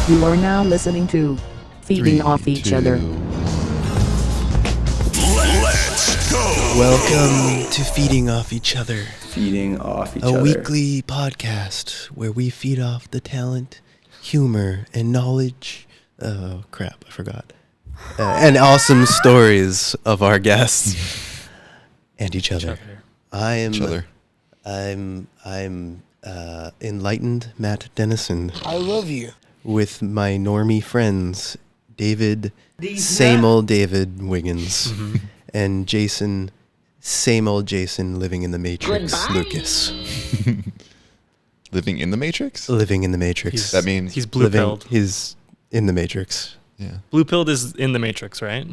You are now listening to Feeding Off Each Other. Let's go! Welcome to Feeding Off Each Other. Feeding off each a other. weekly podcast where we feed off the talent, humor, and knowledge. Oh, crap, I forgot. And awesome stories of our guests and each other. I'm enlightened Matt Dennison. I love you. With my normie friends, David, same old David Wiggins, and Jason, same old Jason, living in the Matrix, Lucas. Living in the Matrix? Living in the Matrix. That means he's blue-pilled. He's in the Matrix. Yeah. Blue-pilled is in the Matrix, right?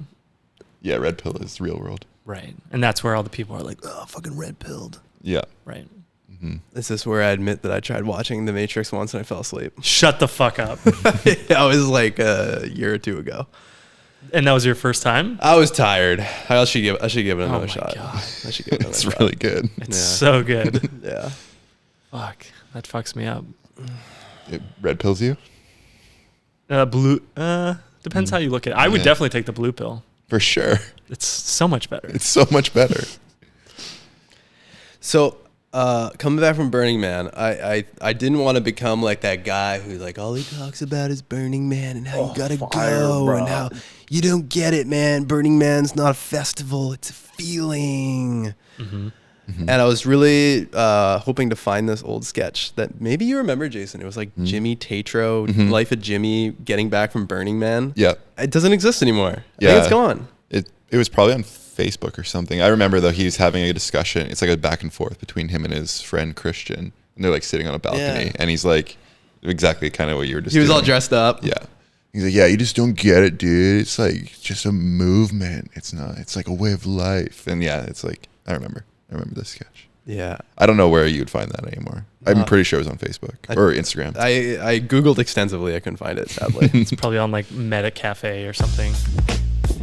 Yeah, red pill is real world. Right. And that's where all the people are like, oh, fucking red-pilled. Yeah. Right. Mm-hmm. Is this where I admit that I tried watching The Matrix once and I fell asleep? Shut the fuck up. That was like a year or two ago. And that was your first time? I was tired. I should give it another shot. God. I should give it another It's shot. really good. It's so good. Yeah. Fuck. That fucks me up. It red pills you? Depends how you look at it. I would definitely take the blue pill. For sure. It's so much better. It's so much better. So, coming back from Burning Man, I didn't want to become like that guy who like all he talks about is Burning Man and how you gotta go and how you don't get it, man. Burning Man's not a festival; it's a feeling. And I was really hoping to find this old sketch that maybe you remember, Jason. It was like Jimmy Tatro, Life of Jimmy, getting back from Burning Man. Yeah. It doesn't exist anymore. Yeah. I think it's gone. It was probably on Facebook or something. I remember though he was having a discussion. It's like a back and forth between him and his friend Christian, and they're like sitting on a balcony, and he's like exactly kind of what you were just. He was doing. all dressed up. Yeah. He's like, yeah, you just don't get it, dude. It's like just a movement. It's not. It's like a way of life. And yeah, it's like I remember this sketch. Yeah. I don't know where you'd find that anymore. I'm pretty sure it was on Facebook or Instagram. I Googled extensively. I couldn't find it, sadly. It's probably on like Meta Cafe or something.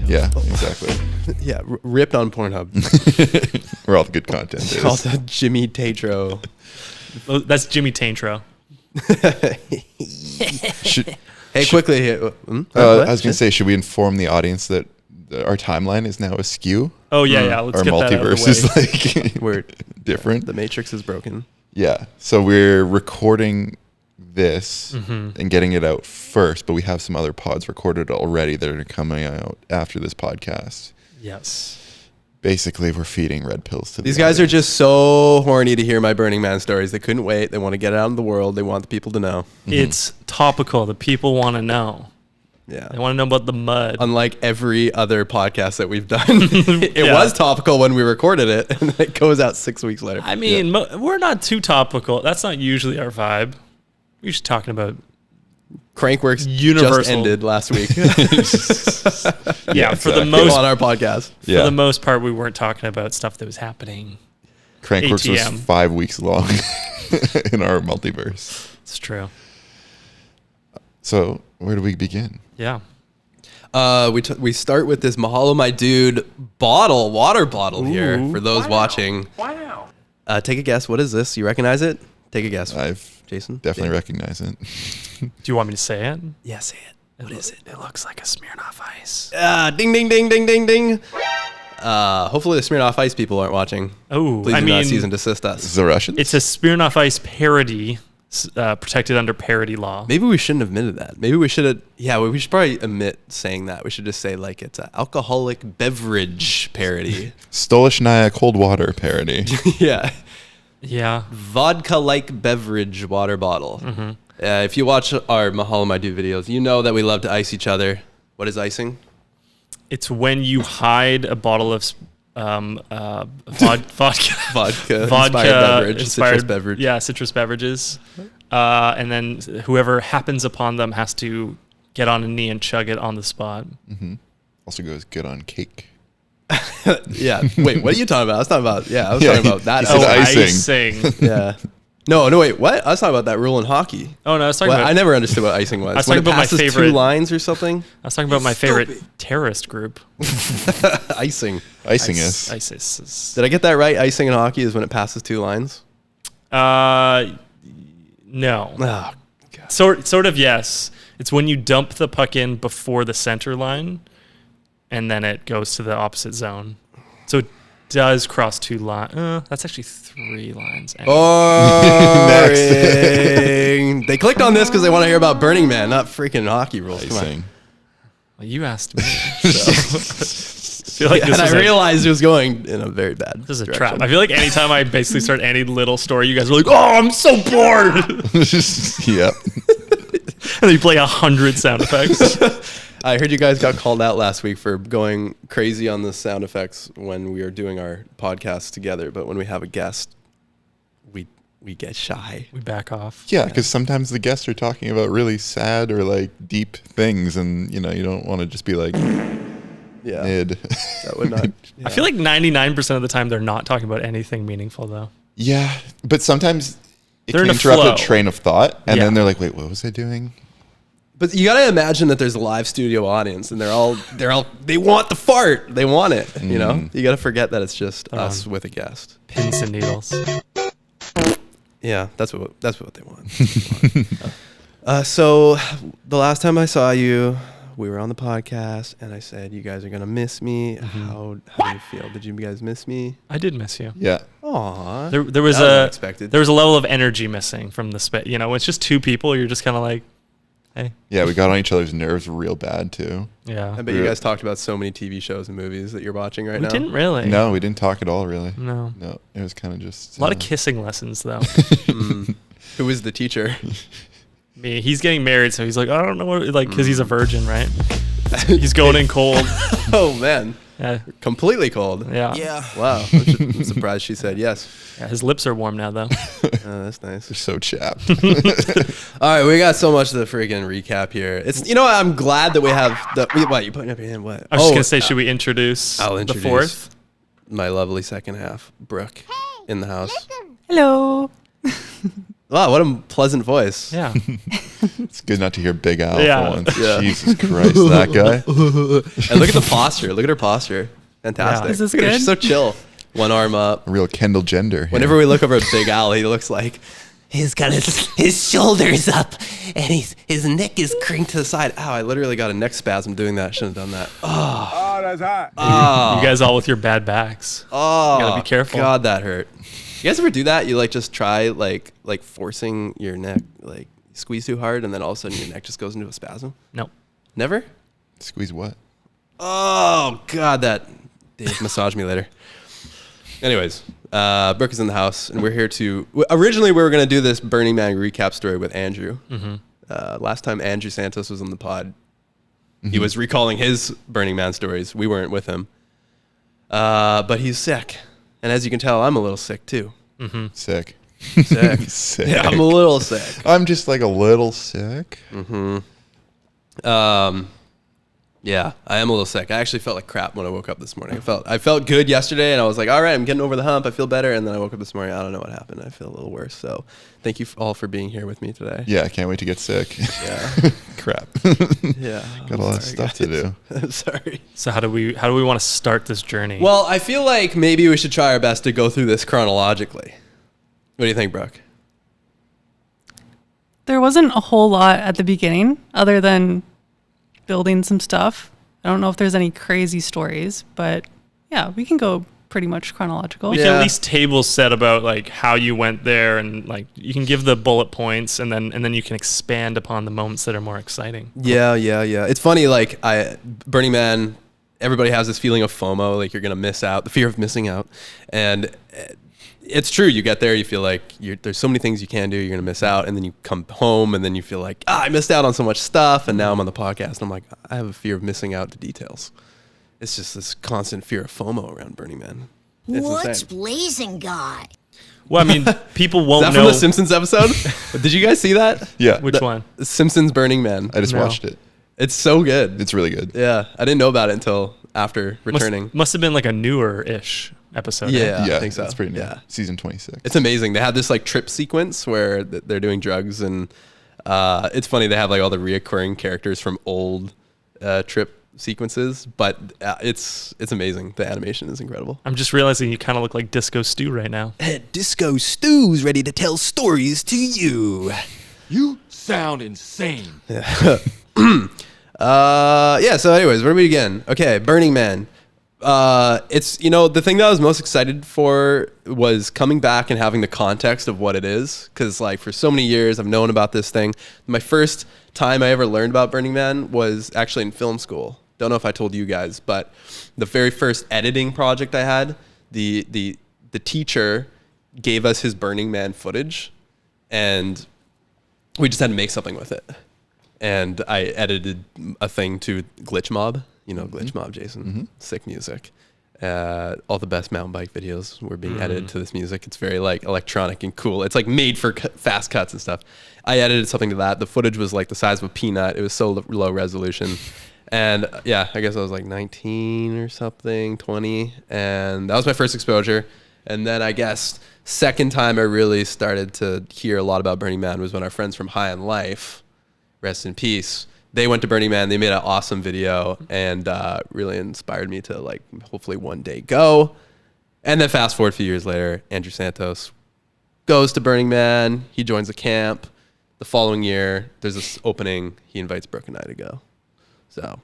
Yeah, exactly. Yeah, ripped on Pornhub. Where all the good content is. Called Jimmy Tatro. Oh, that's Jimmy Tantro. Quickly. I was going to say, should we inform the audience that our timeline is now askew? Oh, yeah. Let's our get that out of the multiverse way. is like We're different. The Matrix is broken. Yeah. So we're recording this and getting it out first, but we have some other pods recorded already that are coming out after this podcast. Yes. Basically, we're feeding red pills to These guys are just so horny to hear my Burning Man stories. They couldn't wait. They want to get it out in the world. They want the people to know. It's topical. The people want to know. Yeah. They want to know about the mud. Unlike every other podcast that we've done, it was topical when we recorded it, and it goes out 6 weeks later. I mean, we're not too topical. That's not usually our vibe. We're just talking about Crankworks Universal. just ended last week. for the most on our podcast. for the most part, we weren't talking about stuff that was happening. Crankworks ATM. was 5 weeks long in our multiverse. It's true. So where do we begin? Yeah. We start with this Mahalo My Dude water bottle here for those watching. Wow. Take a guess. What is this? You recognize it? Take a guess. I've Jason? definitely recognize it. Do you want me to say it? Yeah, say it. What is it? It looks like a Smirnoff Ice. Ding, ding, ding, ding, ding, ding. Hopefully the Smirnoff Ice people aren't watching. Oh, Please do not cease and desist us. Is it the Russians? It's a Smirnoff Ice parody, protected under parody law. Maybe we shouldn't have admitted that. Maybe we should have. Yeah, we should probably omit saying that. We should just say like it's an alcoholic beverage parody. Stolichnaya cold water parody. Yeah. Yeah. Vodka-like beverage water bottle. If you watch our Mahalo My Dude videos, you know that we love to ice each other. What is icing? It's when you hide a bottle of vodka. Vodka-inspired beverage, citrus beverage. Yeah, citrus beverages. And then whoever happens upon them has to get on a knee and chug it on the spot. Also goes good on cake. Yeah. Wait, what are you talking about? I was talking about, I was talking about that. he said icing. Yeah. No, wait, what? I was talking about that rule in hockey. Oh, no, I was talking Well, about... I never understood what icing was. I was When talking it about my passes favorite- 2 lines or something? I was talking about my favorite terrorist group. Icing. Icing is. ISIS. Did I get that right? Icing in hockey is when it passes 2 lines? No. Oh, God. Sort of, yes. It's when you dump the puck in before the center line, and then it goes to the opposite zone. So it does cross 2 lines. That's actually 3 lines. Boring. They clicked on this because they want to hear about Burning Man, not freaking hockey rules. Come on. Well, you asked me. So. I feel like and I realized it was going in a very bad This is a direction. trap. I feel like anytime I basically start any little story, you guys are like, "Oh, I'm so bored," Yep. and then you play 100 sound effects. I heard you guys got called out last week for going crazy on the sound effects when we are doing our podcast together, but when we have a guest, we get shy. We back off. Yeah, because sometimes the guests are talking about really sad or like deep things, and you don't want to just be like mid. That would not. I feel like 99% of the time they're not talking about anything meaningful, though. Yeah, but sometimes it They're can in a interrupt flow. a train of thought, and Yeah. then they're like, "Wait, what was I doing?" But you gotta imagine that there's a live studio audience, and they want the fart, they want it. You know, you gotta forget that it's just us with a guest. Pins and needles. Yeah, that's what they want. So the last time I saw you, we were on the podcast, and I said you guys are gonna miss me. How do you feel? Did you guys miss me? I did miss you. Yeah. Aw, There was that was unexpected. there was a level of energy missing from the space. When it's just 2 people, you're just kind of like, hey. Yeah, we got on each other's nerves real bad too. Yeah. I bet you guys talked about so many TV shows and movies that you're watching right We now. didn't really. No, we didn't talk at all, really. No. No, it was kind of just A lot of kissing lessons, though. Who is the teacher? Me. He's getting married, so he's like, I don't know what, like, because he's a virgin, right? He's going in cold. Oh man, Yeah. completely cold. Yeah. Wow, I'm surprised she said yes. Yeah. His lips are warm now, though. That's nice. They're so chapped. All right, we got so much to freaking recap here. It's what, I'm glad that we have the. What you putting up your hand? What? I was just gonna say, should we introduce I'll the introduce 4th? my lovely second half, Brooke, in the house. Hello. Wow, what a pleasant voice. Yeah. It's good not to hear Big Al Yeah. for once. Yeah. Jesus Christ, that guy. And look at the posture. Look at her posture. Fantastic. Yeah. Is this Look at her, good? She's so chill. One arm up. A real Kendall Gender. here. Whenever we look over at Big Al, he looks like he's got his shoulders up and his neck is cranked to the side. Ow, I literally got a neck spasm doing that. Shouldn't have done that. Oh, that's hot. You guys all with your bad backs. oh, You gotta be careful. God, that hurt. You guys ever do that? You just try like forcing your neck, like squeeze too hard, and then all of a sudden your neck just goes into a spasm? No. Never? Squeeze what? Oh, God, that Dave massage me later. Anyways, Brooke is in the house, and we're here to. Originally, we were going to do this Burning Man recap story with Andrew. Last time Andrew Santos was on the pod, he was recalling his Burning Man stories. We weren't with him, but he's sick, and as you can tell, I'm a little sick too. Sick. Sick. Sick. Yeah, I'm a little sick. I'm just like a little sick. Yeah, I am a little sick. I actually felt like crap when I woke up this morning. I felt good yesterday, and I was like, all right, I'm getting over the hump. I feel better. And then I woke up this morning. I don't know what happened. I feel a little worse. So thank you all for being here with me today. Yeah, I can't wait to get sick. Yeah. Crap. Yeah. Got a lot of stuff to do. I'm sorry. So how do we want to start this journey? Well, I feel like maybe we should try our best to go through this chronologically. What do you think, Brooke? There wasn't a whole lot at the beginning other than building some stuff. I don't know if there's any crazy stories, but yeah, we can go pretty much chronological. we can at least table set about like how you went there, and like you can give the bullet points, and then you can expand upon the moments that are more exciting. Yeah. It's funny, like Burning Man, everybody has this feeling of FOMO, like you're gonna miss out, the fear of missing out, and it's true. You get there, you feel like there's so many things you can do, you're gonna miss out, and then you come home, and then you feel like I missed out on so much stuff, and now I'm on the podcast, and I'm like, I have a fear of missing out the details. It's just this constant fear of FOMO around Burning Man. It's What's insane. blazing guy? Well, I mean, people Is won't that know from the Simpsons episode? Did you guys see that? Yeah. which one. The Simpsons Burning Man. I just No. watched it. It's so good. It's really good. Yeah, I didn't know about it until after returning. Must have been like a newer-ish episode. right? Yeah, Yeah, I think so. It's pretty new. Yeah. Season 26. It's amazing. They have this like trip sequence where they're doing drugs, and it's funny. They have like all the reoccurring characters from old trip sequences, but it's amazing. The animation is incredible. I'm just realizing you kind of look like Disco Stew right now. Disco Stew's ready to tell stories to you. You sound insane. Yeah. So anyways, where do we begin? Okay, Burning Man. It's, the thing that I was most excited for was coming back and having the context of what it is. Cause like for so many years I've known about this thing. My first time I ever learned about Burning Man was actually in film school. Don't know if I told you guys, but the very first editing project I had, the teacher gave us his Burning Man footage and we just had to make something with it. And I edited a thing to Glitch Mob. You know Glitch Mob, Jason. Sick music. All the best mountain bike videos were being edited to this music. It's very like electronic and cool. It's like made for fast cuts and stuff. I edited something to that. The footage was like the size of a peanut. It was so low resolution. And yeah, I guess I was like 19 or something, 20. And that was my first exposure. And then I guess second time I really started to hear a lot about Burning Man was when our friends from High on Life, rest in peace, they went to Burning Man. They made an awesome video and really inspired me to like hopefully one day go. And then fast forward a few years later, Andrew Santos goes to Burning Man. He joins the camp. The following year, there's this opening. He invites Brooke and I to go. So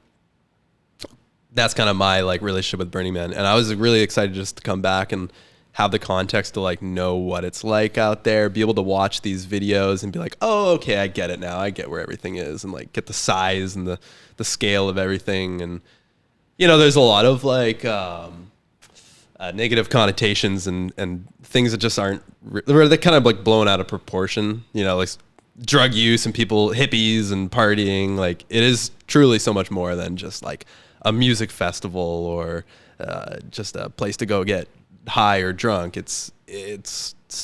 that's kind of my like relationship with Burning Man. And I was really excited just to come back and have the context to like know what it's like out there, be able to watch these videos and be like, oh, okay, I get it now. I get where everything is, and like get the size and the scale of everything. And, there's a lot of like negative connotations and things that just aren't, they're kind of like blown out of proportion, like drug use and people, hippies and partying. Like it is truly so much more than just like a music festival or just a place to go get high or drunk. It's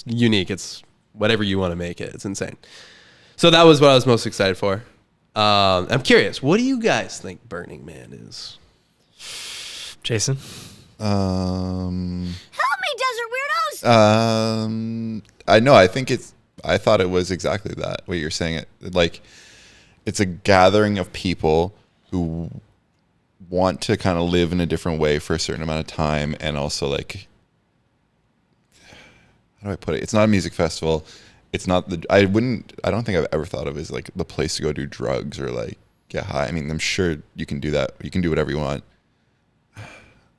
unique. It's whatever you want to make it. It's insane. So that was what I was most excited for. I'm curious, what do you guys think Burning Man is? Jason? Help me, desert weirdos! I know. I thought it was exactly that, what you're saying. Like, it's a gathering of people who want to kind of live in a different way for a certain amount of time, and also like, how do I put it? It's not a music festival. It's not I don't think I've ever thought of it as like the place to go do drugs or like get high. I mean, I'm sure you can do that. You can do whatever you want.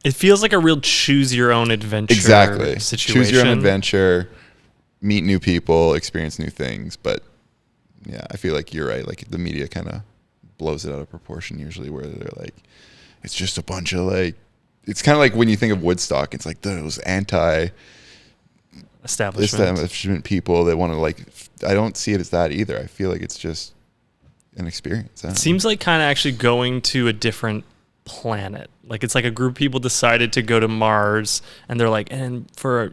It feels like a real choose your own adventure situation. Choose your own adventure, meet new people, experience new things. But yeah, I feel like you're right. Like the media kind of blows it out of proportion usually, where they're like, it's just a bunch of like, it's kind of like when you think of Woodstock, it's like those establishment people that want to like, I don't see it as that either. I feel like it's just an experience. It seems like kind of actually going to a different planet. Like it's like a group of people decided to go to Mars, and they're like, and for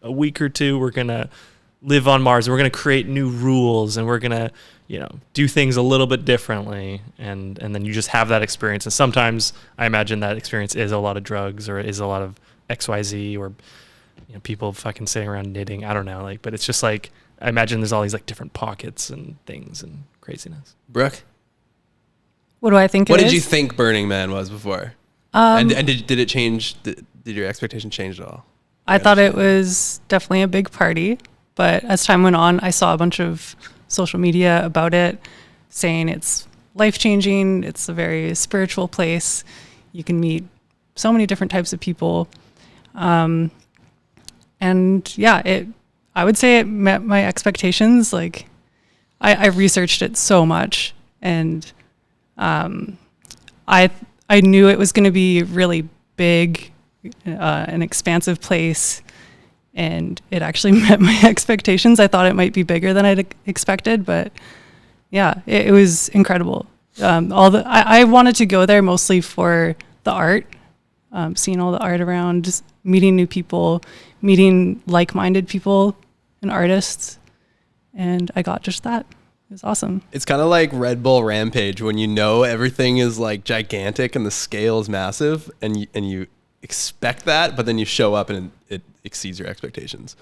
a week or two we're gonna live on Mars, and we're gonna create new rules, and we're gonna do things a little bit differently, and then you just have that experience. And sometimes I imagine that experience is a lot of drugs, or is a lot of XYZ, or people fucking sitting around knitting. I don't know, like, but it's just like, I imagine there's all these like different pockets and things and craziness. Brooke, What do I think? what did you think Burning Man was before? And did it change? Did your expectation change at all? I thought it was definitely a big party, but as time went on, I saw a bunch of social media about it saying it's life-changing. It's a very spiritual place. You can meet so many different types of people. And yeah, I would say it met my expectations. Like I researched it so much, and I knew it was going to be really big, an expansive place, and it actually met my expectations. I thought it might be bigger than I'd expected, but yeah, it was incredible. I wanted to go there mostly for the art, seeing all the art around, just meeting new people, meeting like-minded people and artists, and I got just that. It was awesome. It's kind of like Red Bull Rampage, when everything is like gigantic and the scale is massive, and you expect that, but then you show up and it exceeds your expectations.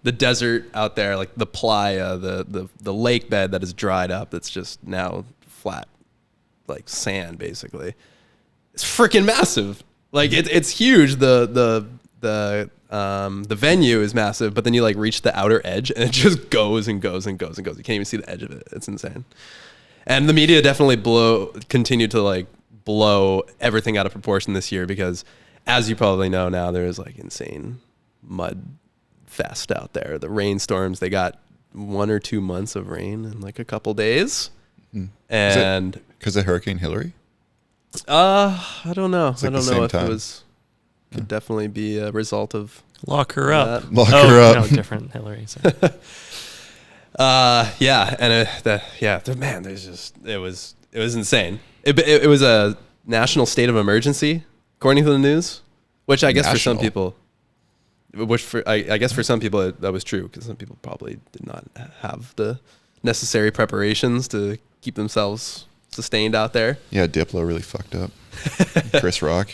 The desert out there, like the Playa, the lake bed that is dried up, that's just now flat, like sand basically. It's freaking massive. Like it's huge. The the venue is massive, but then you like reach the outer edge and it just goes and goes and goes and goes. You can't even see the edge of it. It's insane. And the media definitely continued to like blow everything out of proportion this year because, as you probably know now, there is like insane mud fest out there. The rainstorms, they got 1 or 2 months of rain in like a couple days. And because of Hurricane Hillary? I don't know. It's like I don't the know same if time. it was could definitely be a result of Lock her up. that. Lock her up. No, different Hillary. Sorry. Yeah, and man, there's just it was insane. It was a national state of emergency, according to the news, which I guess for some National? people, I guess for some people that was true because some people probably did not have the necessary preparations to keep themselves sustained out there. Yeah, Diplo really fucked up. Chris Rock.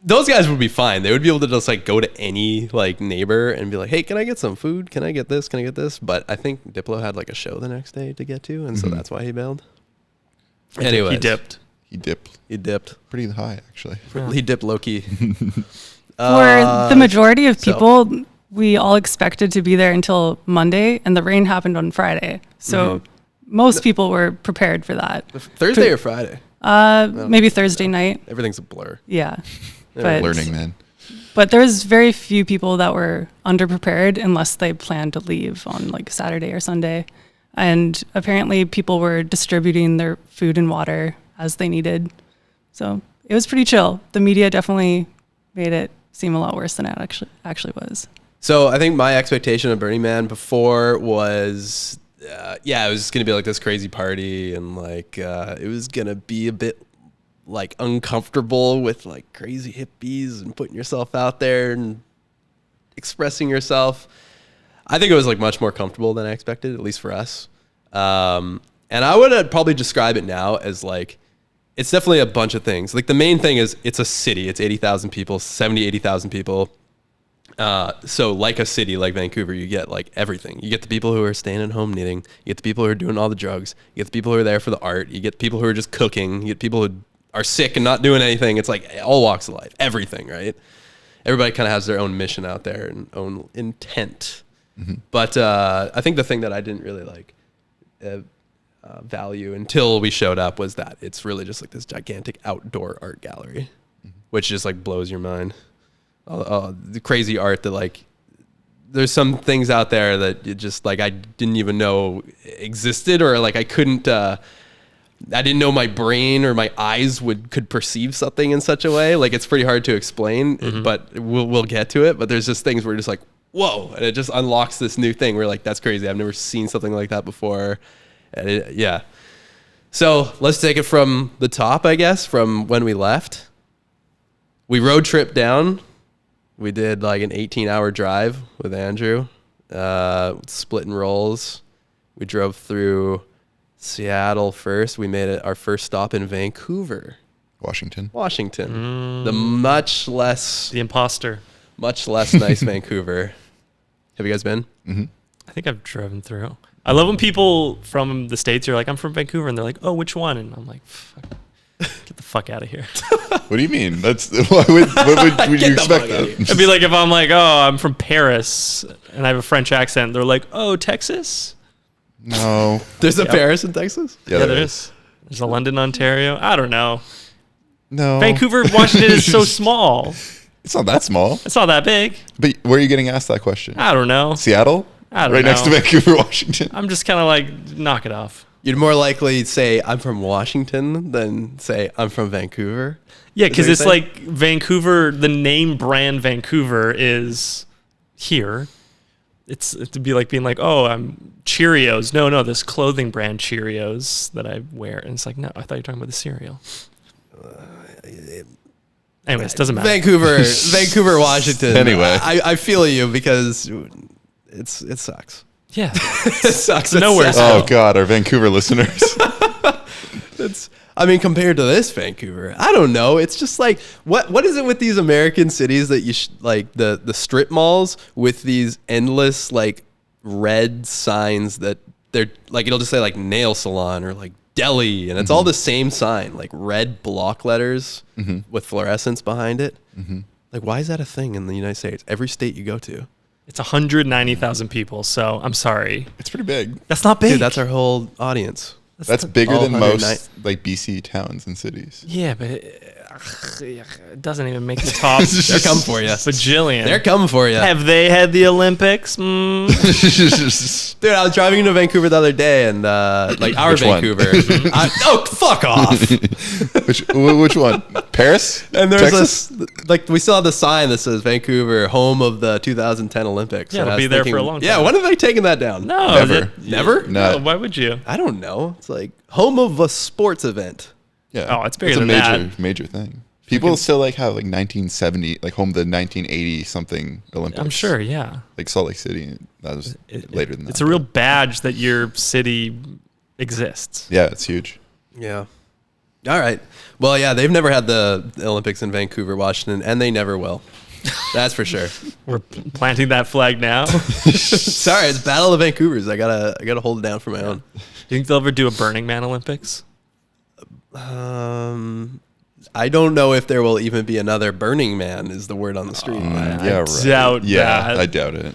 Those guys would be fine. They would be able to just like go to any like neighbor and be like, "Hey, can I get some food? Can I get this? Can I get this?" But I think Diplo had like a show the next day to get to, and so that's why he bailed. Anyway, He dipped. He dipped He dipped. pretty high, actually. He dipped low key. For the majority of so- people, we all expected to be there until Monday, and the rain happened on Friday. So most people were prepared for that. Thursday or Friday? Maybe Thursday night. Everything's a blur. Yeah. But, Learning, man. but there was very few people that were underprepared unless they planned to leave on like Saturday or Sunday. And apparently people were distributing their food and water as they needed. So it was pretty chill. The media definitely made it seem a lot worse than it actually was. So I think my expectation of Burning Man before was, it was just going to be like this crazy party and like it was going to be a bit like uncomfortable with like crazy hippies and putting yourself out there and expressing yourself. I think it was like much more comfortable than I expected, at least for us. And I would probably describe it now as like, it's definitely a bunch of things. Like the main thing is it's a city. It's 80,000 people, 80,000 people. So like a city like Vancouver, you get like everything. You get the people who are staying at home knitting. You get the people who are doing all the drugs. You get the people who are there for the art. You get the people who are just cooking. You get people who are sick and not doing anything. It's like all walks of life, everything, right? Everybody kind of has their own mission out there and own intent. But I think the thing that I didn't really like value until we showed up was that it's really just like this gigantic outdoor art gallery, which just like blows your mind. The crazy art that like there's some things out there that you just like I didn't even know existed, or like I couldn't I didn't know my brain or my eyes could perceive something in such a way. Like it's pretty hard to explain, but we'll get to it. But there's just things where you're just like, whoa, and it just unlocks this new thing. We're like, that's crazy. I've never seen something like that before. And So let's take it from the top, I guess, from when we left. We road trip down. We did like an 18-hour drive with Andrew, splitting rolls. We drove through Seattle first. We made it our first stop in Vancouver, Washington. the much less nice Vancouver. Have you guys been? I think I've driven through. I love when people from the States are like, I'm from Vancouver, and they're like, oh, which one? And I'm like, fuck, get the fuck out of here. What do you mean? That's what would you expect that? It'd be like if I'm like, oh, I'm from Paris, and I have a French accent. They're like, oh, Texas? No. There's a Paris in Texas? Yeah, there is. There's a London, Ontario. I don't know. No. Vancouver, Washington is so small. It's not that small. It's not that big. But where are you getting asked that question? I don't know. Seattle? I don't right know. next to Vancouver, Washington. I'm just kind of like, knock it off. You'd more likely say I'm from Washington than say I'm from Vancouver. Yeah, Is because that it's what you're like Vancouver, the name brand Vancouver is here. It'd be like being like, oh, I'm Cheerios. No, this clothing brand Cheerios that I wear. And it's like, no, I thought you were talking about the cereal. Anyways, doesn't matter. Vancouver, Washington. Anyway. I feel you because it sucks. Yeah. It sucks. nowhere. It's sad. Oh, God, our Vancouver listeners. Compared to this Vancouver, I don't know. It's just like, what is it with these American cities that you like the strip malls with these endless like red signs that they're like, it'll just say like nail salon or like deli, and it's all the same sign, like red block letters with fluorescence behind it. Like, why is that a thing in the United States? Every state you go to. It's 190,000 people, so I'm sorry. It's pretty big. That's not big. Dude, that's our whole audience. That's bigger all than 109 most like BC towns and cities. Yeah, but it doesn't even make the top. They're coming for you. Bajillion. They're coming for you. Have they had the Olympics? Dude, I was driving into Vancouver the other day, and like our Which one? Vancouver. Oh, fuck off! which one? Paris? And there's Texas? this, like, we still have the sign that says Vancouver, home of the 2010 Olympics. Yeah, And it'll I was be there for thinking, a long Yeah, time. when are they taking that down? No, Never. Never? No. No, why would you? I don't know. It's like home of a sports event. Yeah. Oh, it's bigger a than major, that. major thing. People still like have like 1970, like home the 1980 something Olympics. I'm sure, yeah. Like Salt Lake City, that was later than that. It's a real badge that your city exists. Yeah, it's huge. Yeah. All right. Well, yeah, they've never had the Olympics in Vancouver, Washington, and they never will. That's for sure. We're planting that flag now. Do Sorry, it's Battle of Vancouver's. I gotta hold it down for my own. you think they'll ever do a Burning Man Olympics? I don't know if there will even be another Burning Man. Is the word on the street? Yeah, right. doubt Yeah, that. I doubt it.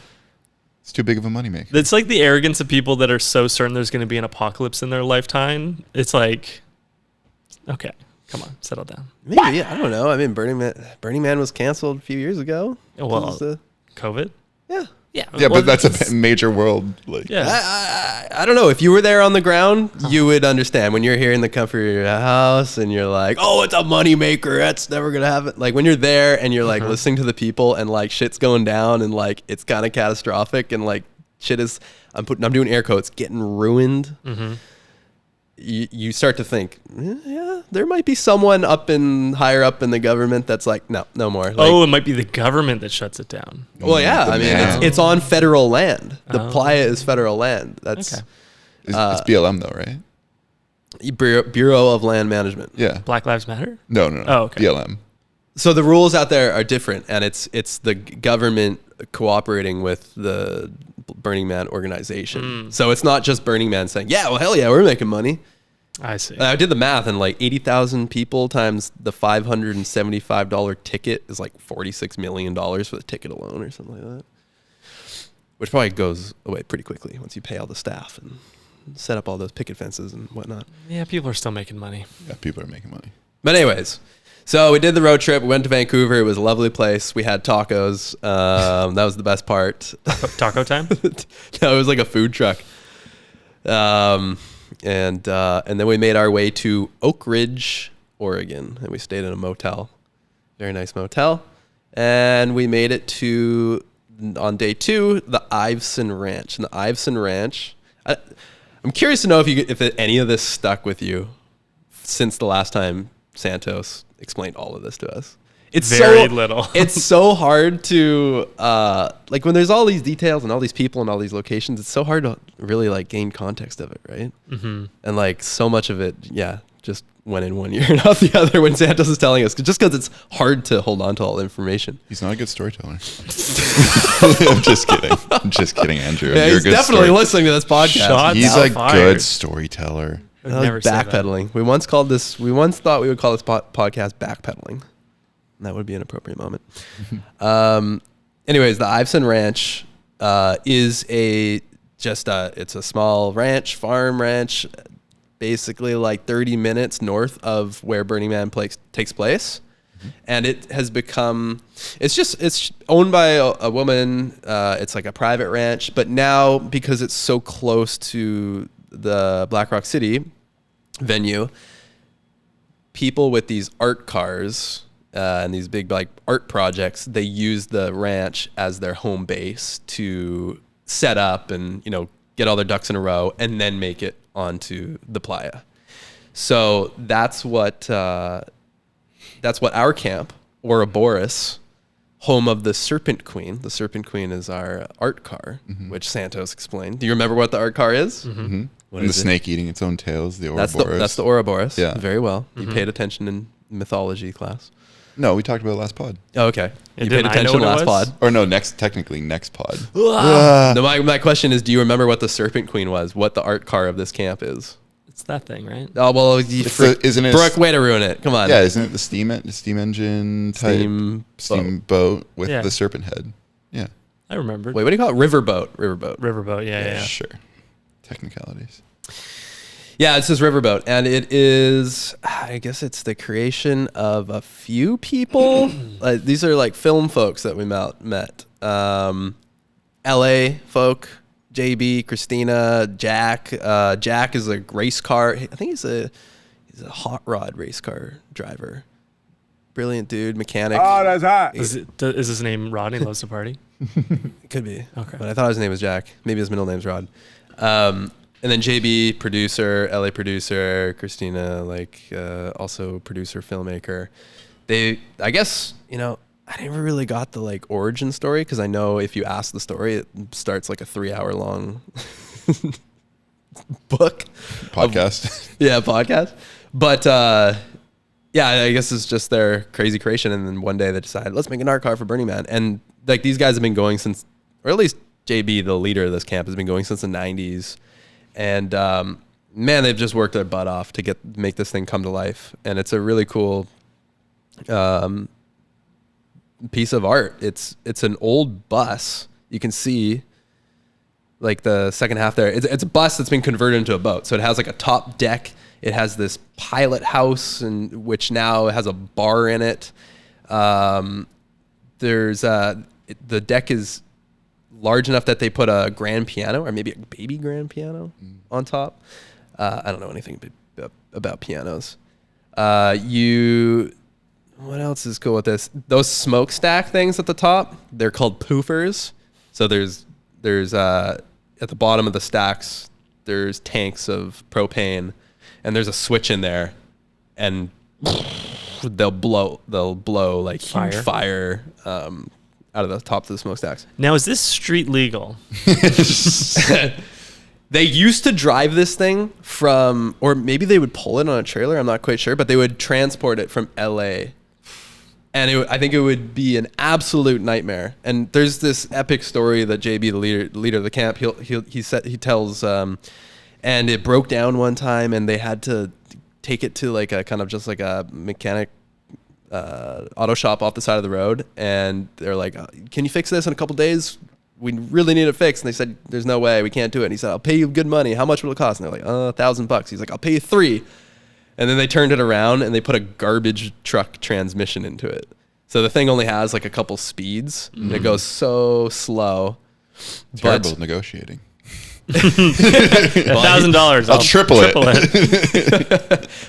It's too big of a moneymaker. It's like the arrogance of people that are so certain there's going to be an apocalypse in their lifetime. It's like, okay, come on, settle down. Maybe, I don't know. I mean, Burning Man was canceled a few years ago. Well, Because of COVID? yeah. Yeah. Yeah, well, but that's it's- a major world. Like, Yeah. I don't know. If you were there on the ground, you would understand. When you're here in the comfort of your house and you're like, oh, it's a moneymaker. That's never going to happen. Like when you're there and you're like listening to the people and like shit's going down and like it's kind of catastrophic and like shit is, I'm doing air quotes, getting ruined. You start to think, yeah, there might be someone higher up in the government that's like, no more. Like, Oh, it might be the government that shuts it down. well, yeah. I mean, man. it's on federal land. The Playa is federal land. That's Okay. it's BLM though, right? Bureau of Land Management. Yeah. Black Lives Matter? No. Oh, okay. BLM. So the rules out there are different, and it's the government cooperating with the Burning Man organization. So it's not just Burning Man saying, yeah, well, hell yeah, we're making money. I see. I did the math, and like 80,000 people times the $575 ticket is like $46 million for the ticket alone or something like that. Which probably goes away pretty quickly once you pay all the staff and set up all those picket fences and whatnot. Yeah, people are still making money. Yeah, people are making money. But anyways, so we did the road trip. We went to Vancouver. It was a lovely place. We had tacos. That was the best part. Taco time? No, it was like a food truck. And then we made our way to Oak Ridge, Oregon, and we stayed in a motel, very nice motel. And we made it to, on day 2, the Iveson Ranch. And the Iveson Ranch, I'm curious to know if any of this stuck with you since the last time Santos explained all of this to us. It's Very little. It's so hard to like when there's all these details and all these people and all these locations. It's so hard to really like gain context of it, right? Mm-hmm. And like so much of it, yeah, just went in one ear and out the other when Santos is telling us, just because it's hard to hold on to all the information. He's not a good storyteller. I'm just kidding. I'm just kidding, Andrew. Yeah, You're he's a good definitely listening to this podcast. Shots He's a fired. good storyteller. I would never say that. Backpedaling. We once thought we would call this podcast backpedaling. That would be an appropriate moment. Anyways, the Iveson Ranch is it's a small farm ranch, basically like 30 minutes north of where Burning Man takes place. And it has become, it's owned by a woman. It's like a private ranch, but now because it's so close to the Black Rock City venue, people with these art cars and these big like art projects, they use the ranch as their home base to set up and, get all their ducks in a row and then make it onto the Playa. So that's what our camp, Ouroboros, home of the Serpent Queen. The Serpent Queen is our art car, which Santos explained. Do you remember what the art car is? Mm-hmm. What And the is it? snake eating its own tails, the Ouroboros. That's the Ouroboros. Yeah. Very well. You paid attention in mythology class. No, we talked about it last pod. Oh, okay. You didn't paid I know attention what it last was? pod. Or no, technically next pod. No, my question is, do you remember what the Serpent Queen was? What the art car of this camp is? It's that thing, right? Oh well, isn't it? Brooke, way to ruin it. Come on. Yeah, isn't it the steam engine type steamboat with Yeah. the serpent head? Yeah. I remember. Wait, what do you call it? Riverboat. Riverboat. Yeah. Sure. Technicalities. Yeah, it says Riverboat, and it is, I guess it's the creation of a few people. These are like film folks that we met. LA folk, JB, Christina, Jack. Jack is a race car. I think he's a hot rod race car driver. Brilliant dude, mechanic. Oh, that's hot. Is his name Rodney Loves to Party? It could be. Okay. But I thought his name was Jack. Maybe his middle name's Rod. And then JB, producer, LA producer, Christina, also producer, filmmaker. I guess, I never really got the origin story, because I know if you ask the story, it starts like a 3-hour long book. Podcast. Podcast. But yeah, I guess it's just their crazy creation. And then one day they decided, let's make an art car for Burning Man. And these guys have been going since, or at least JB, the leader of this camp, has been going since the 90s. And man, they've just worked their butt off to make this thing come to life. And it's a really cool piece of art. It's an old bus. You can see the second half there. It's a bus that's been converted into a boat. So it has a top deck. It has this pilot house, which now has a bar in it. There's the deck is large enough that they put a grand piano, or maybe a baby grand piano, on top. I don't know anything about pianos. What else is cool with this? Those smokestack things at the top, they're called poofers. So there's at the bottom of the stacks, there's tanks of propane, and there's a switch in there, and they'll blow Fire. huge fire out of the tops of the smokestacks. Now, is this street legal? They used to drive this thing from, or maybe they would pull it on a trailer, I'm not quite sure, but they would transport it from LA. And I think it would be an absolute nightmare. And there's this epic story that JB, the leader of the camp, he tells, and it broke down one time, and they had to take it to a kind of just a mechanic auto shop off the side of the road, and they're like, can you fix this in a couple days? We really need it fixed. And they said, there's no way, we can't do it. And he said, I'll pay you good money. How much will it cost? And they're like, $1,000. He's like, I'll pay you $3,000. And then they turned it around and they put a garbage truck transmission into it. So the thing only has a couple speeds, and it goes so slow. Terrible negotiating. $1,000. I'll triple it.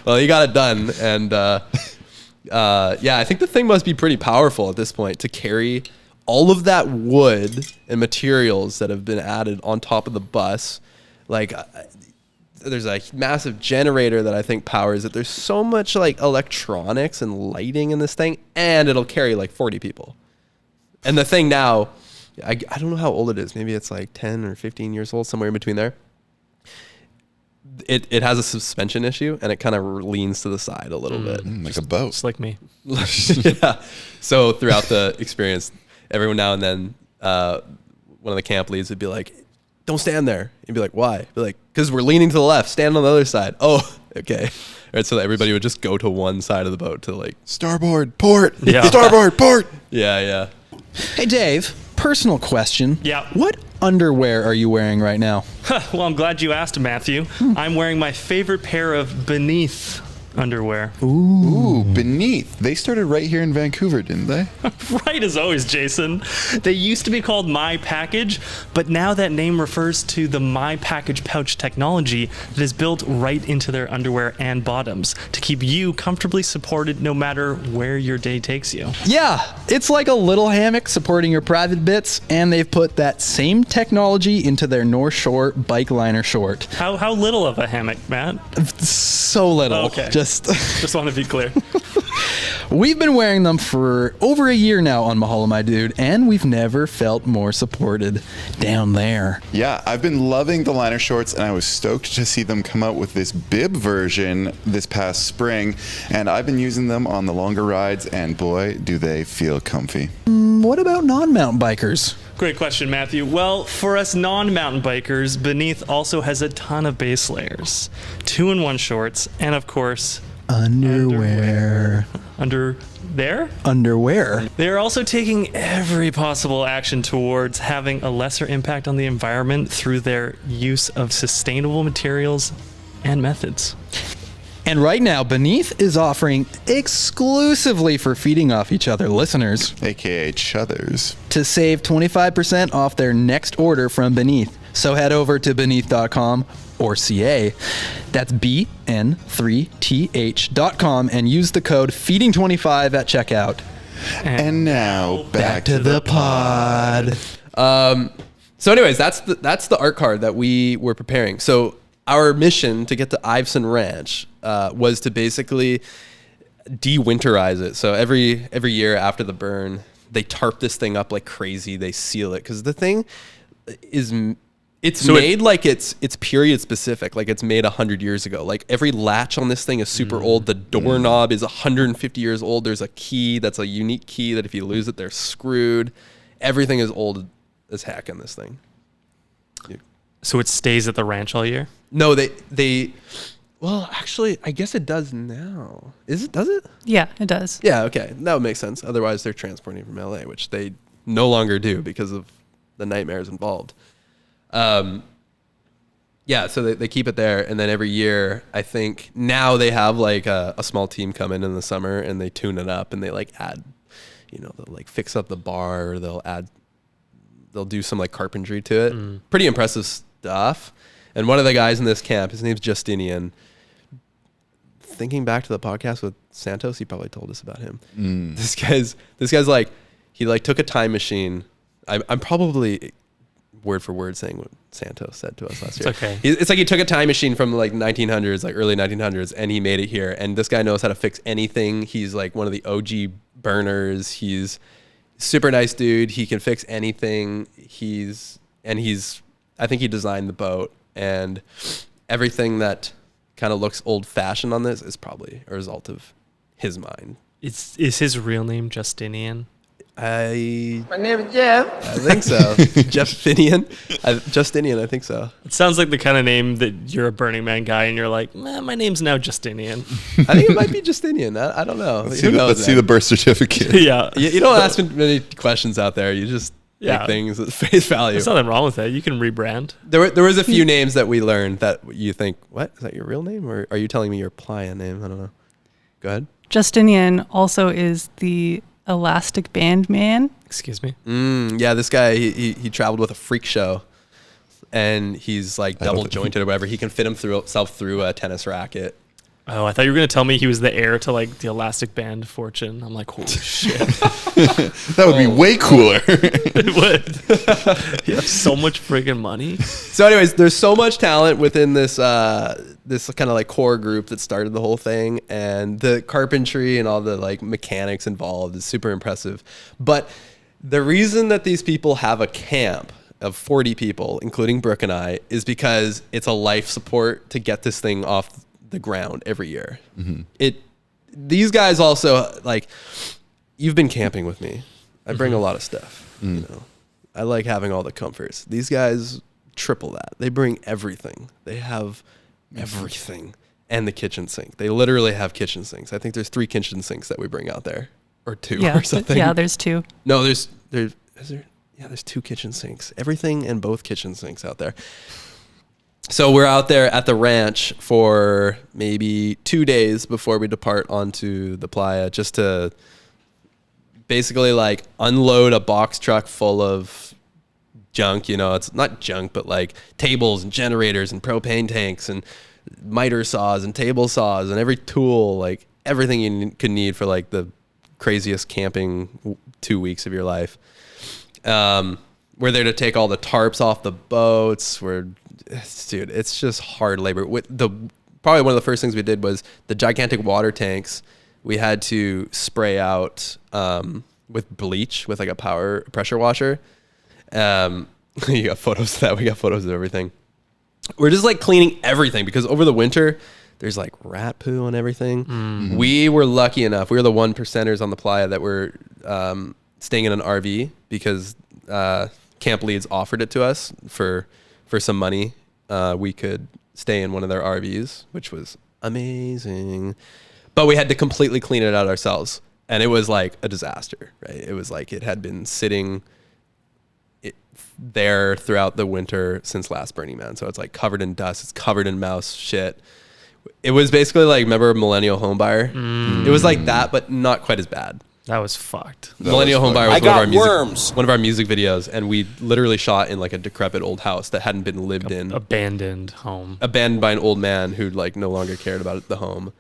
Well, you got it done. And yeah, I think the thing must be pretty powerful at this point to carry all of that wood and materials that have been added on top of the bus. There's a massive generator that I think powers it. There's so much electronics and lighting in this thing, and it'll carry 40 people. And the thing now, I don't know how old it is. Maybe it's 10 or 15 years old, somewhere in between there. It has a suspension issue, and it kind of leans to the side a little bit. Like a boat. Just like me. Yeah. So throughout the experience, every now and then, one of the camp leads would be like, don't stand there. You'd be like, why? Be like, because we're leaning to the left. Stand on the other side. Oh, okay. Right. So that everybody would just go to one side of the boat to Starboard, port. Yeah. Starboard, port. Yeah. Hey, Dave, personal question. Yeah. What underwear are you wearing right now? Well, I'm glad you asked, Matthew. I'm wearing my favorite pair of Beneath underwear. Ooh, Beneath. They started right here in Vancouver, didn't they? Right as always, Jason. They used to be called My Package, but now that name refers to the My Package pouch technology that is built right into their underwear and bottoms to keep you comfortably supported no matter where your day takes you. Yeah, it's like a little hammock supporting your private bits, and they've put that same technology into their North Shore bike liner short. How little of a hammock, Matt? So little. Okay. Just want to be clear. We've been wearing them for over a year now on Mahalo My Dude, and we've never felt more supported down there. Yeah, I've been loving the liner shorts, and I was stoked to see them come out with this bib version this past spring, and I've been using them on the longer rides, and boy, do they feel comfy. What about non-mountain bikers? Great question, Matthew. Well, for us non-mountain bikers, Beneath also has a ton of base layers, 2-in-1 shorts, and of course, Underwear. Underwear. They're also taking every possible action towards having a lesser impact on the environment through their use of sustainable materials and methods. And right now, Beneath is offering exclusively for Feeding Off Each Other listeners, AKA Chuthers, to save 25% off their next order from Beneath. So head over to beneath.com or CA. That's BN3TH.com and use the code FEEDING25 at checkout. and now back to the pod. So anyways, that's the art card that we were preparing. So our mission to get to Iveson Ranch was to basically de-winterize it. So every year after the burn, they tarp this thing up like crazy. They seal it because the thing is made like it's period specific. Like it's made 100 years ago. Like every latch on this thing is super old. The doorknob is 150 years old. There's a key that's a unique key that if you lose it, they're screwed. Everything is old as heck in this thing. So it stays at the ranch all year? No, they well, actually, I guess it does now. Does it? Yeah, it does. Yeah, okay. That would make sense. Otherwise, they're transporting from LA, which they no longer do because of the nightmares involved. Yeah, so they keep it there. And then every year, I think now they have like a small team come in the summer and they tune it up and they like add, they'll like fix up the bar, or they'll do some like carpentry to it. Pretty impressive stuff. And one of the guys in this camp, his name's Justinian. Thinking back to the podcast with Santos, he probably told us about him. This guy's like, he like took a time machine. I'm probably word for word saying what Santos said to us last year. It's okay. It's like he took a time machine from like 1900s, like early 1900s, and he made it here. And this guy knows how to fix anything. He's like one of the OG burners. He's super nice dude. He can fix anything. I think he designed the boat, and everything that kind of looks old fashioned on this is probably a result of his mind. Is his real name Justinian? My name is Jeff. I think so. Justinian, I think so. It sounds like the kind of name that you're a Burning Man guy and you're like, my name's now Justinian. I think it might be Justinian. I don't know. Let's see the birth certificate. Yeah. You don't ask many questions out there. You just take things at face value. There's nothing wrong with it. You can rebrand. There was a few names that we learned that you think, what? Is that your real name? Or are you telling me your Playa name? I don't know. Go ahead. Justinian also is the Elastic Band Man. Excuse me. Yeah, this guy, he traveled with a freak show, and he's like double jointed or whatever. He can fit himself through a tennis racket. Oh, I thought you were going to tell me he was the heir to like the Elastic Band fortune. I'm like, holy shit. That would be way cooler. It would. You have so much friggin' money. So anyways, there's so much talent within this this kind of like core group that started the whole thing, and the carpentry and all the like mechanics involved is super impressive. But the reason that these people have a camp of 40 people, including Brooke and I, is because it's a life support to get this thing off the ground every year. These guys also, like, you've been camping with me. I bring a lot of stuff. I like having all the comforts. These guys triple that. They bring everything. They have everything, and the kitchen sink. They literally have kitchen sinks. I think there's 3 kitchen sinks that we bring out there, or 2 or something. Yeah, there's 2. No, there's 2 kitchen sinks. Everything and both kitchen sinks out there. So we're out there at the ranch for maybe 2 days before we depart onto the playa, just to basically like unload a box truck full of junk. It's not junk, but like tables and generators and propane tanks and miter saws and table saws and every tool, like everything you could need for like the craziest camping 2 weeks of your life. We're there to take all the tarps off the boats. It's just hard labor. Probably one of the first things we did was the gigantic water tanks. we had to spray out with bleach with like a power pressure washer. You got photos of that. We got photos of everything. We're just like cleaning everything because over the winter there's like rat poo on everything. We were lucky enough. We were the 1%ers on the playa that were staying in an RV because Camp Leeds offered it to us for some money. We could stay in one of their RVs, which was amazing. But we had to completely clean it out ourselves. And it was like a disaster, right? It was like it had been sitting there throughout the winter since last Burning Man. So it's like covered in dust. It's covered in mouse shit. It was basically like, remember Millennial Homebuyer? It was like that, but not quite as bad. That was fucked. Millennial Homebuyer was one of our music videos, and we literally shot in like a decrepit old house that hadn't been lived in. Abandoned home. Abandoned by an old man who like no longer cared about the home.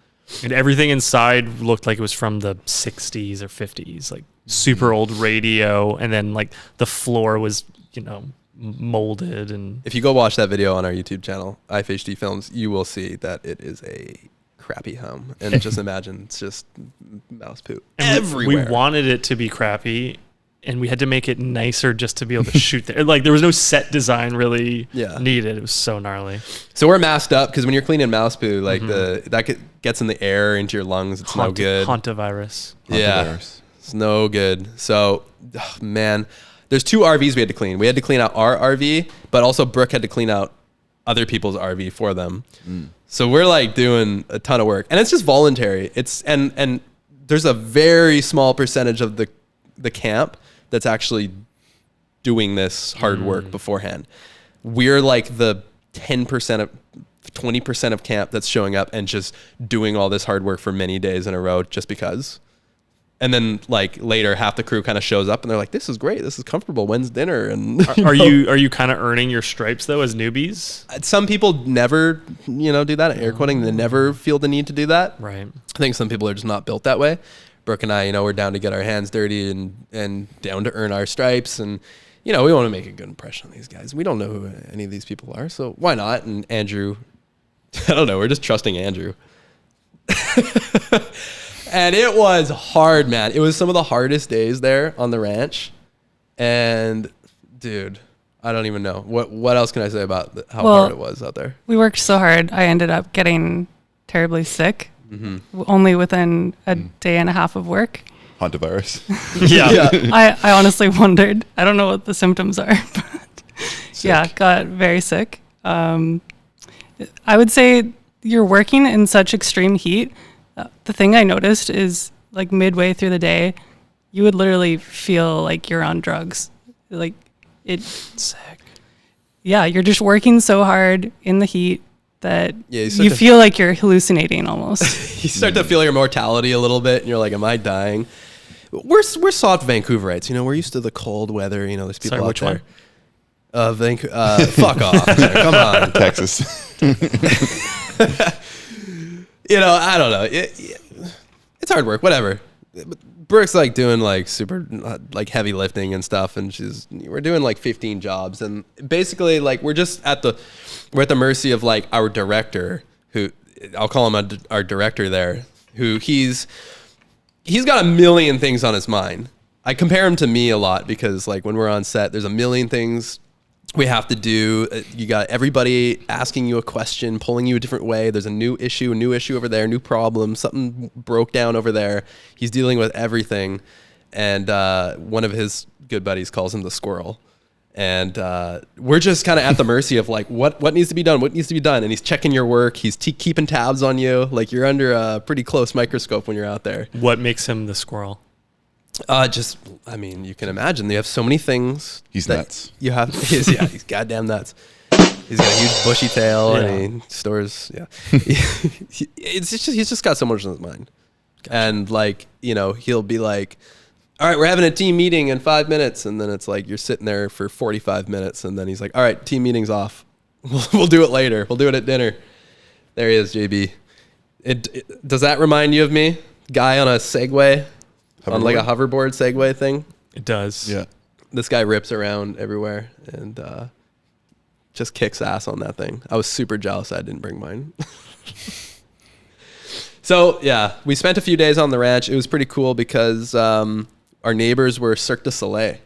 And everything inside looked like it was from the 60s or 50s, like super old radio. And then like the floor was, molded. And if you go watch that video on our YouTube channel, IFHD Films, you will see that it is a crappy home. And just imagine it's just mouse poop everywhere. We wanted it to be crappy, and we had to make it nicer just to be able to shoot there. Like there was no set design really needed. It was so gnarly. So we're masked up because when you're cleaning mouse poo, like that gets in the air into your lungs. It's no good. Hantavirus. Yeah, it's no good. So, man, there's 2 RVs we had to clean. We had to clean out our RV, but also Brooke had to clean out other people's RV for them. So we're like doing a ton of work, and it's just voluntary. It's and there's a very small percentage of the camp that's actually doing this hard work beforehand. We're like the 10% of 20% of camp that's showing up and just doing all this hard work for many days in a row just because. And then like later half the crew kind of shows up and they're like, this is great. This is comfortable. When's dinner? And are you kind of earning your stripes though as newbies? Some people never, do that. Air quoting, they never feel the need to do that. Right. I think some people are just not built that way. Brooke and I, we're down to get our hands dirty and down to earn our stripes. And, we want to make a good impression on these guys. We don't know who any of these people are, so why not? And Andrew, I don't know. We're just trusting Andrew. And it was hard, man. It was some of the hardest days there on the ranch. And, dude, I don't even know. What else can I say about how hard it was out there? We worked so hard. I ended up getting terribly sick. Only within a day and a half of work. Hantavirus. Yeah. I honestly wondered. I don't know what the symptoms are, but got very sick. I would say you're working in such extreme heat. The thing I noticed is like midway through the day, you would literally feel like you're on drugs. Like sick. Yeah, you're just working so hard in the heat that you feel like you're hallucinating almost. You start to feel your mortality a little bit, and you're like, "Am I dying?" We're soft Vancouverites, we're used to the cold weather. There's people out there. Vancouver. Fuck off! Come on, Texas. I don't know. It's hard work. Whatever. Brooke's like doing like super like heavy lifting and stuff, and we're doing like 15 jobs, and basically like we're at the mercy of like our director, who I'll call him our director there, who he's got a million things on his mind. I compare him to me a lot because like when we're on set, there's a million things we have to do. You got everybody asking you a question, pulling you a different way. There's a new issue over there, new problem, something broke down over there. He's dealing with everything. And one of his good buddies calls him the squirrel. And we're just kind of at the mercy of like, what needs to be done? And he's checking your work. He's keeping tabs on you. Like you're under a pretty close microscope when you're out there. What makes him the squirrel? You can imagine they have so many things. He's nuts. He's goddamn nuts. He's got a huge bushy tail and he stores. Yeah, he's just got so much on his mind, and like he'll be like, "All right, we're having a team meeting in 5 minutes," and then it's like you're sitting there for 45 minutes, and then he's like, "All right, team meeting's off. We'll do it later. We'll do it at dinner." There he is, JB. Does that remind you of me? Guy on a Segway. On like a hoverboard Segway thing. It does. Yeah. This guy rips around everywhere and just kicks ass on that thing. I was super jealous I didn't bring mine. So yeah, we spent a few days on the ranch. It was pretty cool because our neighbors were Cirque du Soleil.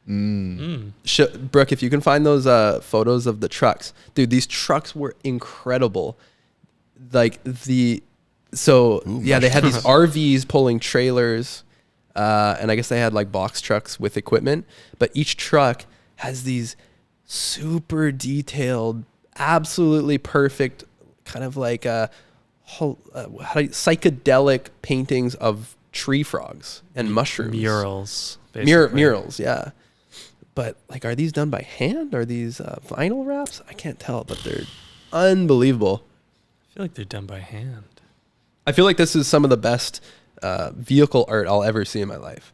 Brooke, if you can find those photos of the trucks, dude, these trucks were incredible. Like they had these RVs pulling trailers, and I guess they had like box trucks with equipment, but each truck has these super detailed, absolutely perfect kind of like psychedelic paintings of tree frogs and mushrooms. Murals. Murals, yeah. But like, are these done by hand? Are these vinyl wraps? I can't tell, but they're unbelievable. I feel like they're done by hand. I feel like this is some of the best vehicle art I'll ever see in my life.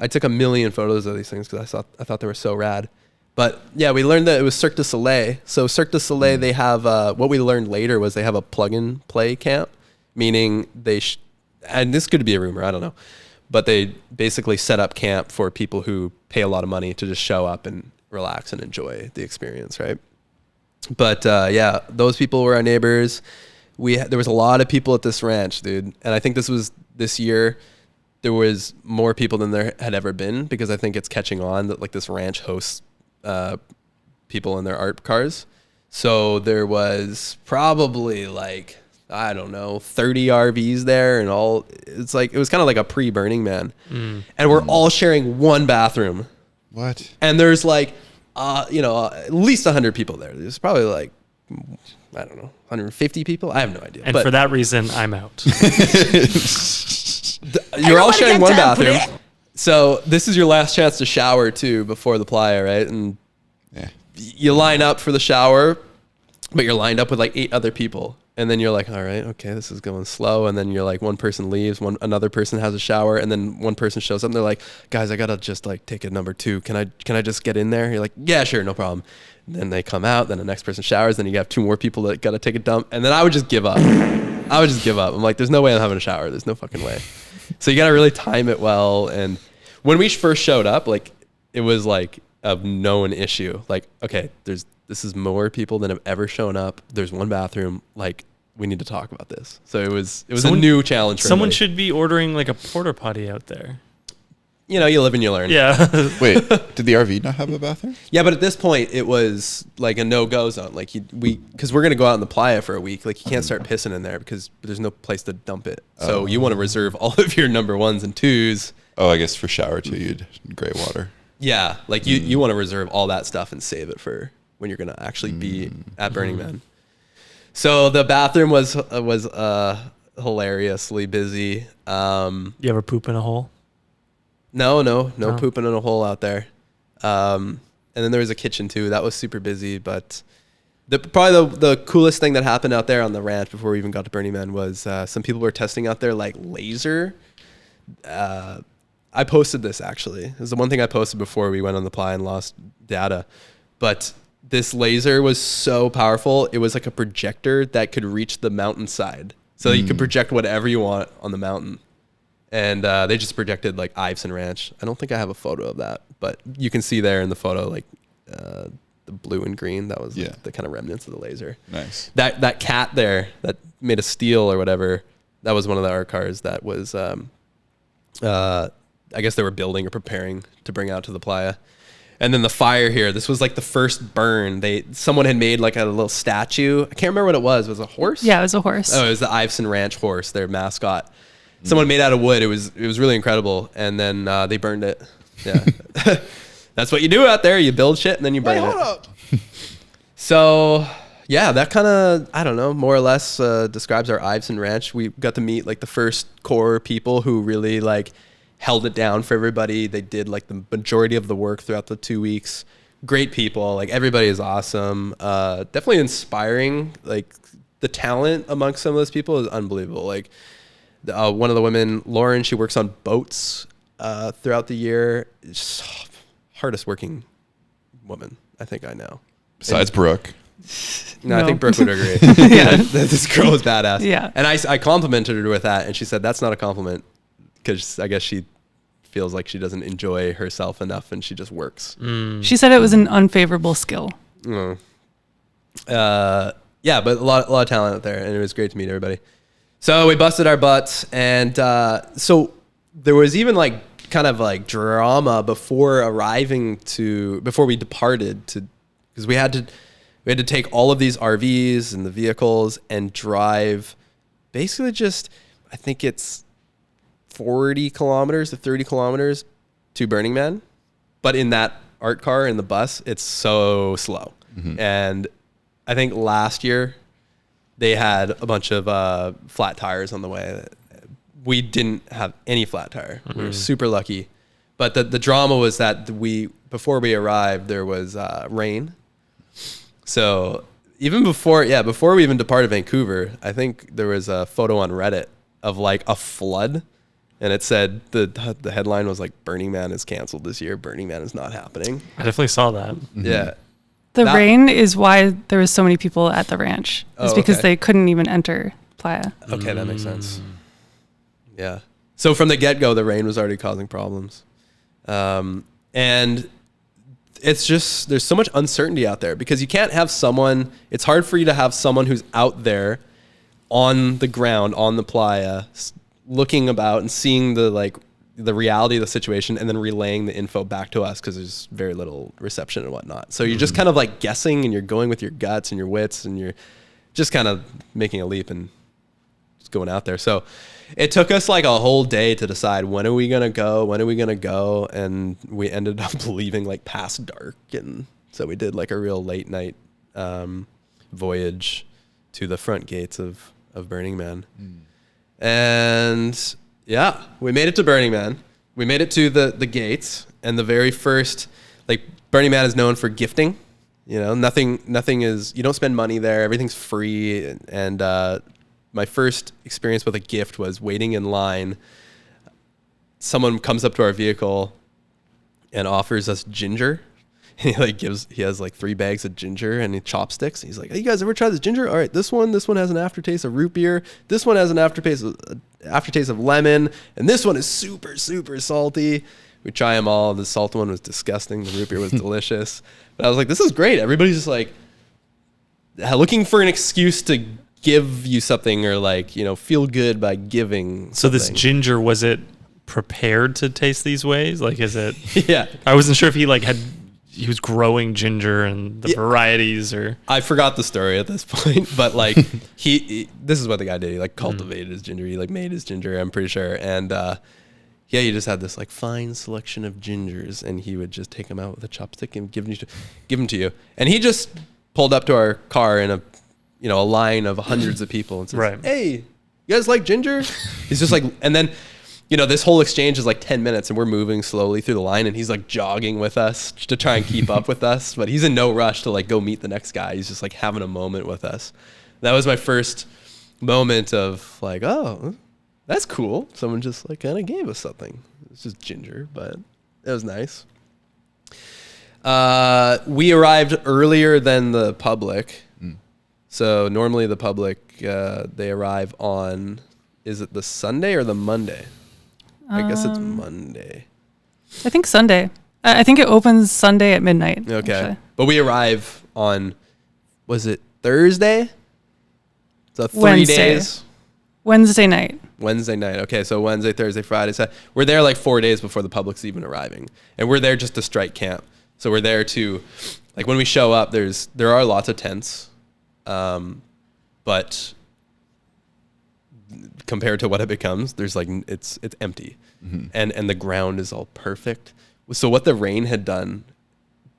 I took a million photos of these things because I thought they were so rad. But yeah, we learned that it was Cirque du Soleil. So Cirque du Soleil, they have what we learned later was they have a plug and play camp, meaning and this could be a rumor, I don't know, but they basically set up camp for people who pay a lot of money to just show up and relax and enjoy the experience, right? But yeah, those people were our neighbors. There was a lot of people at this ranch, dude, and I think this year there was more people than there had ever been because I think it's catching on that like this ranch hosts people in their art cars. So there was probably like, I don't know, 30 RVs there and all. It was kind of like a pre-Burning Man. And we're all sharing one bathroom. What? And there's like, at least 100 people there. There's probably like, I don't know, 150 people. I have no idea. And for that reason, I'm out. You're all sharing one bathroom. So this is your last chance to shower too before the Playa, right? And you line up for the shower, but you're lined up with like 8 other people. And then you're like, all right, okay, this is going slow. And then you're like, one person leaves, another person has a shower, and then one person shows up and they're like, guys, I gotta just like take a number 2. Can I just get in there? You're like, yeah, sure, no problem. And then they come out, then the next person showers, then you have 2 more people that gotta take a dump. And then I would just give up. I'm like, there's no way I'm having a shower. There's no fucking way. So you gotta really time it well. And when we first showed up, like it was like a known issue. Like, okay, this is more people than have ever shown up. There's one bathroom. Like, we need to talk about this. So it was a new challenge for someone everybody. should be ordering like a porta potty out there. You know, you live and you learn. Yeah. Wait, did the RV not have a bathroom? Yeah, but at this point, it was like a no-go zone. Like because we're gonna go out in the Playa for a week. Like you can't start pissing in there because there's no place to dump it. So you want to reserve all of your number 1s and 2s. Oh, I guess for shower too, you'd gray water. Yeah, like you want to reserve all that stuff and save it for when you're gonna actually be at Burning Man. So the bathroom was hilariously busy. You ever poop in a hole? No pooping in a hole out there. And then there was a kitchen too. That was super busy. But probably the coolest thing that happened out there on the ranch before we even got to Burning Man was some people were testing out their like laser. I posted this actually. It was the one thing I posted before we went on the Playa and lost data. But this laser was so powerful. It was like a projector that could reach the mountainside. So you could project whatever you want on the mountain. And they just projected like Iveson Ranch. I don't think I have a photo of that, but you can see there in the photo like the blue and green. That was the kind of remnants of the laser. Nice. That cat there that made of steel or whatever, that was one of the art cars that was, I guess they were building or preparing to bring out to the Playa. And then the fire here, this was like the first burn. Someone had made like a little statue. I can't remember what it was. Was it a horse? Yeah, it was a horse. Oh, it was the Iveson Ranch horse, their mascot. Someone made out of wood. It was really incredible. And then they burned it. Yeah. That's what you do out there. You build shit and then you burn it. Hold up. So yeah, that kind of, I don't know, more or less describes our Iveson Ranch. We got to meet like the first core people who really like held it down for everybody. They did like the majority of the work throughout the 2 weeks. Great people. Like everybody is awesome. Definitely inspiring. Like the talent amongst some of those people is unbelievable. Like one of the women, Lauren, she works on boats throughout the year. It's just hardest working woman I think I know. Besides Brooke. No, I think Brooke would agree. Yeah. This girl is badass. Yeah. And I complimented her with that, and she said that's not a compliment because I guess she feels like she doesn't enjoy herself enough and she just works. She said it was an unfavorable skill. Yeah, but a lot of talent out there, and it was great to meet everybody. So we busted our butts, and so there was even like kind of like drama before we departed to, because we had to take all of these RVs and the vehicles and drive basically just, I think it's 40 kilometers to 30 kilometers to Burning Man. But in that art car in the bus, it's so slow. And I think last year they had a bunch of flat tires on the way. We didn't have any flat tire. We were super lucky. But the drama was that before we arrived, there was rain. So even before we even departed Vancouver, I think there was a photo on Reddit of like a flood. And it said, the headline was like, Burning Man is canceled this year. Burning Man is not happening. I definitely saw that. Yeah. The rain is why there was so many people at the ranch. It's because they couldn't even enter Playa. Okay, that makes sense. Yeah. So from the get-go, the rain was already causing problems. And it's just, there's so much uncertainty out there because you can't have someone, it's hard for you to have someone who's out there on the ground, on the playa, looking about and seeing the reality of the situation and then relaying the info back to us because there's very little reception and whatnot. So you're just kind of like guessing and you're going with your guts and your wits and you're just kind of making a leap and just going out there. So it took us like a whole day to decide when are we going to go, and we ended up leaving like past dark, and so we did like a real late night voyage to the front gates of Burning Man. And yeah, we made it to Burning Man. We made it to the gates, and the very first, like, Burning Man is known for gifting. You know, nothing is, you don't spend money there. Everything's free. And my first experience with a gift was waiting in line. Someone comes up to our vehicle and offers us ginger. He has like 3 bags of ginger and chopsticks. He's like, hey, you guys ever tried this ginger? All right, this one has an aftertaste of root beer. This one has an aftertaste of lemon. And this one is super, super salty. We try them all. The salt one was disgusting. The root beer was delicious. But I was like, this is great. Everybody's just like looking for an excuse to give you something or like, you know, feel good by giving So something. this ginger, was it prepared to taste these ways? Like, is it? Yeah. I wasn't sure if he was growing ginger and the varieties, or I forgot the story at this point, but like he this is what the guy did. He like cultivated his ginger. He like made his ginger, I'm pretty sure. And yeah, he just had this like fine selection of gingers, and he would just take them out with a chopstick and give them to you. And he just pulled up to our car in a line of hundreds of people and says, Right. Hey, you guys like ginger? He's just like, and then, you know, this whole exchange is like 10 minutes and we're moving slowly through the line, and he's like jogging with us to try and keep up with us, but he's in no rush to like go meet the next guy. He's just like having a moment with us. That was my first moment of like, oh, that's cool. Someone just like kind of gave us something. It's just ginger, but it was nice. We arrived earlier than the public. So normally the public, they arrive on, is it the Sunday or the Monday? I guess it's Monday. I think Sunday. I think it opens Sunday at midnight. Okay. Actually. But we arrive on, was it Thursday? So 3 Wednesday. days. Wednesday night. Wednesday night. Okay, so Wednesday, Thursday, Friday. So we're there like 4 days before the public's even arriving. And we're there just to strike camp. So we're there to, like when we show up, there are lots of tents. But compared to what it becomes, there's like, it's empty. And the ground is all perfect. So what the rain had done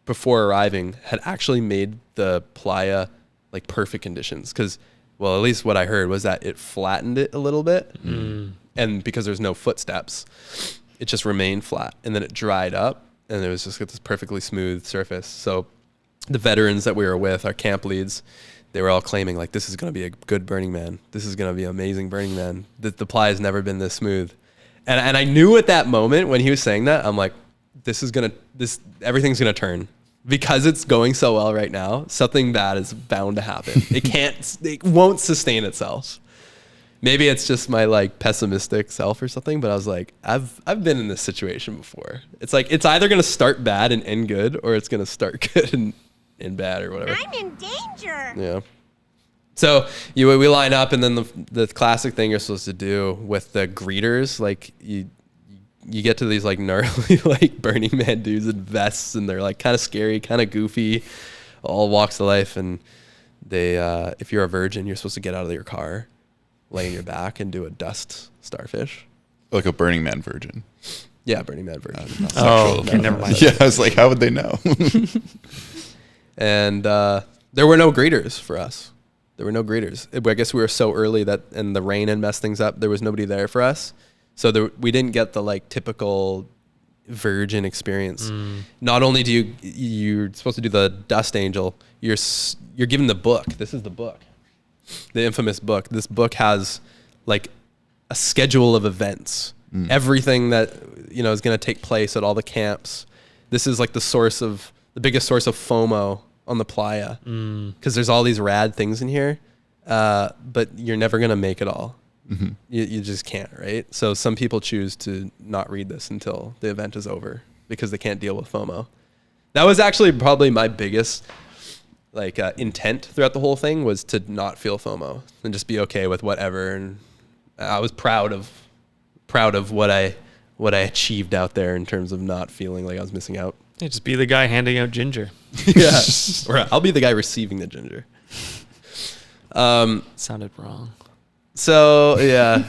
before arriving had actually made the playa like perfect conditions. Cause, well, at least what I heard was that it flattened it a little bit. And because there's no footsteps, it just remained flat, and then it dried up, and it was just this perfectly smooth surface. So the veterans that we were with, our camp leads, they were all claiming like, this is going to be a good Burning Man. This is going to be an amazing Burning Man. The playa has never been this smooth. And I knew at that moment when he was saying that, I'm like, everything's going to turn. Because it's going so well right now, something bad is bound to happen. It won't sustain itself. Maybe it's just my like pessimistic self or something, but I was like, I've been in this situation before. It's like, it's either going to start bad and end good, or it's going to start good and bad or whatever. I'm in danger. Yeah. So we line up, and then the classic thing you're supposed to do with the greeters, like you get to these like gnarly like Burning Man dudes in vests, and they're like kind of scary, kind of goofy, all walks of life. And they, if you're a virgin, you're supposed to get out of your car, lay on your back, and do a dust starfish. Like a Burning Man virgin. Yeah, Burning Man virgin. Oh, okay, never mind. Yeah, I was like, how would they know? And there were no greeters for us. There were no greeters. I guess we were so early that, and the rain had messed things up. There was nobody there for us. So we didn't get the like typical virgin experience. Not only do you're supposed to do the dust angel, you're given the book. This is the book, the infamous book. This book has like a schedule of events, everything that is going to take place at all the camps. This is like the biggest source of FOMO on the Playa, because there's all these rad things in here, but you're never going to make it all. You just can't, right? So some people choose to not read this until the event is over because they can't deal with FOMO. That was actually probably my biggest intent throughout the whole thing, was to not feel FOMO and just be okay with whatever. And I was proud of what I achieved out there in terms of not feeling like I was missing out. Yeah, just be the guy handing out ginger. Yeah, or I'll be the guy receiving the ginger. Sounded wrong. So yeah,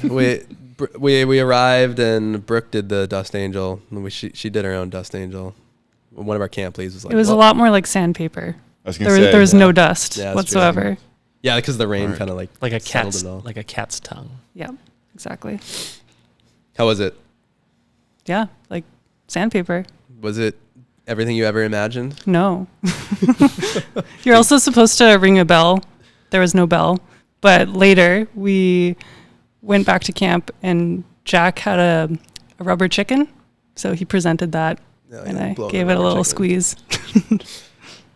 we arrived, and Brooke did the dust angel. And she did her own dust angel. One of our camp leads was like, It was a lot more like sandpaper. I was gonna say There was no dust whatsoever. True. Yeah, because the rain Right. kind of like Like a settled cat's it all. like a cat's tongue. Yeah, exactly. How was it? Yeah, like sandpaper. Was it everything you ever imagined? No. You're also supposed to ring a bell. There was no bell. But later we went back to camp, and Jack had a rubber chicken. So he presented that, and I gave it a little squeeze.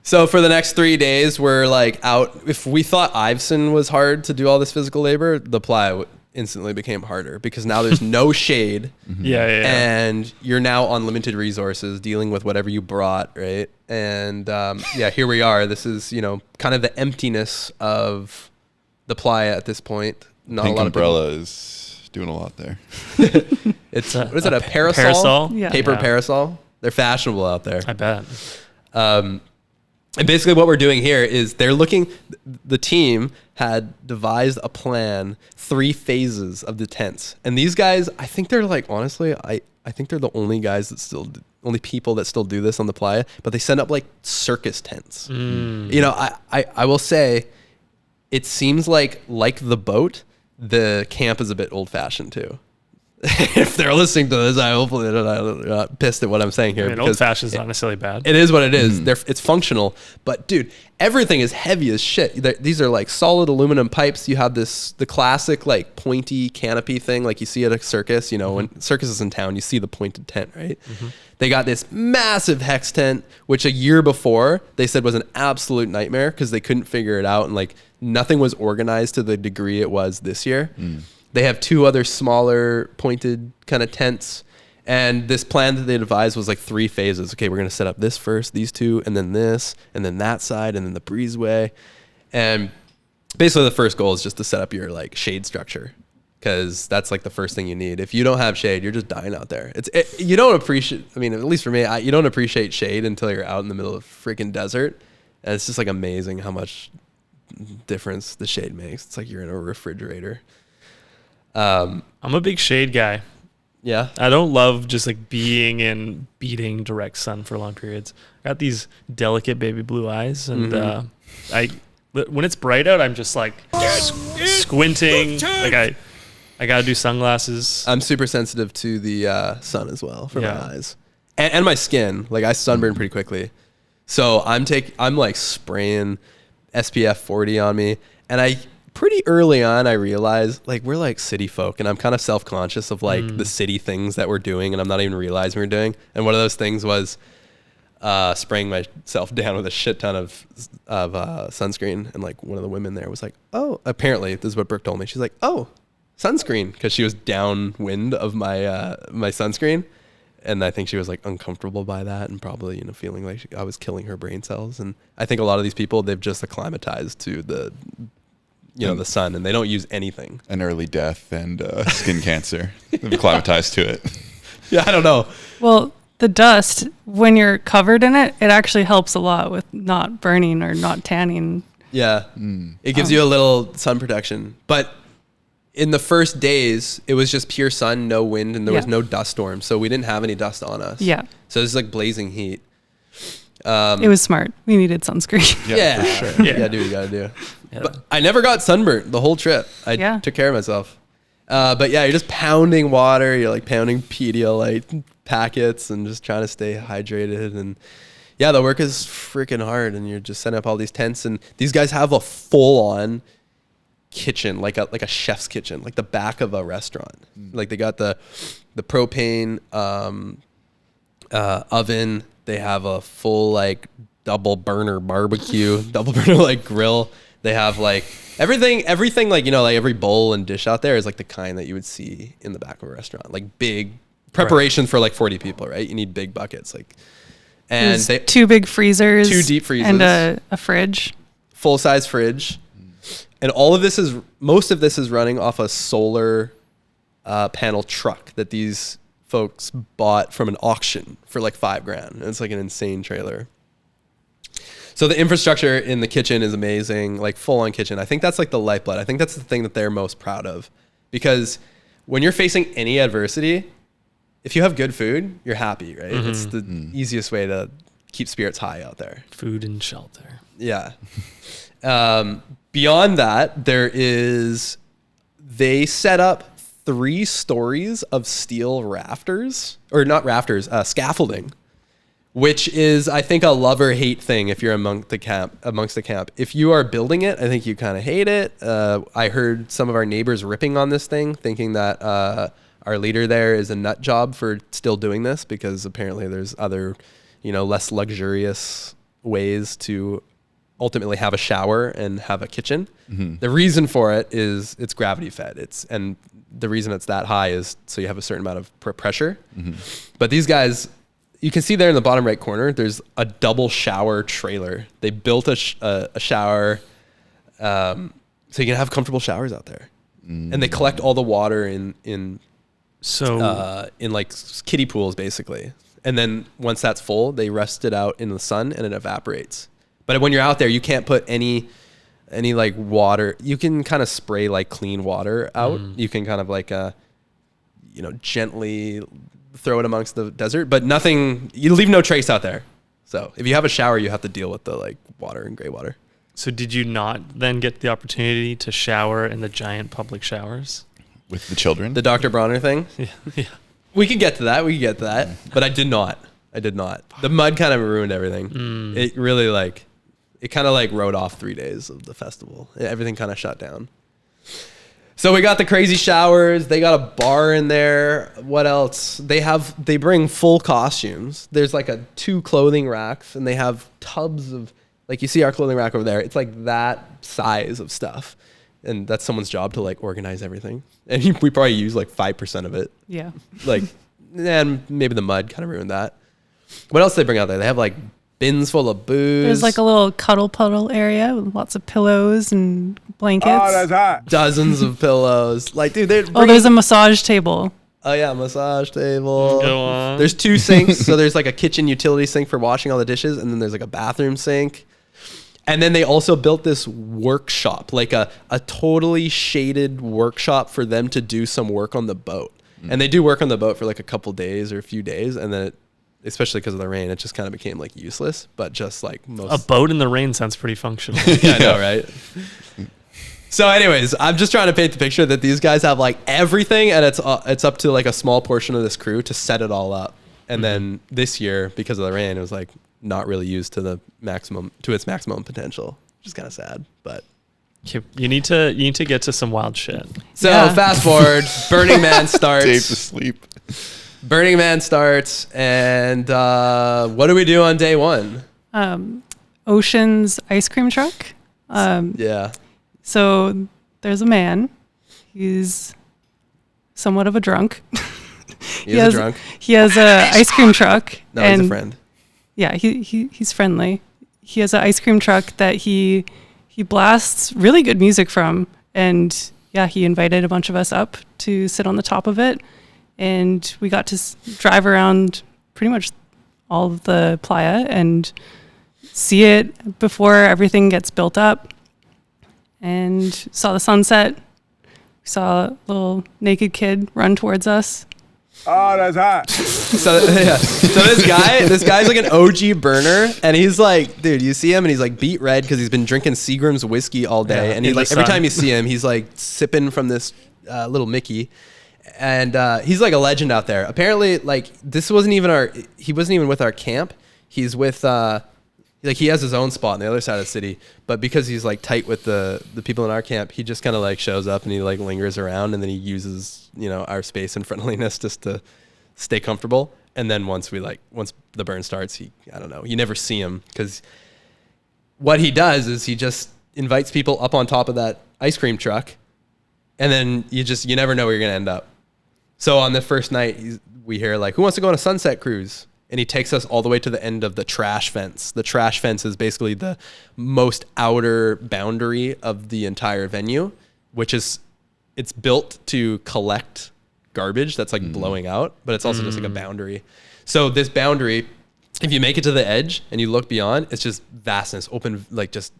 So for the next 3 days, we're like out. If we thought Iveson was hard to do all this physical labor, the Playa instantly became harder, because now there's no shade. Yeah. And you're now on limited resources, dealing with whatever you brought, right? And here we are. This is, kind of the emptiness of the Playa at this point. Not Pink a lot umbrella of people. is doing a lot there. It's what is it? A parasol? Parasol? Yeah. Paper Yeah. parasol. They're fashionable out there. I bet. And basically what we're doing here is the team had devised a plan, 3 phases of the tents. And these guys, I think they're like, honestly, I think they're the only guys only people that still do this on the Playa, but they set up like circus tents. I will say, it seems like the boat, the camp is a bit old fashioned too. If they're listening to this, hopefully they're not pissed at what I'm saying here. I mean, old fashioned is not necessarily bad. It is what it is. It's functional, but dude, everything is heavy as shit. These are like solid aluminum pipes. You have the classic like pointy canopy thing, like you see at a circus. When circus is in town, you see the pointed tent, right? They got this massive hex tent, which a year before they said was an absolute nightmare because they couldn't figure it out, and like nothing was organized to the degree it was this year. They have 2 other smaller pointed kind of tents. And this plan that they devised was like 3 phases. Okay, we're going to set up this first, these 2, and then this, and then that side, and then the breezeway. And basically the first goal is just to set up your like shade structure, because that's like the first thing you need. If you don't have shade, you're just dying out there. You don't appreciate, I mean, at least for me, you don't appreciate shade until you're out in the middle of freaking desert. And it's just like amazing how much difference the shade makes. It's like you're in a refrigerator. I'm a big shade guy. Yeah. I don't love just like being in beating direct sun for long periods. I got these delicate baby blue eyes, and when it's bright out, I'm just like squinting. Like I gotta do sunglasses. I'm super sensitive to the sun as well for my eyes and my skin. Like I sunburn pretty quickly, so I'm like spraying SPF 40 on me, and pretty early on, I realized like we're like city folk, and I'm kind of self-conscious of like the city things that we're doing, and I'm not even realizing we're doing. And one of those things was spraying myself down with a shit ton of sunscreen. And like one of the women there was like, "Oh, apparently this is what Brooke told me." She's like, "Oh, sunscreen," because she was downwind of my my sunscreen, and I think she was like uncomfortable by that, and probably feeling like I was killing her brain cells. And I think a lot of these people, they've just acclimatized to the sun, and they don't use anything. An early death and skin cancer. They've acclimatized to it. Yeah, I don't know. Well, the dust, when you're covered in it, it actually helps a lot with not burning or not tanning. Yeah. It gives you a little sun protection. But in the first days, it was just pure sun, no wind, and there was no dust storm. So we didn't have any dust on us. Yeah. So it's like blazing heat. It was smart. We needed sunscreen. Yeah, for sure. Yeah, dude, you gotta do. But I never got sunburnt the whole trip. I took care of myself. But yeah, you're just pounding water. You're like pounding Pedialyte packets and just trying to stay hydrated. And yeah, the work is freaking hard. And you're just setting up all these tents. And these guys have a full-on kitchen, like a chef's kitchen, like the back of a restaurant. Like they got the propane oven. They have a full like double burner barbecue, double burner like grill. They have like everything like, like every bowl and dish out there is like the kind that you would see in the back of a restaurant, like big preparation for like 40 people, right? You need big buckets, like, and they 2 big freezers, 2 deep freezers, and a fridge, full size fridge. And most of this is running off a solar panel truck that these folks bought from an auction for like $5,000. And it's like an insane trailer. So the infrastructure in the kitchen is amazing, like full on kitchen. I think that's like the lifeblood. I think that's the thing that they're most proud of, because when you're facing any adversity, if you have good food, you're happy, right? It's the easiest way to keep spirits high out there. Food and shelter. Yeah. Beyond that, they set up 3 stories of steel rafters, or not rafters, scaffolding, which is, I think, a love-or-hate thing if you're amongst the camp. If you are building it, I think you kind of hate it. I heard some of our neighbors ripping on this thing, thinking that our leader there is a nut job for still doing this, because apparently there's other, less luxurious ways to ultimately have a shower and have a kitchen. The reason for it is it's gravity fed. And the reason it's that high is so you have a certain amount of pressure. But these guys, you can see there in the bottom right corner, there's a double shower trailer. They built a shower so you can have comfortable showers out there. And they collect all the water in like kiddie pools, basically. And then once that's full, they rest it out in the sun and it evaporates. But when you're out there, you can't put any like water. You can kind of spray like clean water out. You can kind of like gently throw it amongst the desert, but nothing. You leave no trace out there. So if you have a shower, you have to deal with the like water and gray water. So did you not then get the opportunity to shower in the giant public showers with the children? The Dr. Bronner thing. Yeah. We could get to that. But I did not. The mud kind of ruined everything. It really it kind of wrote off 3 days of the festival. Everything kind of shut down. So we got the crazy showers. They got a bar in there. What else? They bring full costumes. There's like 2 clothing racks, and they have tubs of, like, you see our clothing rack over there. It's like that size of stuff. And that's someone's job to like organize everything. And we probably use like 5% of it. Yeah. And maybe the mud kind of ruined that. What else do they bring out there? They have like bins full of booze. There's like a little cuddle puddle area with lots of pillows and blankets. Oh, that's hot. Dozens of pillows. Like, dude, there's a massage table. Oh yeah, massage table. Go on. There's 2 sinks. So there's like a kitchen utility sink for washing all the dishes, and then there's like a bathroom sink. And then they also built this workshop, like a totally shaded workshop for them to do some work on the boat. And they do work on the boat for like a couple days or a few days, and then especially because of the rain, it just kind of became like useless. But just like a boat in the rain sounds pretty functional. Yeah, I know, right? So anyways, I'm just trying to paint the picture that these guys have like everything, and it's up to like a small portion of this crew to set it all up. And then this year, because of the rain, it was like not really used to its maximum potential, which is kind of sad. But you need to get to some wild shit. So fast forward, Burning Man starts. Dave to sleep. Burning Man starts, and what do we do on day 1? Ocean's ice cream truck. Yeah. So there's a man. He's somewhat of a drunk. He is a drunk. He has a ice cream truck. No, he's a friend. Yeah, he's friendly. He has an ice cream truck that he he blasts really good music from. And yeah, he invited a bunch of us up to sit on the top of it. And we got to drive around pretty much all of the playa and see it before everything gets built up. And saw the sunset. We saw a little naked kid run towards us. Oh, that's hot. So this guy's like an OG burner, and he's like, dude, you see him, and he's like beet red because he's been drinking Seagram's whiskey all day, and he's like, every time you see him, he's like sipping from this little Mickey, and he's like a legend out there. Apparently, like he wasn't even with our camp. He's with like he has his own spot on the other side of the city, but because he's like tight with the people in our camp, he just kind of like shows up and he like lingers around, and then he uses, you know, our space and friendliness just to stay comfortable. And then once the burn starts, you never see him, because what he does is he just invites people up on top of that ice cream truck, and then you never know where you're gonna end up. So on the first night, we hear like, who wants to go on a sunset cruise? And he takes us all the way to the end of the trash fence. The trash fence is basically the most outer boundary of the entire venue, it's built to collect garbage that's like blowing out, but it's also just like a boundary. So this boundary, if you make it to the edge and you look beyond, it's just vastness, open, like just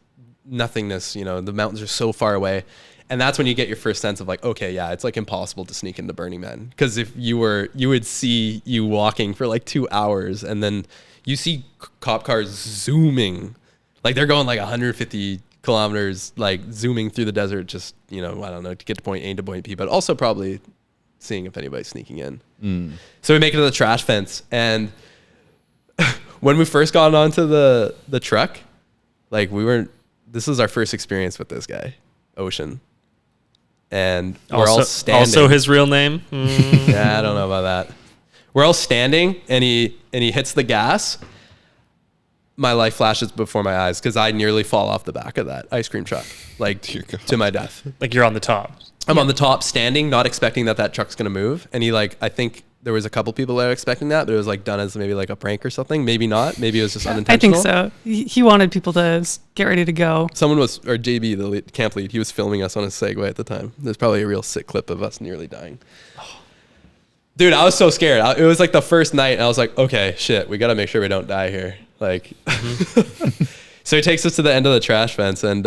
nothingness. You know, the mountains are so far away. And that's when you get your first sense of like, okay, yeah, it's like impossible to sneak into Burning Man. Because if you would see you walking for like 2 hours, and then you see cop cars zooming, like they're going like 150 kilometers, like zooming through the desert, just, you know, I don't know, to get to point A to point B, but also probably seeing if anybody's sneaking in. So we make it to the trash fence, and when we first got onto the truck, like this was our first experience with this guy, Ocean. And we're all standing. Also his real name? Yeah, I don't know about that. We're all standing, and he hits the gas. My life flashes before my eyes, because I nearly fall off the back of that ice cream truck, like to my death. Like you're on the top. I'm on the top standing, not expecting that truck's going to move. And he I think there was a couple people that were expecting that, but it was like done as maybe like a prank or something. Maybe not. Maybe it was just unintentional. I think so. He wanted people to get ready to go. Someone was, or JB, the camp lead, he was filming us on a Segway at the time. There's probably a real sick clip of us nearly dying. Dude, I was so scared. It was like the first night, and I was like, okay, shit, we got to make sure we don't die here. Like, so he takes us to the end of the trash fence, and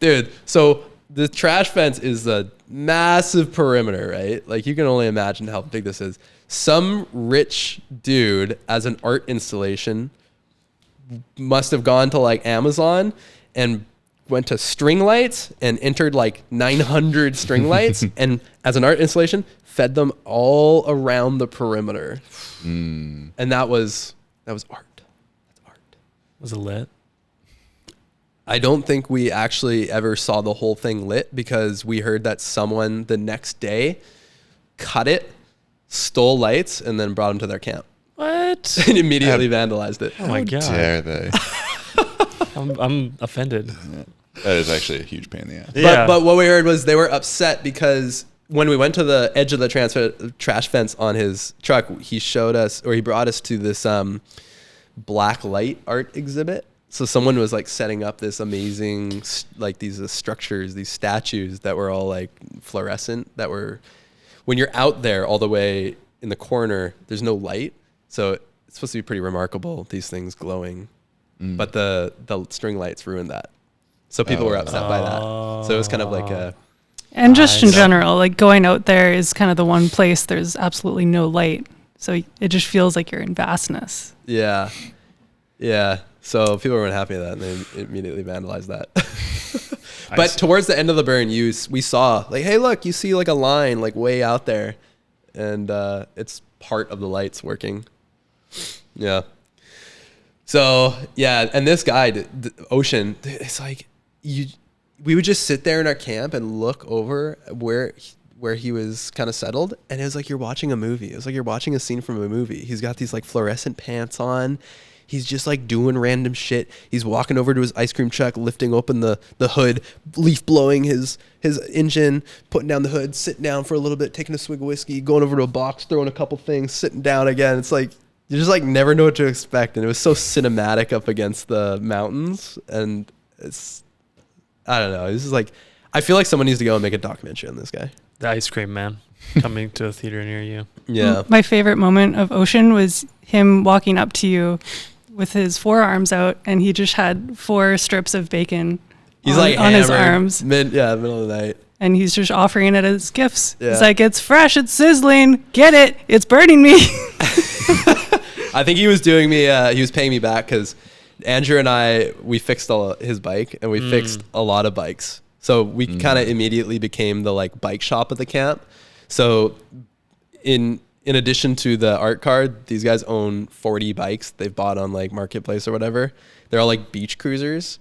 dude, so the trash fence is a massive perimeter, right? Like, you can only imagine how big this is. Some rich dude, as an art installation, must have gone to like Amazon and went to string lights and entered like 900 string lights, and as an art installation, fed them all around the perimeter. And that was art. That's art. Was it lit? I don't think we actually ever saw the whole thing lit, because we heard that someone the next day cut it, stole lights, and then brought them to their camp. What? And immediately vandalized it. Oh my God. Dare they? I'm offended. That is actually a huge pain in the ass. Yeah. But what we heard was they were upset because when we went to the edge of the trash fence on his truck, he brought us to this black light art exhibit. So someone was like setting up this amazing, like these structures, these statues that were all like fluorescent, that were, when you're out there all the way in the corner, there's no light. So it's supposed to be pretty remarkable, these things glowing. But the string lights ruined that. So people were upset by that. So it was kind of like a... And just in general, like going out there is kind of the one place there's absolutely no light. So it just feels like you're in vastness. Yeah. Yeah. So people weren't happy with that, and they immediately vandalized that. But towards the end of the burn, we saw like, hey, look, you see like a line like way out there, and it's part of the lights working. Yeah. So yeah, and this guy, the Ocean, it's like we would just sit there in our camp and look over where he was kind of settled, and it was like you're watching a movie. It was like you're watching a scene from a movie. He's got these like fluorescent pants on. He's just like doing random shit. He's walking over to his ice cream truck, lifting open the hood, leaf blowing his engine, putting down the hood, sitting down for a little bit, taking a swig of whiskey, going over to a box, throwing a couple things, sitting down again. It's like you just like never know what to expect, and it was so cinematic up against the mountains, and I don't know. This is like, I feel like someone needs to go and make a documentary on this guy. The Ice Cream Man coming to a theater near you. Yeah. My favorite moment of Ocean was him walking up to you with his forearms out, and he just had 4 strips of bacon He's on, like on his hammered, arms. middle of the night. And he's just offering it as gifts. Yeah. He's like, it's fresh, it's sizzling, get it, it's burning me. I think he was doing me, he was paying me back because Andrew and I, we fixed his bike and we fixed a lot of bikes. So we kind of immediately became the like bike shop at the camp. So in addition to the art card, these guys own 40 bikes they've bought on like Marketplace or whatever. They're all like beach cruisers.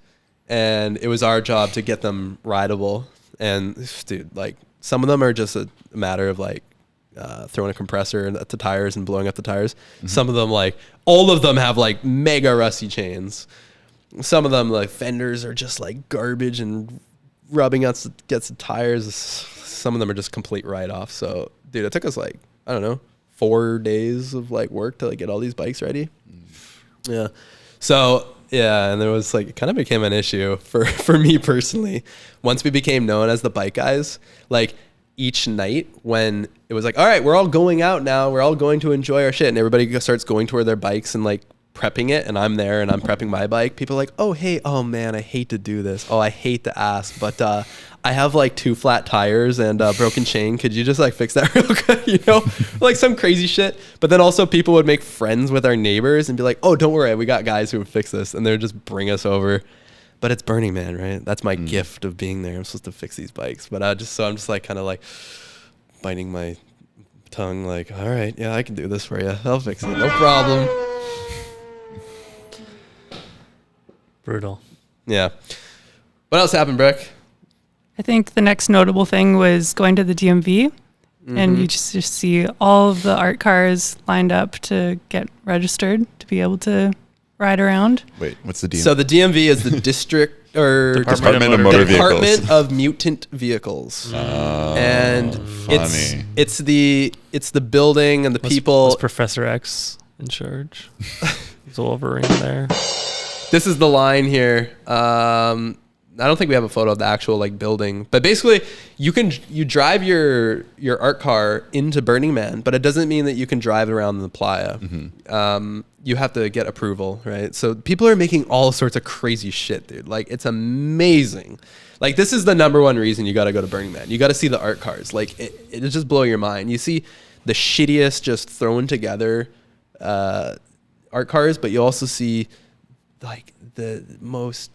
And it was our job to get them rideable. And dude, like some of them are just a matter of like throwing a compressor at the tires and blowing up the tires. Some of them, like all of them have like mega rusty chains. Some of them like fenders are just like garbage and rubbing against the tires. Some of them are just complete write-off. So dude, it took us like, I don't know, 4 days of like work to like get all these bikes ready. Yeah. So yeah, and there was like, it kind of became an issue for me personally. Once we became known as the bike guys, like each night when it was like, all right, we're all going out now, we're all going to enjoy our shit, and everybody starts going toward their bikes and like prepping it, and I'm there and I'm prepping my bike. People are like, oh, hey, oh man, I hate to do this. Oh, I hate to ask, but I have like 2 flat tires and a broken chain. Could you just like fix that real quick? You know, like some crazy shit. But then also people would make friends with our neighbors and be like, oh, don't worry, we got guys who would fix this. And they would just bring us over. But it's Burning Man, right? That's my gift of being there. I'm supposed to fix these bikes. But I'm just like kind of like biting my tongue like, all right, yeah, I can do this for you. I'll fix it. No problem. Brutal. Yeah. What else happened, Brooke? I think the next notable thing was going to the DMV, and you just see all of the art cars lined up to get registered to be able to ride around. Wait, what's the DMV? So the DMV is the district or Department of Motor Department Vehicles. of Mutant Vehicles, and funny. it's the building and the people. Was Professor X in charge? Is Wolverine there? This is the line here. I don't think we have a photo of the actual like building, but basically you drive your art car into Burning Man, but it doesn't mean that you can drive around the Playa. You have to get approval, right? So people are making all sorts of crazy shit, dude. Like it's amazing. Like this is the number one reason you got to go to Burning Man. You got to see the art cars. Like it just blow your mind. You see the shittiest just thrown together art cars, but you also see like the most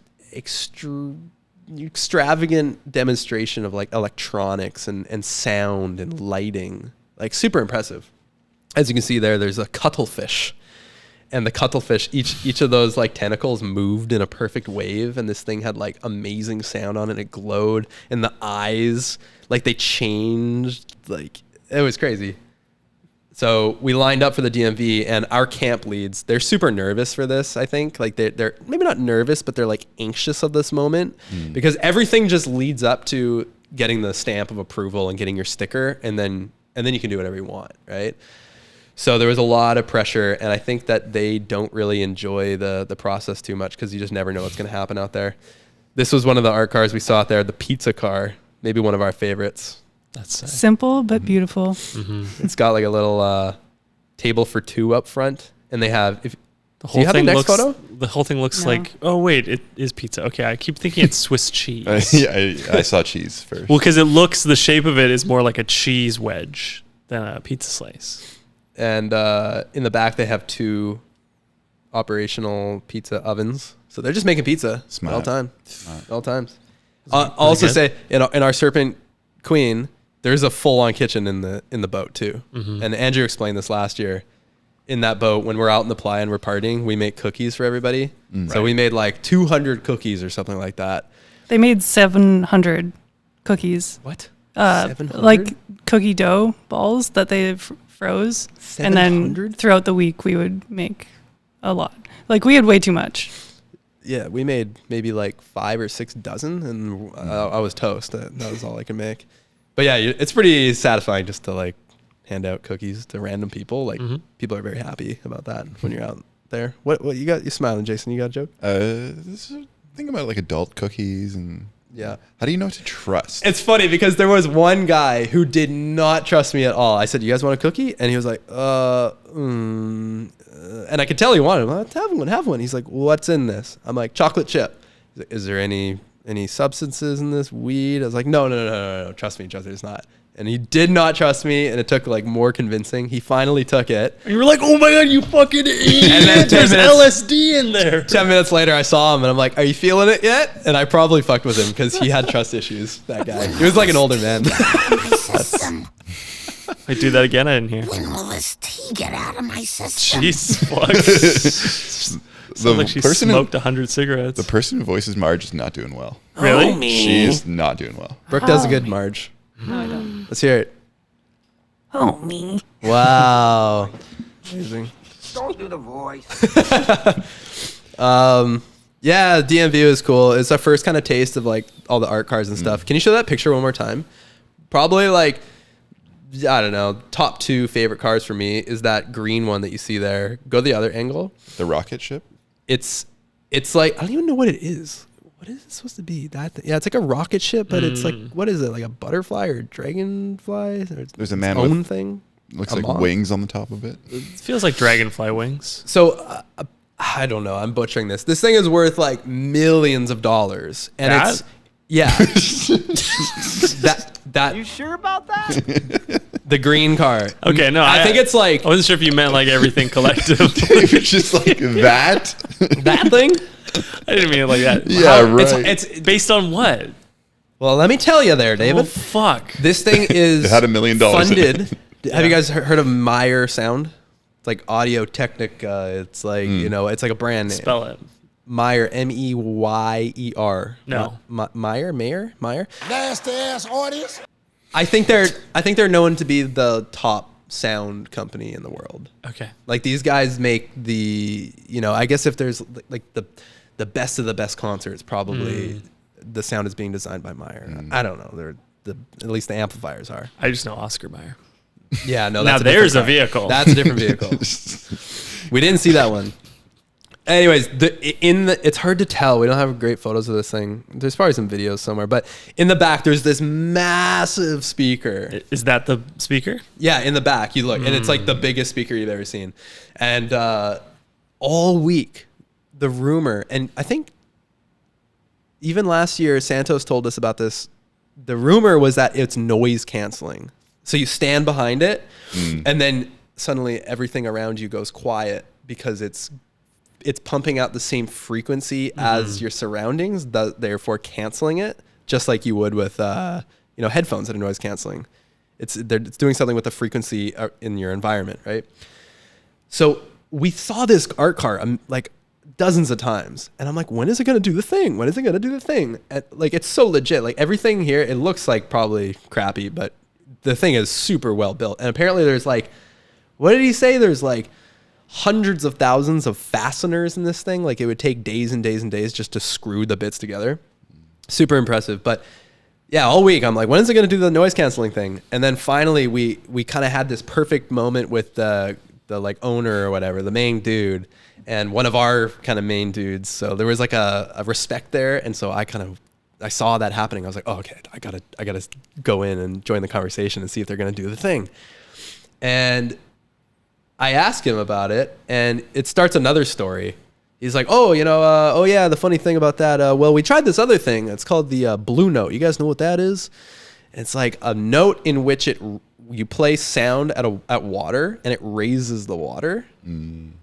extravagant demonstration of like electronics and sound and lighting, like super impressive. As you can see there's a cuttlefish, and the cuttlefish, each of those like tentacles moved in a perfect wave, and this thing had like amazing sound on it. It glowed, and the eyes, like they changed, like it was crazy. So we lined up for the DMV, and our camp leads, they're super nervous for this, I think. Like they're maybe not nervous, but they're like anxious of this moment because everything just leads up to getting the stamp of approval and getting your sticker, and then you can do whatever you want, right? So there was a lot of pressure, and I think that they don't really enjoy the process too much because you just never know what's going to happen out there. This was one of the art cars we saw out there, the pizza car, maybe one of our favorites. That's sick. Simple but beautiful. It's got like a little table for 2 up front, and they have. The Do whole you have the thing next looks. photo? The whole thing looks No. like. Oh wait, it is pizza. Okay, I keep thinking it's Swiss cheese. Yeah, I saw cheese first. Well, because it looks, the shape of it is more like a cheese wedge than a pizza slice. And in the back, they have 2 operational pizza ovens, so they're just making pizza Smart. all time, all times. Pretty I'll also good. say in our Serpent Queen, there's a full-on kitchen in the boat too. And Andrew explained this last year. In that boat, when we're out in the Playa and we're partying, we make cookies for everybody. So we made like 200 cookies or something like that. They made 700 cookies. What? 700? Like cookie dough balls that they froze. And then 700? throughout the week, we would make a lot. Like we had way too much. Yeah, we made maybe like 5 or 6 dozen, and I was toast. That was all I could make. But yeah, it's pretty satisfying just to like hand out cookies to random people. Like people are very happy about that when you're out there. What you got? You smiling, Jason? You got a joke? Think about like adult cookies and Yeah. How do you know what to trust? It's funny because there was one guy who did not trust me at all. I said, "You guys want a cookie?" And he was like, and I could tell he wanted one. Have one. He's like, "What's in this?" I'm like, "Chocolate chip." He's like, "Is there any substances in this? Weed?" I was like, No. Trust me, there's not. And he did not trust me, and it took like more convincing. He finally took it. And you were like, "Oh my god, you fucking idiot!" And then 10 there's minutes- LSD in there. 10 minutes later, I saw him, and I'm like, "Are you feeling it yet?" And I probably fucked with him because he had trust issues, that guy. He was like an older man. I do that again. I didn't hear. When will this tea get out of my system? Jeez, fuck. The Sounds like she person smoked 100 cigarettes. The person who voices Marge is not doing well. Really? She's not doing well. Brooke does a good Marge. No, I don't. Let's hear it. Oh, me. Wow. Amazing. Don't do the voice. Yeah, DMV is cool. It's our first kind of taste of like all the art cars and stuff. Can you show that picture one more time? Probably like, I don't know, top 2 favorite cars for me is that green one that you see there. Go the other angle. The rocket ship? It's like, I don't even know what it is. What is it supposed to be? Yeah, it's like a rocket ship, but it's like, what is it? Like a butterfly or dragonfly? Or There's a man own with thing. looks A like moth? wings on the top of it. It feels like dragonfly wings. So I don't know. I'm butchering this. This thing is worth like millions of dollars, and That? it's yeah. that You sure about that? the green car. Okay, no, I think it's like I wasn't sure if you meant like everything collectively. It's just like that. that thing. I didn't mean it like that. Yeah, right. It's Based on what? well. Let me tell you, there, David. Well, fuck. This thing is It had $1 million in it. funded. Have you guys heard of Meyer Sound? It's like Audio Technica. It's like it's like a brand name. Spell it. Meyer, Meyer. No. Meyer. Nasty ass audience. I think they're known to be the top sound company in the world. Okay. Like these guys make the, I guess if there's like the best of the best concerts, probably the sound is being designed by Meyer. I don't know. At least the amplifiers are. I just know Oscar Mayer. Yeah, no. Now That's there's a different car. vehicle. That's a different vehicle. We didn't see that one. Anyways, it's hard to tell. We don't have great photos of this thing. There's probably some videos somewhere, but in the back there's this massive speaker. Is that the speaker? Yeah, in the back you look, and it's like the biggest speaker you've ever seen. And all week, the rumor, and I think even last year Santos told us about this. The rumor was that it's noise canceling. So you stand behind it, and then suddenly everything around you goes quiet because it's pumping out the same frequency as your surroundings, therefore canceling it, just like you would with headphones that are noise canceling. It's doing something with the frequency in your environment, right? So we saw this art car like dozens of times, and I'm like, when is it gonna do the thing? When is it gonna do the thing? And, like, it's so legit. Like everything here, it looks like probably crappy, but the thing is super well built. And apparently there's like, what did he say? There's like hundreds of thousands of fasteners in this thing. Like it would take days and days and days just to screw the bits together. Super impressive. But yeah, all week I'm like, when is it going to do the noise canceling thing? And then finally we kind of had this perfect moment with the like owner or whatever, the main dude, and one of our kind of main dudes. So there was like a respect there. And so I saw that happening. I was like, oh, okay, I gotta go in and join the conversation and see if they're going to do the thing. And I asked him about it, and it starts another story. He's like, oh yeah, the funny thing about that, well, we tried this other thing. It's called the Blue Note. You guys know what that is? And it's like a note in which you play sound at water, and it raises the water. And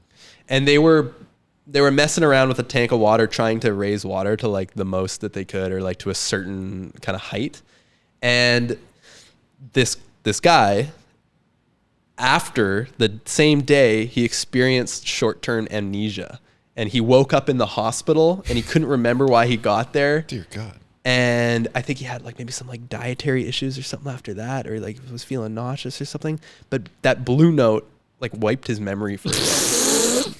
they were messing around with a tank of water, trying to raise water to like the most that they could, or like to a certain kind of height. And this guy, after the same day, he experienced short-term amnesia, and he woke up in the hospital and he couldn't remember why he got there. Dear God. And I think he had like maybe some like dietary issues or something after that, or like was feeling nauseous or something. But that Blue Note like wiped his memory for a while.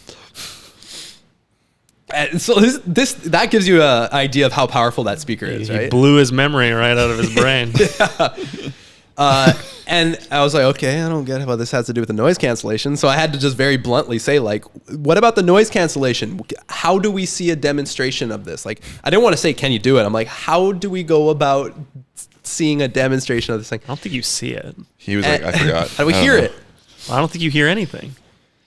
And so that gives you an idea of how powerful that speaker is, He right? blew his memory right out of his brain. And I was like, okay, I don't get how this has to do with the noise cancellation. So I had to just very bluntly say, like, what about the noise cancellation? How do we see a demonstration of this? Like, I didn't want to say, can you do it? I'm like, how do we go about seeing a demonstration of this thing? I don't think you see it. He was like, I forgot. How do we hear it? I don't think you hear anything.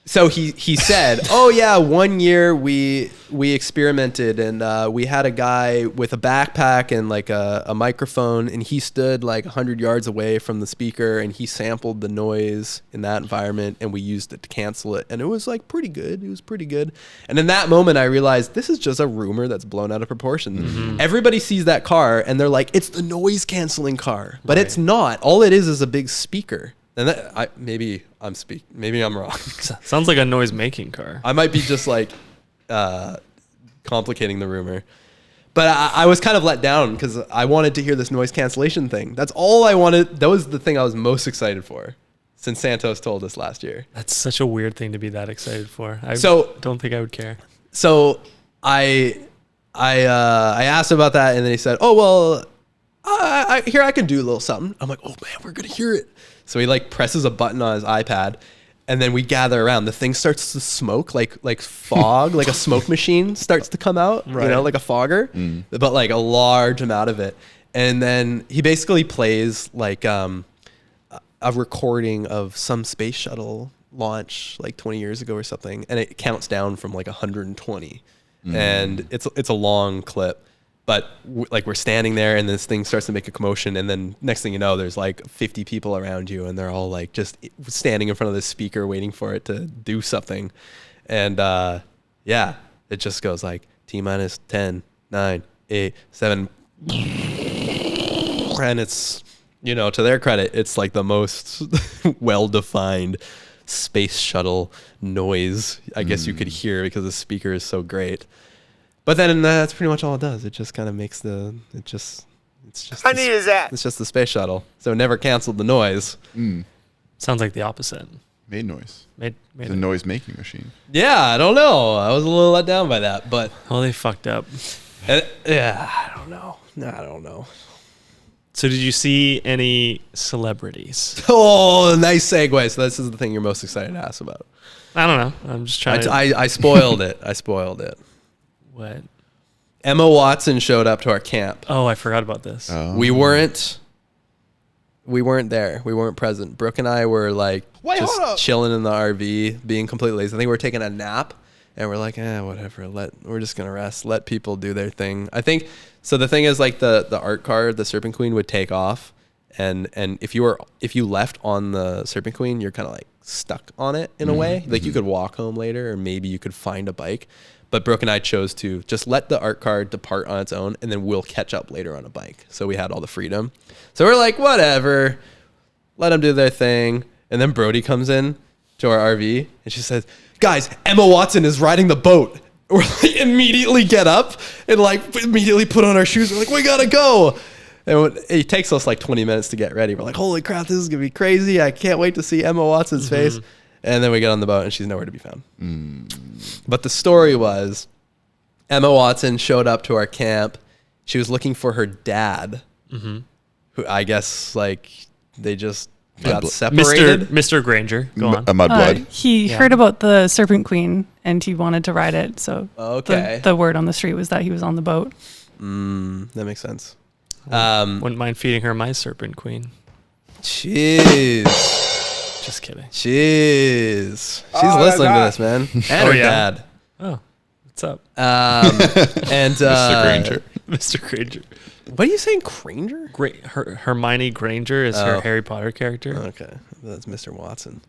So he said, oh yeah, one year we experimented and we had a guy with a backpack and like a microphone, and he stood like 100 yards away from the speaker and he sampled the noise in that environment and we used it to cancel it, and it was like pretty good. It was pretty good. And in that moment I realized this is just a rumor that's blown out of proportion. Mm-hmm. Everybody sees that car and they're like, it's the noise canceling car, but it's not. All it is a big speaker. And that, maybe I'm wrong. Sounds like a noise making car. I might be just like complicating the rumor, but I was kind of let down because I wanted to hear this noise cancellation thing. That's all I wanted. That was the thing I was most excited for since Santos told us last year. That's such a weird thing to be that excited for. I don't think I would care. So I asked about that, and then he said, "Oh well, I can do a little something." I'm like, "Oh man, we're gonna hear it." So he like presses a button on his iPad, and then we gather around. The thing starts to smoke, like fog, like a smoke machine starts to come out, right. You know, like a fogger, but like a large amount of it. And then he basically plays like a recording of some space shuttle launch like 20 years ago or something, and it counts down from like 120, and it's a long clip. But like we're standing there and this thing starts to make a commotion, and then next thing you know, there's like 50 people around you and they're all like just standing in front of this speaker waiting for it to do something. And yeah, it just goes like T-minus 10, 9, 8, 7. And it's, you know, to their credit, it's like the most well-defined space shuttle noise I guess you could hear because the speaker is so great. But then that's pretty much all it does. It just kind of makes it's just How neat is that? It's just the space shuttle. So it never canceled the noise. Sounds like the opposite. Made noise. Made The noise making machine. Yeah, I don't know. I was a little let down by that, but Oh, they fucked up. yeah, I don't know. No, I don't know. So did you see any celebrities? Oh, nice segue. So this is the thing you're most excited to ask about. I don't know. I'm just trying to... I spoiled it. I spoiled it. What? Emma Watson showed up to our camp. Oh, I forgot about this. Oh. We weren't there. We weren't present. Brooke and I were like just chilling in the RV, being completely lazy. I think we were taking a nap, and we're like, whatever. We're just gonna rest. Let people do their thing. I think so. The thing is, like the art car, the Serpent Queen would take off, and if you left on the Serpent Queen, you're kind of like stuck on it in a way. Like you could walk home later, or maybe you could find a bike. But Brooke and I chose to just let the art car depart on its own, and then we'll catch up later on a bike. So we had all the freedom. So we're like, whatever, let them do their thing. And then Brody comes in to our RV, and she says, guys, Emma Watson is riding the boat. We're like, immediately get up and like immediately put on our shoes. We're like, we gotta go. And it takes us like 20 minutes to get ready. We're like, holy crap, this is gonna be crazy. I can't wait to see Emma Watson's face. And then we get on the boat and she's nowhere to be found. But the story was Emma Watson showed up to our camp. She was looking for her dad, who I guess like they just got separated. Mr. Granger, go on. A mudblood. He heard about the Serpent Queen and he wanted to ride it. So the word on the street was that he was on the boat. That makes sense. Wouldn't mind feeding her my Serpent Queen. Jeez. Just kidding. Jeez. She's listening to this, man. And her dad. Oh, what's up? And Mr. Granger. Mr. Granger. What are you saying, Granger? Hermione Granger is her Harry Potter character. Okay. That's Mr. Watson.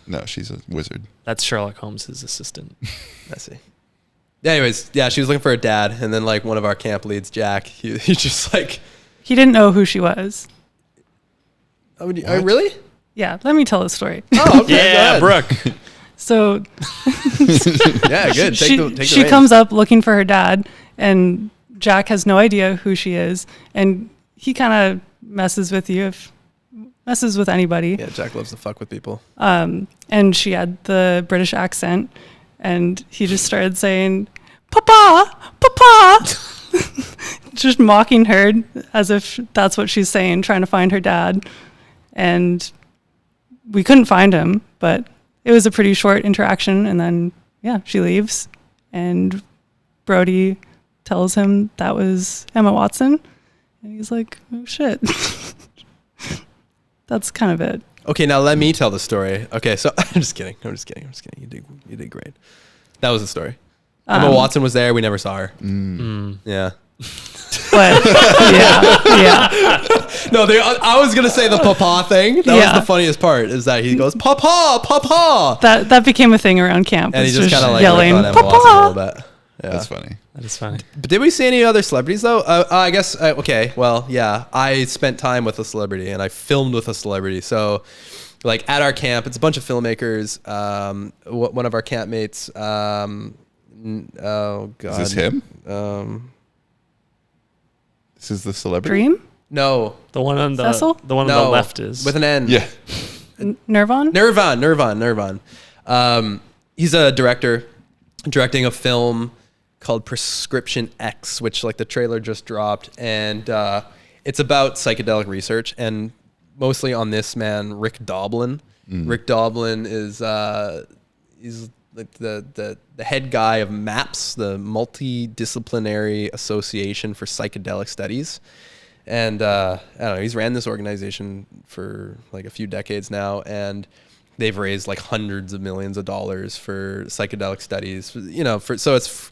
No, she's a wizard. That's Sherlock Holmes' assistant. I see. Anyways, yeah, she was looking for her dad, and then like one of our camp leads, Jack, he just like... He didn't know who she was. Oh, really? Yeah, let me tell the story. Oh, okay. Yeah, Brooke. So yeah, good. She comes up looking for her dad, and Jack has no idea who she is, and he kind of messes with anybody. Yeah, Jack loves to fuck with people. And she had the British accent, and he just started saying, "Papa, Papa." just mocking her as if that's what she's saying, trying to find her dad. And we couldn't find him, but it was a pretty short interaction. And then, yeah, she leaves. And Brody tells him that was Emma Watson. And he's like, oh, shit. That's kind of it. Okay, now let me tell the story. Okay, so I'm just kidding. You did great. That was the story. Emma Watson was there. We never saw her. Yeah. But yeah. No, I was gonna say the papa thing. That was the funniest part. Is that he goes papa. That became a thing around camp. And he It's just kind of like yelling, on Emma Watson a little bit. Yeah. That's funny. That is funny. But did we see any other celebrities though? I guess. Okay. Well, yeah. I spent time with a celebrity and I filmed with a celebrity. So, like at our camp, it's a bunch of filmmakers. One of our campmates. Oh God. Is this him? This is the celebrity. Dream? No. The one on the Cecil? the one on the left is with an N. Yeah. Nirvan. He's a director directing a film called Prescription X, which like the trailer just dropped, and it's about psychedelic research and mostly on this man Rick Doblin. Rick Doblin is he's like the head guy of MAPS, the Multidisciplinary Association for Psychedelic Studies. And I don't know, he's ran this organization for like a few decades now, and they've raised like hundreds of millions of dollars for psychedelic studies, you know, so it's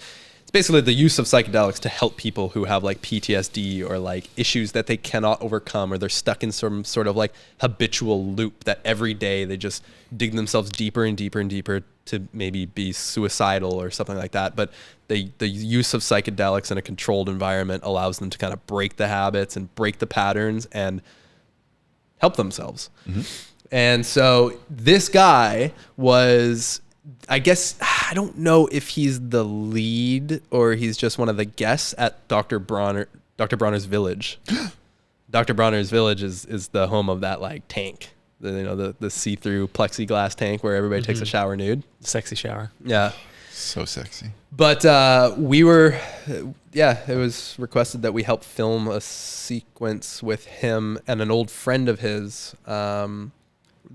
basically the use of psychedelics to help people who have like PTSD or like issues that they cannot overcome, or they're stuck in some sort of like habitual loop that every day they just dig themselves deeper and deeper and deeper to maybe be suicidal or something like that. But the use of psychedelics in a controlled environment allows them to kind of break the habits and break the patterns and help themselves. And so this guy was, I guess, I don't know if he's the lead or he's just one of the guests at Dr. Bronner's Village. Dr. Bronner's Village is the home of that like tank, the see-through plexiglass tank where everybody takes a shower nude. sexy shower. Yeah. So sexy. But it was requested that we help film a sequence with him and an old friend of his,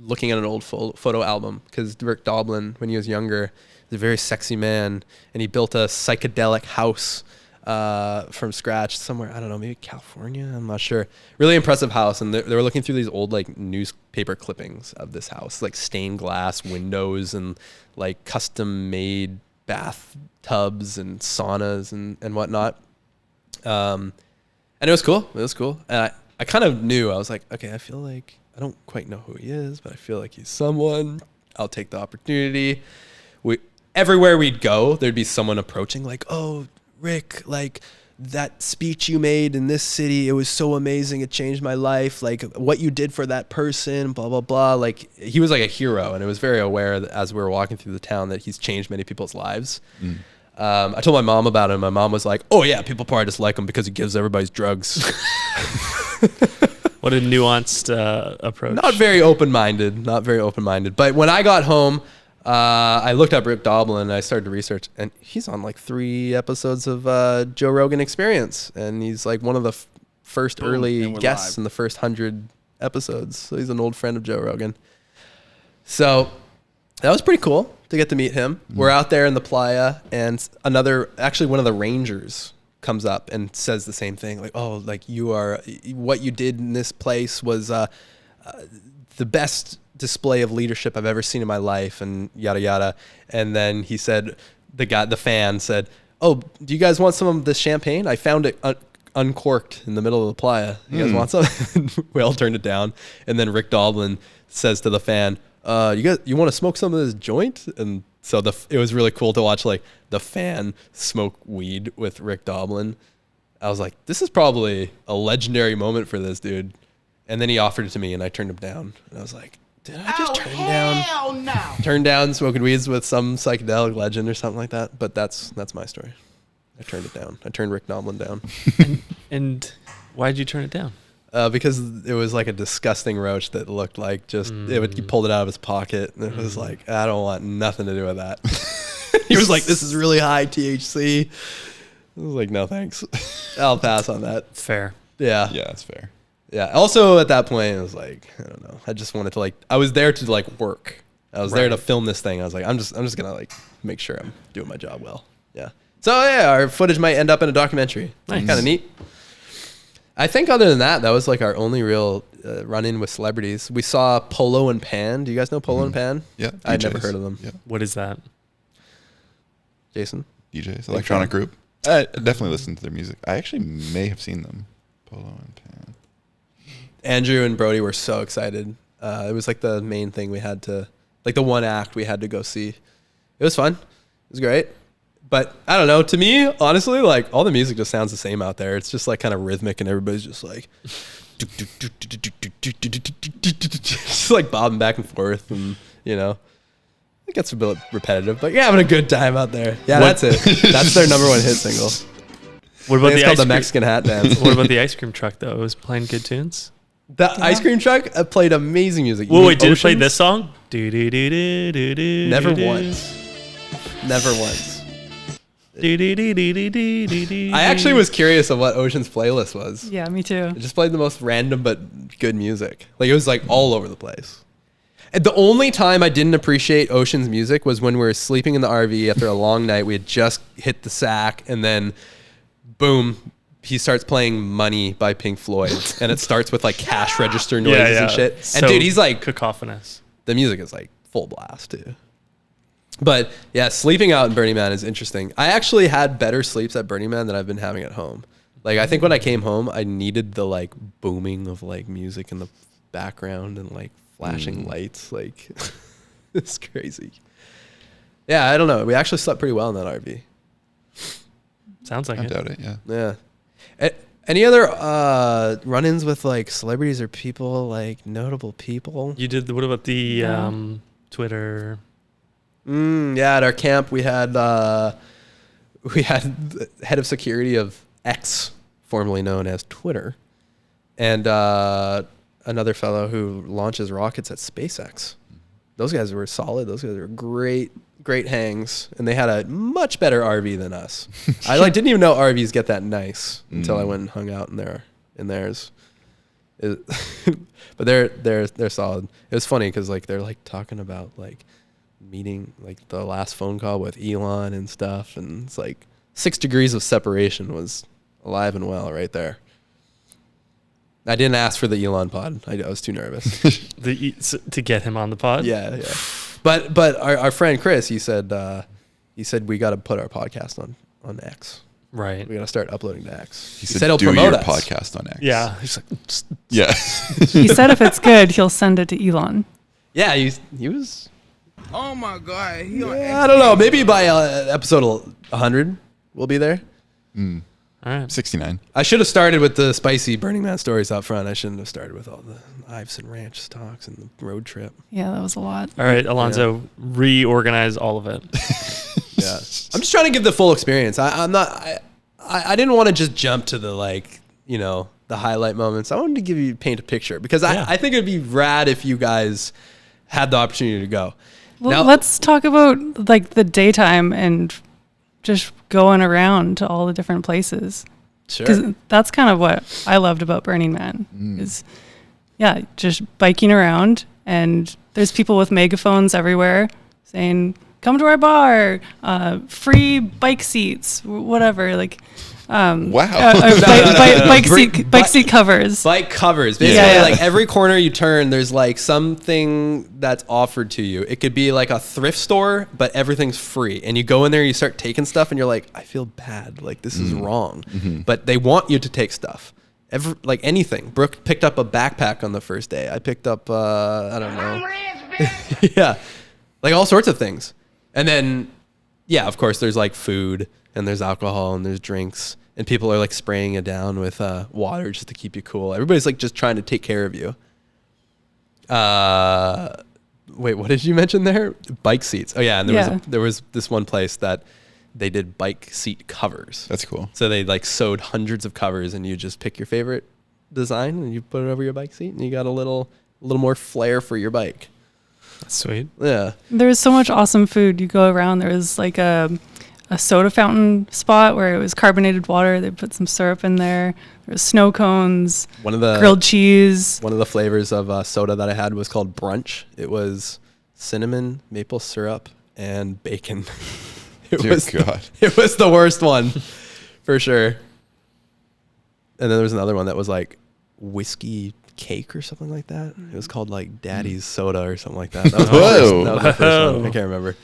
looking at an old photo album, because Rick Doblin, when he was younger, was a very sexy man, and he built a psychedelic house from scratch somewhere, I don't know, maybe California, I'm not sure. Really impressive house, and they were looking through these old like newspaper clippings of this house, like stained glass windows and like custom made bath tubs and saunas and whatnot. And it was cool. And I kind of knew, I was like, okay, I feel like I don't quite know who he is, but I feel like he's someone. I'll take the opportunity. Everywhere we'd go, there'd be someone approaching like, oh, Rick, like that speech you made in this city, it was so amazing. It changed my life. Like what you did for that person, blah, blah, blah. Like he was like a hero, and I was very aware that as we were walking through the town that he's changed many people's lives. I told my mom about him. My mom was like, oh yeah, people probably just like him because he gives everybody's drugs. What a nuanced approach. Not very open-minded. But when I got home, I looked up Rick Doblin and I started to research, and he's on like 3 episodes of Joe Rogan Experience, and he's like one of the first early guests in the first 100 episodes. So he's an old friend of Joe Rogan. So that was pretty cool to get to meet him. We're out there in the Playa, and one of the rangers comes up and says the same thing, like, oh, like what you did in this place was the best display of leadership I've ever seen in my life, and yada yada. And then he said, the fan said, oh, do you guys want some of this champagne? I found it uncorked in the middle of the Playa. You guys want some? We all turned it down. And then Rick Doblin says to the fan, you want to smoke some of this joint? And so it was really cool to watch like the fan smoke weed with Rick Doblin. I was like, this is probably a legendary moment for this dude. And then he offered it to me, and I turned him down. And I was like, did I just turn down smoking weeds with some psychedelic legend or something like that? But that's my story. I turned it down. I turned Rick Doblin down. And why did you turn it down? Because it was like a disgusting roach that looked like he pulled it out of his pocket, and it was like, I don't want nothing to do with that. He was like, this is really high THC. was like, no thanks. I'll pass on that. Fair. Yeah. Yeah, that's fair. Yeah. Also at that point, I was like, I don't know. I just wanted to like, I was there to like work. I was there to film this thing. I was like, I'm just gonna like make sure I'm doing my job well. Yeah. So yeah, our footage might end up in a documentary. Nice. Kind of neat. I think other than that, that was like our only real run-in with celebrities. We saw Polo and Pan. Do you guys know Polo and Pan? Yeah, I'd never DJs. heard of them. Yeah, What is that? Jason? DJs, electronic group. I definitely listen to their music. I actually may have seen them. Polo and Pan. Andrew and Brody were so excited. It was like the main thing we had to, like the one act we had to go see. It was fun. It was great. But I don't know. To me, honestly, like all the music just sounds the same out there. It's just like kind of rhythmic and everybody's just like, just like bobbing back and forth. And, you know, it gets a bit repetitive, but you're having a good time out there. Yeah, that's it. That's their number one hit single. What about It's the called the ice Mexican Hat Dance. cream? What about the ice cream truck though? It was playing good tunes. The ice cream truck played amazing music. You Whoa, mean wait, did it play Oceans? this song? Do-do-do-do-do-do-do. Never once. Never once. Do-do-do-do-do-do-do. I actually was curious of what Ocean's playlist was. Yeah, me too. It just played the most random but good music. Like it was like all over the place. And the only time I didn't appreciate Ocean's music was when we were sleeping in the RV after a long night. We had just hit the sack and then boom, he starts playing Money by Pink Floyd. And it starts with like cash register noises and shit. And So dude, he's like, cacophonous. the music is like full blast too. But yeah, sleeping out in Burning Man is interesting. I actually had better sleeps at Burning Man than I've been having at home. Like I think when I came home, I needed the like booming of like music in the background and like flashing lights. Like it's crazy. Yeah, I don't know. We actually slept pretty well in that RV. Sounds like I it. doubt it. Yeah. Yeah. Any other run-ins with like celebrities or people, like notable people? You did. What about the Twitter? Yeah, at our camp we had the head of security of X, formerly known as Twitter, and another fellow who launches rockets at SpaceX. Those guys were solid. Those guys were great hangs, and they had a much better RV than us. I like didn't even know RVs get that nice until I went and hung out in theirs. But they're solid. It was funny because like they're like talking about like meeting like the last phone call with Elon and stuff, and it's like 6 degrees of separation was alive and well right there. I didn't ask for the Elon pod. I was too nervous. To get him on the pod. Yeah. But our friend Chris, he said we got to put our podcast on X. Right. We got to start uploading to X. He said he'll do promote your us. podcast on X. Yeah. He's like, Yeah. He said if it's good, he'll send it to Elon. Yeah, he was. Oh my God. I don't know. Maybe by episode 100, we'll be there. all right. 69. I should have started with the spicy Burning Man stories out front. I shouldn't have started with all the Iveson Ranch talks and the road trip. Yeah, that was a lot. All right, Alonzo, reorganize all of it. Yeah, I'm just trying to give the full experience. I didn't want to just jump to the like, you know, the highlight moments. I wanted to paint a picture because I think it'd be rad if you guys had the opportunity to go. Well, Now- let's talk about like the daytime and just going around to all the different places. Sure. Because that's kind of what I loved about Burning Man is, yeah, just biking around, and there's people with megaphones everywhere saying, "Come to our bar, free bike seats, whatever." Like, Wow. bike seat covers. Bike covers. Basically, Yeah. like every corner you turn, there's like something that's offered to you. It could be like a thrift store, but everything's free. And you go in there, you start taking stuff, and you're like, I feel bad. Like this is wrong. But they want you to take stuff. Like anything. Brooke picked up a backpack on the first day. I picked up, I don't know. Yeah. Like all sorts of things. And then, yeah, of course, there's like food and there's alcohol and there's drinks. And people are like spraying it down with water just to keep you cool. Everybody's like just trying to take care of you. Wait, what did you mention there? Bike seats. Oh yeah, and there was this one place that they did bike seat covers. That's cool. So they like sewed hundreds of covers, and you just pick your favorite design and you put it over your bike seat, and you got a little more flair for your bike. That's sweet. Yeah. There was so much awesome food. You go around. There was like a a soda fountain spot where it was carbonated water. They put some syrup in there. There was snow cones, grilled cheese. One of the flavors of soda that I had was called Brunch. It was cinnamon, maple syrup, and bacon. It was the worst one for sure. And then there was another one that was like whiskey cake or something like that. It was called like Daddy's Soda or something like that. That was my first one. I can't remember.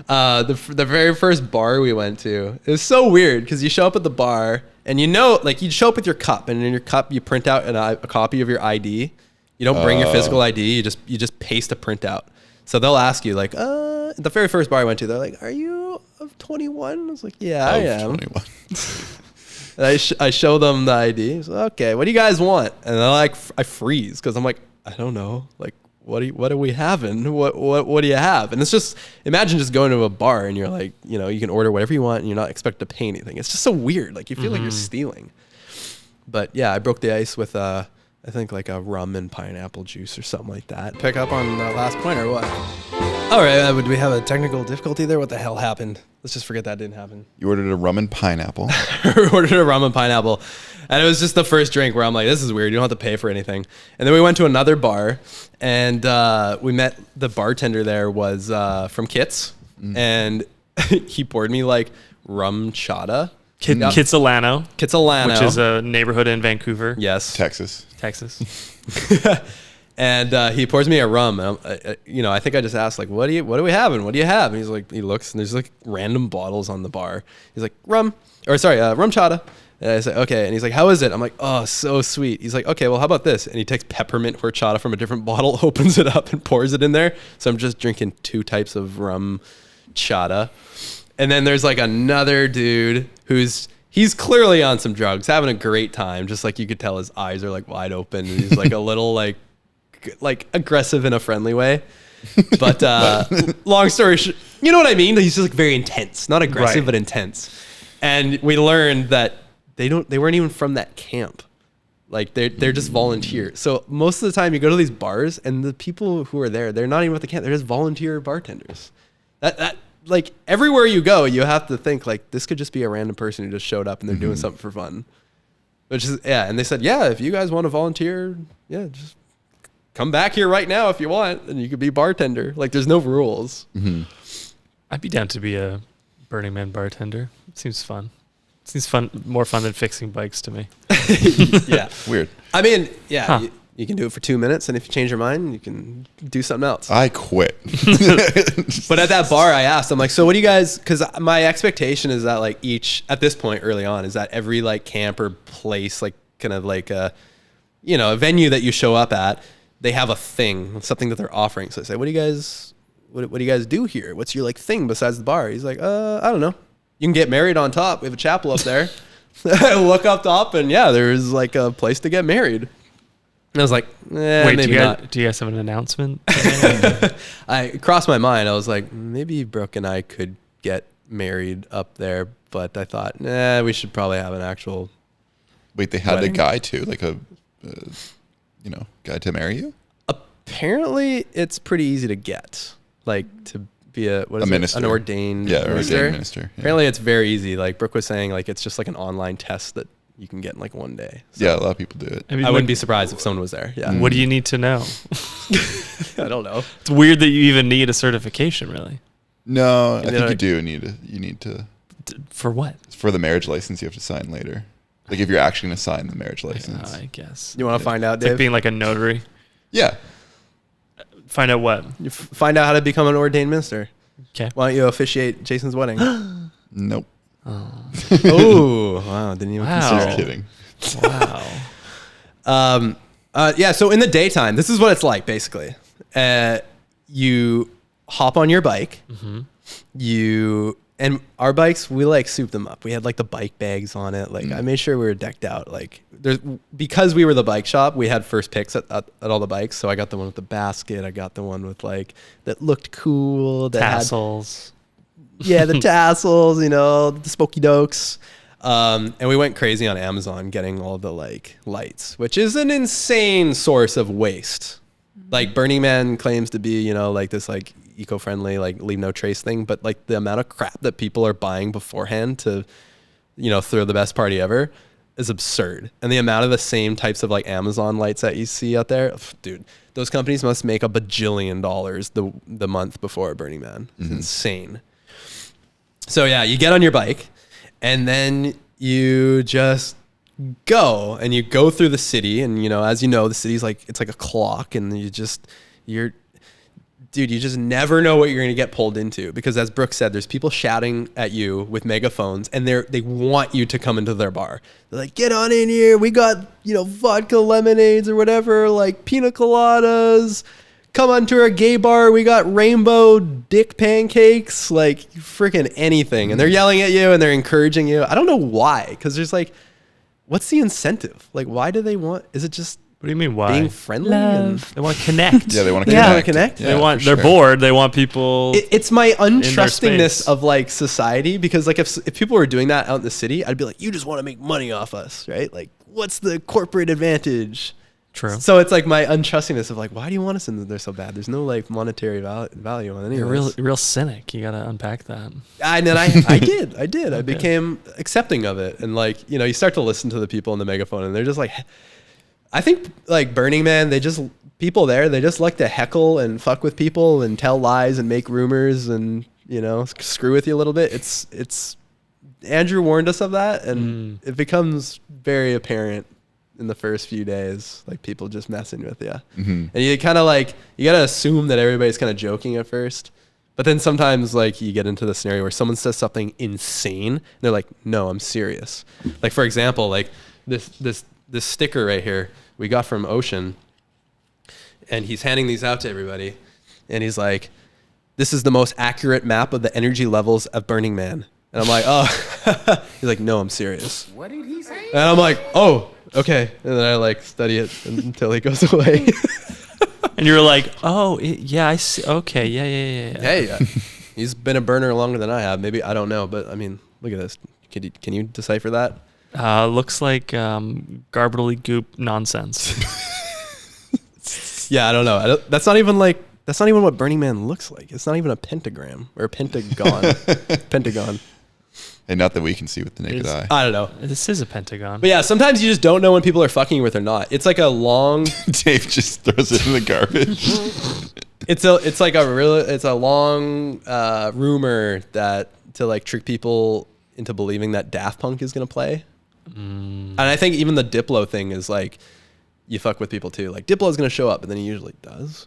The very first bar we went to, it was so weird because you show up at the bar and like you show up with your cup, and in your cup you print out a copy of your ID. You don't bring your physical ID. You just paste a printout. So they'll ask you like, the very first bar I went to, they're like, "Are you of 21?" I was like, "Yeah, I am." 21. And I show them the ID. So, okay, what do you guys want? And they're like, I freeze because I'm like, I don't know. Like, what are we having? What do you have? And it's just, imagine just going to a bar and you're like, you know, you can order whatever you want and you're not expected to pay anything. It's just so weird. Like you feel like you're stealing. But yeah, I broke the ice with I think like a rum and pineapple juice or something like that. Pick up on the last point or what? All right, would we have a technical difficulty there? What the hell happened? Let's just forget that didn't happen. You ordered a rum and pineapple. Ordered a rum and pineapple. And it was just the first drink where I'm like, this is weird. You don't have to pay for anything. And then we went to another bar and we met the bartender there was from Kits. And he poured me like rum chata. Kitsilano, which is a neighborhood in Vancouver. Yes. Texas. And he pours me a rum. And I think I just asked like, what are we having? What do you have? And he's like, he looks and there's like random bottles on the bar. He's like, rum chata. And I say, okay. And he's like, how is it? I'm like, oh, so sweet. He's like, okay, well, how about this? And he takes peppermint horchata from a different bottle, opens it up and pours it in there. So I'm just drinking 2 types of rum chata. And then there's like another dude he's clearly on some drugs, having a great time. Just like you could tell his eyes are like wide open. And he's like a little like aggressive in a friendly way. But long story short, you know what I mean? He's just like very intense, not aggressive, but intense. And we learned that they weren't even from that camp. Like they're just volunteers. So most of the time you go to these bars and the people who are there, they're not even with the camp. They're just volunteer bartenders. That like everywhere you go, you have to think like this could just be a random person who just showed up and they're doing something for fun. Which is, yeah. And they said, yeah, if you guys want to volunteer, yeah, just come back here right now if you want and you could be bartender. Like there's no rules. I'd be down to be a Burning Man bartender. It seems fun. It seems fun, more fun than fixing bikes to me. Yeah. Weird. I mean, yeah, you can do it for 2 minutes, and if you change your mind, you can do something else. I quit. But at that bar, I asked, I'm like, so what do you guys, because my expectation is that like at this point early on, is that every like camp or place, like kind of like a venue that you show up at, they have a thing, something that they're offering. So I say, what do you guys do here? What's your like thing besides the bar? He's like, I don't know. You can get married on top. We have a chapel up there. I look up top and yeah, there's like a place to get married. And I was like, wait, maybe not. Do you guys have an announcement? It crossed my mind. I was like, maybe Brooke and I could get married up there. But I thought, we should probably have an actual Wait, they had wedding. a guy too, like a guy to marry you? Apparently, it's pretty easy to get, like to be an ordained minister. Yeah. Apparently, it's very easy. Like Brooke was saying, like it's just like an online test that you can get in like one day. So yeah, a lot of people do it. I mean, I wouldn't be surprised if someone was there. Yeah. What do you need to know? I don't know. It's weird that you even need a certification, really. No, I think you do need to. For what? For the marriage license, you have to sign later. Like if you're actually going to sign the marriage license. I guess. You want to find out, It's Dave? like being like a notary. Yeah. Find out what? You find out how to become an ordained minister. Okay. Why don't you officiate Jason's wedding? Nope. Oh, wow. Didn't even consider Just it. kidding. Wow. Yeah, so in the daytime, this is what it's like, basically. You hop on your bike. And our bikes, we like souped them up. We had like the bike bags on it. Like I made sure we were decked out. Like because we were the bike shop, we had first picks at all the bikes. So I got the one with the basket. I got the one with like that looked cool. That Tassels. The tassels, the spokey dokes. And we went crazy on Amazon getting all the like lights, which is an insane source of waste. Like Burning Man claims to be, like this like eco-friendly, like leave no trace thing. But like the amount of crap that people are buying beforehand to, throw the best party ever is absurd. And the amount of the same types of like Amazon lights that you see out there, dude, those companies must make $1 bajillion the month before Burning Man. It's insane. So yeah, you get on your bike and then you just go and you go through the city. And, as you know, the city's it's like a clock, and you just never know what you're going to get pulled into, because as Brooke said, there's people shouting at you with megaphones, and they want you to come into their bar. They're like, get on in here. We got, vodka lemonades or whatever, like pina coladas. Come on to our gay bar. We got rainbow dick pancakes, like freaking anything. And they're yelling at you and they're encouraging you. I don't know why, because there's what's the incentive? Like, why do they want, is it just, what do you mean why? Being friendly? Love. They want to connect. Yeah, they want to They connect. want to connect? Yeah, they're bored. They want people. It's my untrustingness space. of like society, because like if people were doing that out in the city, I'd be like, you just want to make money off us, right? Like, what's the corporate advantage? True. So it's like my untrustingness of like, why do you want us in there so bad? There's no like monetary value on any You're of this. real cynic. You got to unpack that. And then I did. I became accepting of it. And like, you start to listen to the people in the megaphone, and they're just like, I think like Burning Man, they just like to heckle and fuck with people and tell lies and make rumors and, screw with you a little bit. It's Andrew warned us of that, and it becomes very apparent in the first few days, like people just messing with you. And you kind of like, you got to assume that everybody's kind of joking at first. But then sometimes like you get into the scenario where someone says something insane and they're like, no, I'm serious. Like, for example, like this sticker right here we got from Ocean, and he's handing these out to everybody. And he's like, this is the most accurate map of the energy levels of Burning Man. And I'm like, oh, he's like, no, I'm serious. What did he say? And I'm like, oh, okay. And then I like study it until he goes away. And you're like, oh, yeah, I see. Okay, yeah. Hey, he's been a burner longer than I have. Maybe, I don't know. But I mean, look at this. Can you decipher that? Looks like garbly goop nonsense. Yeah, I don't know. That's not even what Burning Man looks like. It's not even a pentagram or a pentagon. Pentagon. And not that we can see with the naked eye. I don't know. This is a pentagon. But yeah, sometimes you just don't know when people are fucking with or not. It's like a long. Dave just throws it in the garbage. It's a long rumor that to like trick people into believing that Daft Punk is gonna play. And I think even the Diplo thing is like, you fuck with people too. Like Diplo's gonna show up, but then he usually does.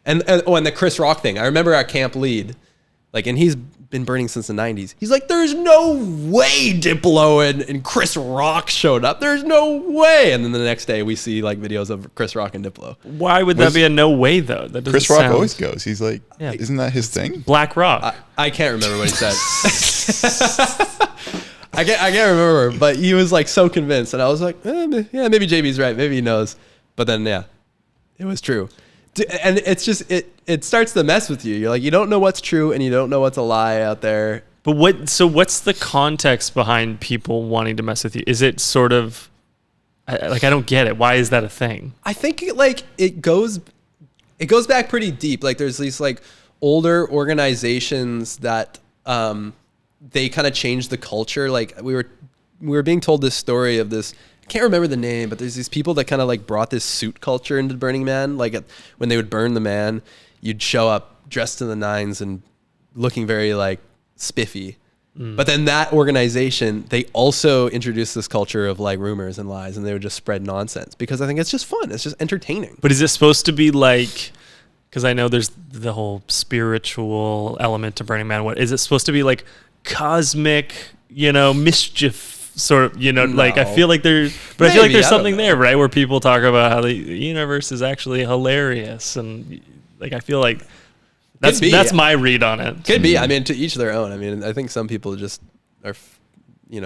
And the Chris Rock thing. I remember our camp lead, like, and he's been burning since the 90s. He's like, there's no way Diplo and Chris Rock showed up. There's no way. And then the next day we see like videos of Chris Rock and Diplo. Why would that be a no way though? That Chris Rock always goes. He's like, Yeah. isn't that his thing? Black Rock. I can't remember what he said. I can't remember, but he was like so convinced, and I was like, yeah, maybe JB's right, maybe he knows. But then yeah, it was true. And it's just it starts to mess with you. You're like, you don't know what's true and you don't know what's a lie out there. But what's the context behind people wanting to mess with you? Is it sort of I don't get it. Why is that a thing? I think it goes back pretty deep. Like there's these like older organizations that they kind of changed the culture. Like we were being told this story of this, I can't remember the name, but there's these people that kind of like brought this suit culture into Burning Man. Like when they would burn the man, you'd show up dressed to the nines and looking very like spiffy. But then that organization, they also introduced this culture of like rumors and lies, and they would just spread nonsense because I think it's just fun. It's just entertaining. But is it supposed to be like, because I know there's the whole spiritual element to Burning Man. What is it supposed to be like? Cosmic, mischief sort of, like I feel like there's something there, right? Where people talk about how the universe is actually hilarious, and like I feel like that's my read on it. Could be. I mean, to each their own. I mean, I think some people just are,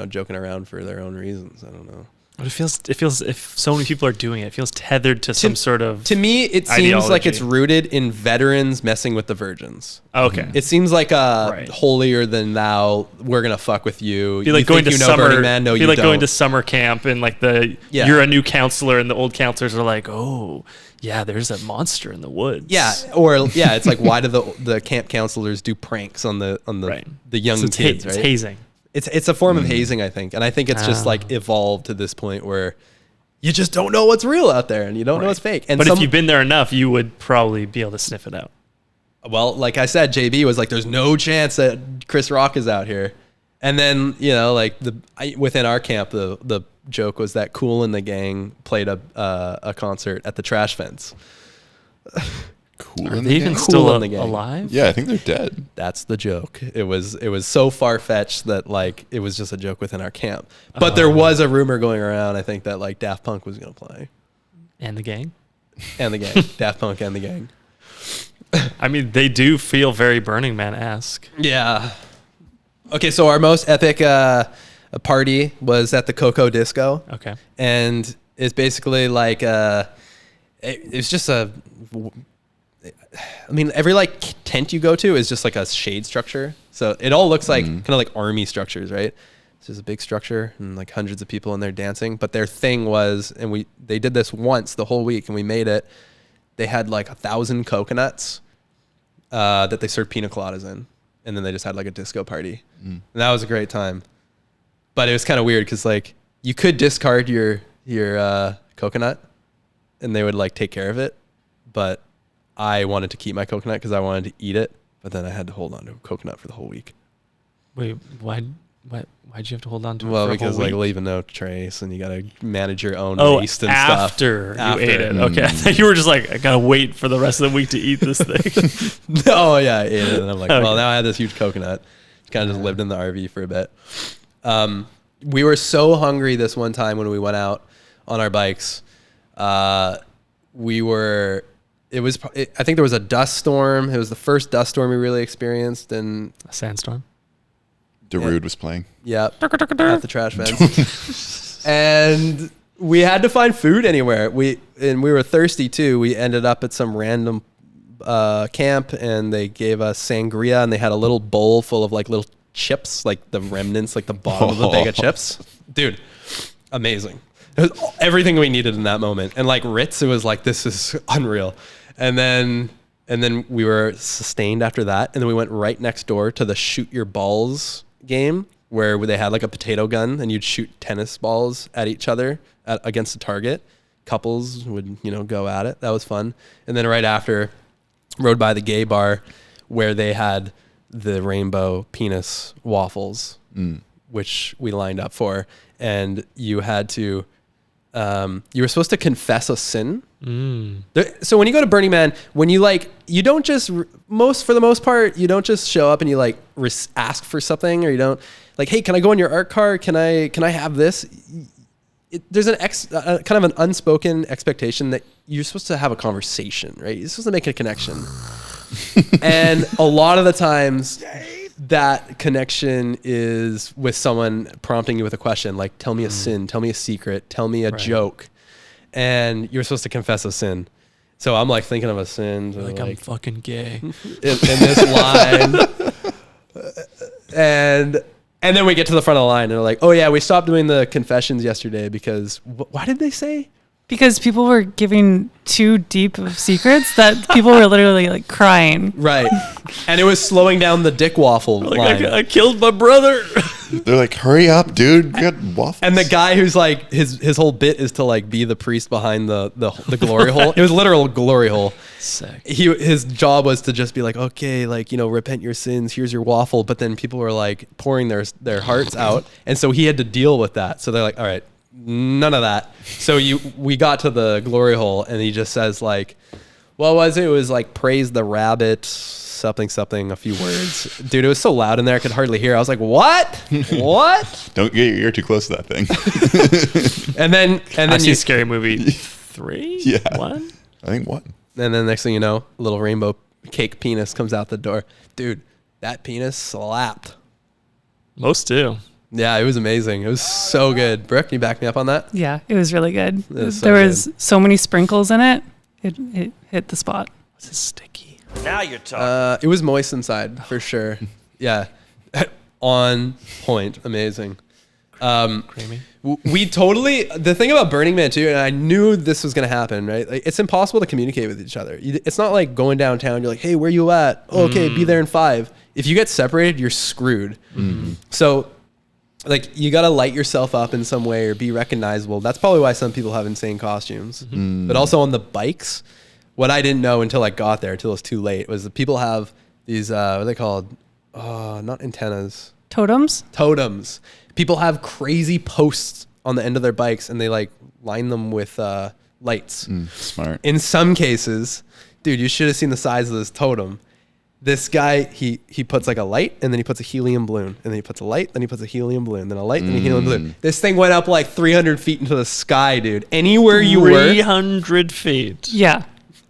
joking around for their own reasons. I don't know. But it feels if so many people are doing it feels tethered to some sort of. To me, it seems like it's rooted in veterans messing with the virgins. Okay. It seems like holier than thou. We're gonna fuck with you. Be like you going to summer. Burning Man? No, be you like don't. going to summer camp and like you're a new counselor and the old counselors are like, oh yeah, there's a monster in the woods. Yeah, it's like why do the camp counselors do pranks on the young kids? Right? It's hazing. It's a form of hazing, I think, and I think it's just like evolved to this point where you just don't know what's real out there and you don't know what's fake. And but if you've been there enough, you would probably be able to sniff it out. Well, like I said, JB was like, "There's no chance that Chris Rock is out here," and then like within our camp, the joke was that Kool and the Gang played a concert at the trash fence. Kool Are and they the even Gang? still Kool and the Gang. alive? Yeah, I think they're dead. That's the joke. It was so far fetched that like it was just a joke within our camp. But there was a rumor going around, I think, that like Daft Punk was gonna play. And the Gang? And the Gang. Daft Punk and the Gang. I mean, they do feel very Burning Man-esque. Yeah. Okay, so our most epic party was at the Coco Disco. Okay. And it's basically like it's just I mean, every like tent you go to is just like a shade structure. So it all looks like kind of like army structures, right? It's just a big structure and like hundreds of people in there dancing. But their thing was, and they did this once the whole week and we made it. They had like 1,000 coconuts that they served pina coladas in. And then they just had like a disco party. And that was a great time. But it was kind of weird because like you could discard your coconut and they would like take care of it. But I wanted to keep my coconut because I wanted to eat it, but then I had to hold on to a coconut for the whole week. Wait, why'd you have to hold on to it? Well, for a because whole like week? leaving no trace and you got to manage your own Oh, waste and after stuff. you ate it. Okay, I thought you were just like, I gotta wait for the rest of the week to eat this thing. No, yeah, I ate it, and I'm like, Okay. well, now I had this huge coconut. Kind of just lived in the RV for a bit. We were so hungry this one time when we went out on our bikes. I think there was a dust storm. It was the first dust storm we really experienced, and A sandstorm. Darude was playing. yep, at the trash fence. And we had to find food anywhere. We were thirsty too. We ended up at some random camp, and they gave us sangria, and they had a little bowl full of like little chips, like the remnants, like the bottom of the bag of chips. Dude, amazing. It was everything we needed in that moment. And like Ritz, it was like, this is unreal. And then we were sustained after that. And then we went right next door to the shoot your balls game where they had like a potato gun and you'd shoot tennis balls at each other against a target. Couples would, go at it. That was fun. And then right after, rode by the gay bar where they had the rainbow penis waffles, which we lined up for. And you had to, you were supposed to confess a sin. So when you go to Burning Man, when you you don't just for the most part, you don't just show up and you ask for something, or you don't like, hey, can I go in your art car? Can I have this? There's kind of an unspoken expectation that you're supposed to have a conversation, right? You're supposed to make a connection. And a lot of the times that connection is with someone prompting you with a question, like, tell me a sin, tell me a secret, tell me a joke. And you're supposed to confess a sin. So I'm like thinking of a sin. Like, I'm fucking gay. in this line. And then we get to the front of the line and they're like, oh yeah, we stopped doing the confessions yesterday because why did they say? Because people were giving too deep of secrets that people were literally like crying. Right. And it was slowing down the dick waffle line. I killed my brother. They're like, hurry up, dude. We got waffles. And the guy who's like, his whole bit is to like be the priest behind the glory hole. It was literal glory hole. Sick. His job was to just be like, okay, like, repent your sins. Here's your waffle. But then people were like pouring their hearts out. And so he had to deal with that. So they're like, all right, none of that. So we got to the glory hole and he just says like, what was it? It was like, praise the rabbit, something, a few words. Dude, it was so loud in there I could hardly hear. I was like, what? What? Don't get your ear too close to that thing. And then I see Scary Movie 3? Yeah. 1? I think one. And then next thing you know, a little rainbow cake penis comes out the door. Dude, that penis slapped. Most do. Yeah, it was amazing. It was so good. Brooke, can you back me up on that? Yeah, it was really good. was so There was so many sprinkles in it. It hit the spot. This is sticky. Now you're talking. It was moist inside for sure. Yeah, on point. Amazing. Creamy. We totally, the thing about Burning Man too, and I knew this was going to happen, right? Like, it's impossible to communicate with each other. It's not like going downtown. You're like, hey, where you at? Oh, okay, be there in 5. If you get separated, you're screwed. So like you got to light yourself up in some way or be recognizable. That's probably why some people have insane costumes. But also on the bikes, what I didn't know until I got there, until it was too late, was that people have these, what are they called? Not antennas. Totems. People have crazy posts on the end of their bikes and they like line them with lights. Smart. In some cases, dude, you should have seen the size of this totem. This guy, he puts like a light and then he puts a helium balloon and then he puts a light, then he puts a helium balloon, then a light, then a helium balloon. This thing went up like 300 feet into the sky, dude. Anywhere you were. 300 feet. Yeah.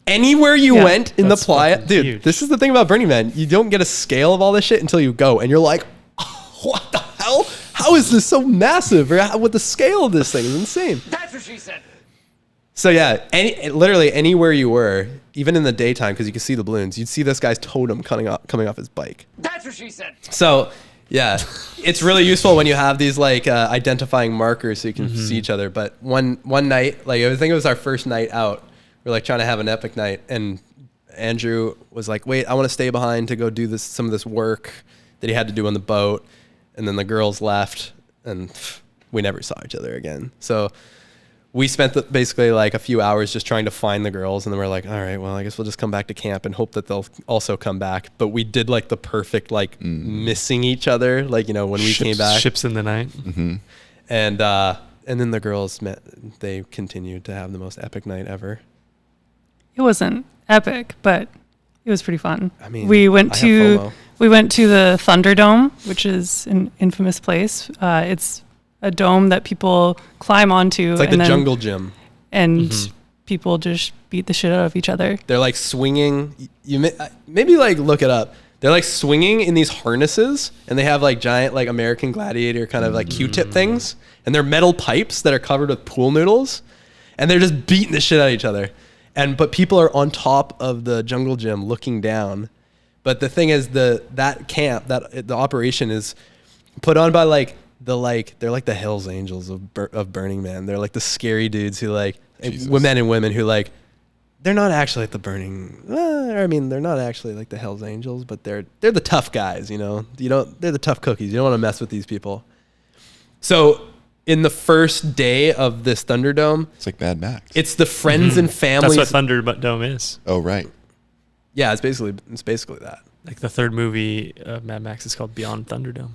Anywhere you went in the That's Playa, fucking dude, huge. this is the thing about Burning Man. You don't get a scale of all this shit until you go and you're like, oh, what the hell? How is this so massive? Or what the scale of this thing is insane. That's what she said. So yeah, literally anywhere you were, even in the daytime, because you could see the balloons, you'd see this guy's totem coming off his bike. That's what she said. So yeah, it's really useful when you have these like identifying markers so you can see each other. But one night, like I think it was our first night out, we're like trying to have an epic night, and Andrew was like, "Wait, I want to stay behind to go do some of this work that he had to do on the boat," and then the girls left, and we never saw each other again. So we spent basically like a few hours just trying to find the girls, and then we're like, all right, well, I guess we'll just come back to camp and hope that they'll also come back. But we did like the perfect like missing each other, like, you know, when we came back. Ships in the night. And then the girls met. They continued to have the most epic night ever. It wasn't epic, but it was pretty fun. I mean, we went I have to FOMO. the Thunderdome, which is an infamous place. It's a dome that people climb onto. It's like the jungle gym. And people just beat the shit out of each other. They're like swinging. You maybe like look it up. They're like swinging in these harnesses, and they have like giant like American Gladiator kind of like Q-tip things, and they're metal pipes that are covered with pool noodles, and they're just beating the shit out of each other. But people are on top of the jungle gym looking down. But the thing is, that camp, the operation is put on by they're like the Hells Angels of Burning Man. They're like the scary dudes who like men and women who like, they're not actually like the Burning. I mean, they're not actually like the Hells Angels, but they're the tough guys. You know, they're the tough cookies. You don't want to mess with these people. So in the first day of this Thunderdome, It's like Mad Max. it's the friends and families. That's what Thunderdome is. Oh, right. Yeah, it's basically that. Like the third movie of Mad Max is called Beyond Thunderdome.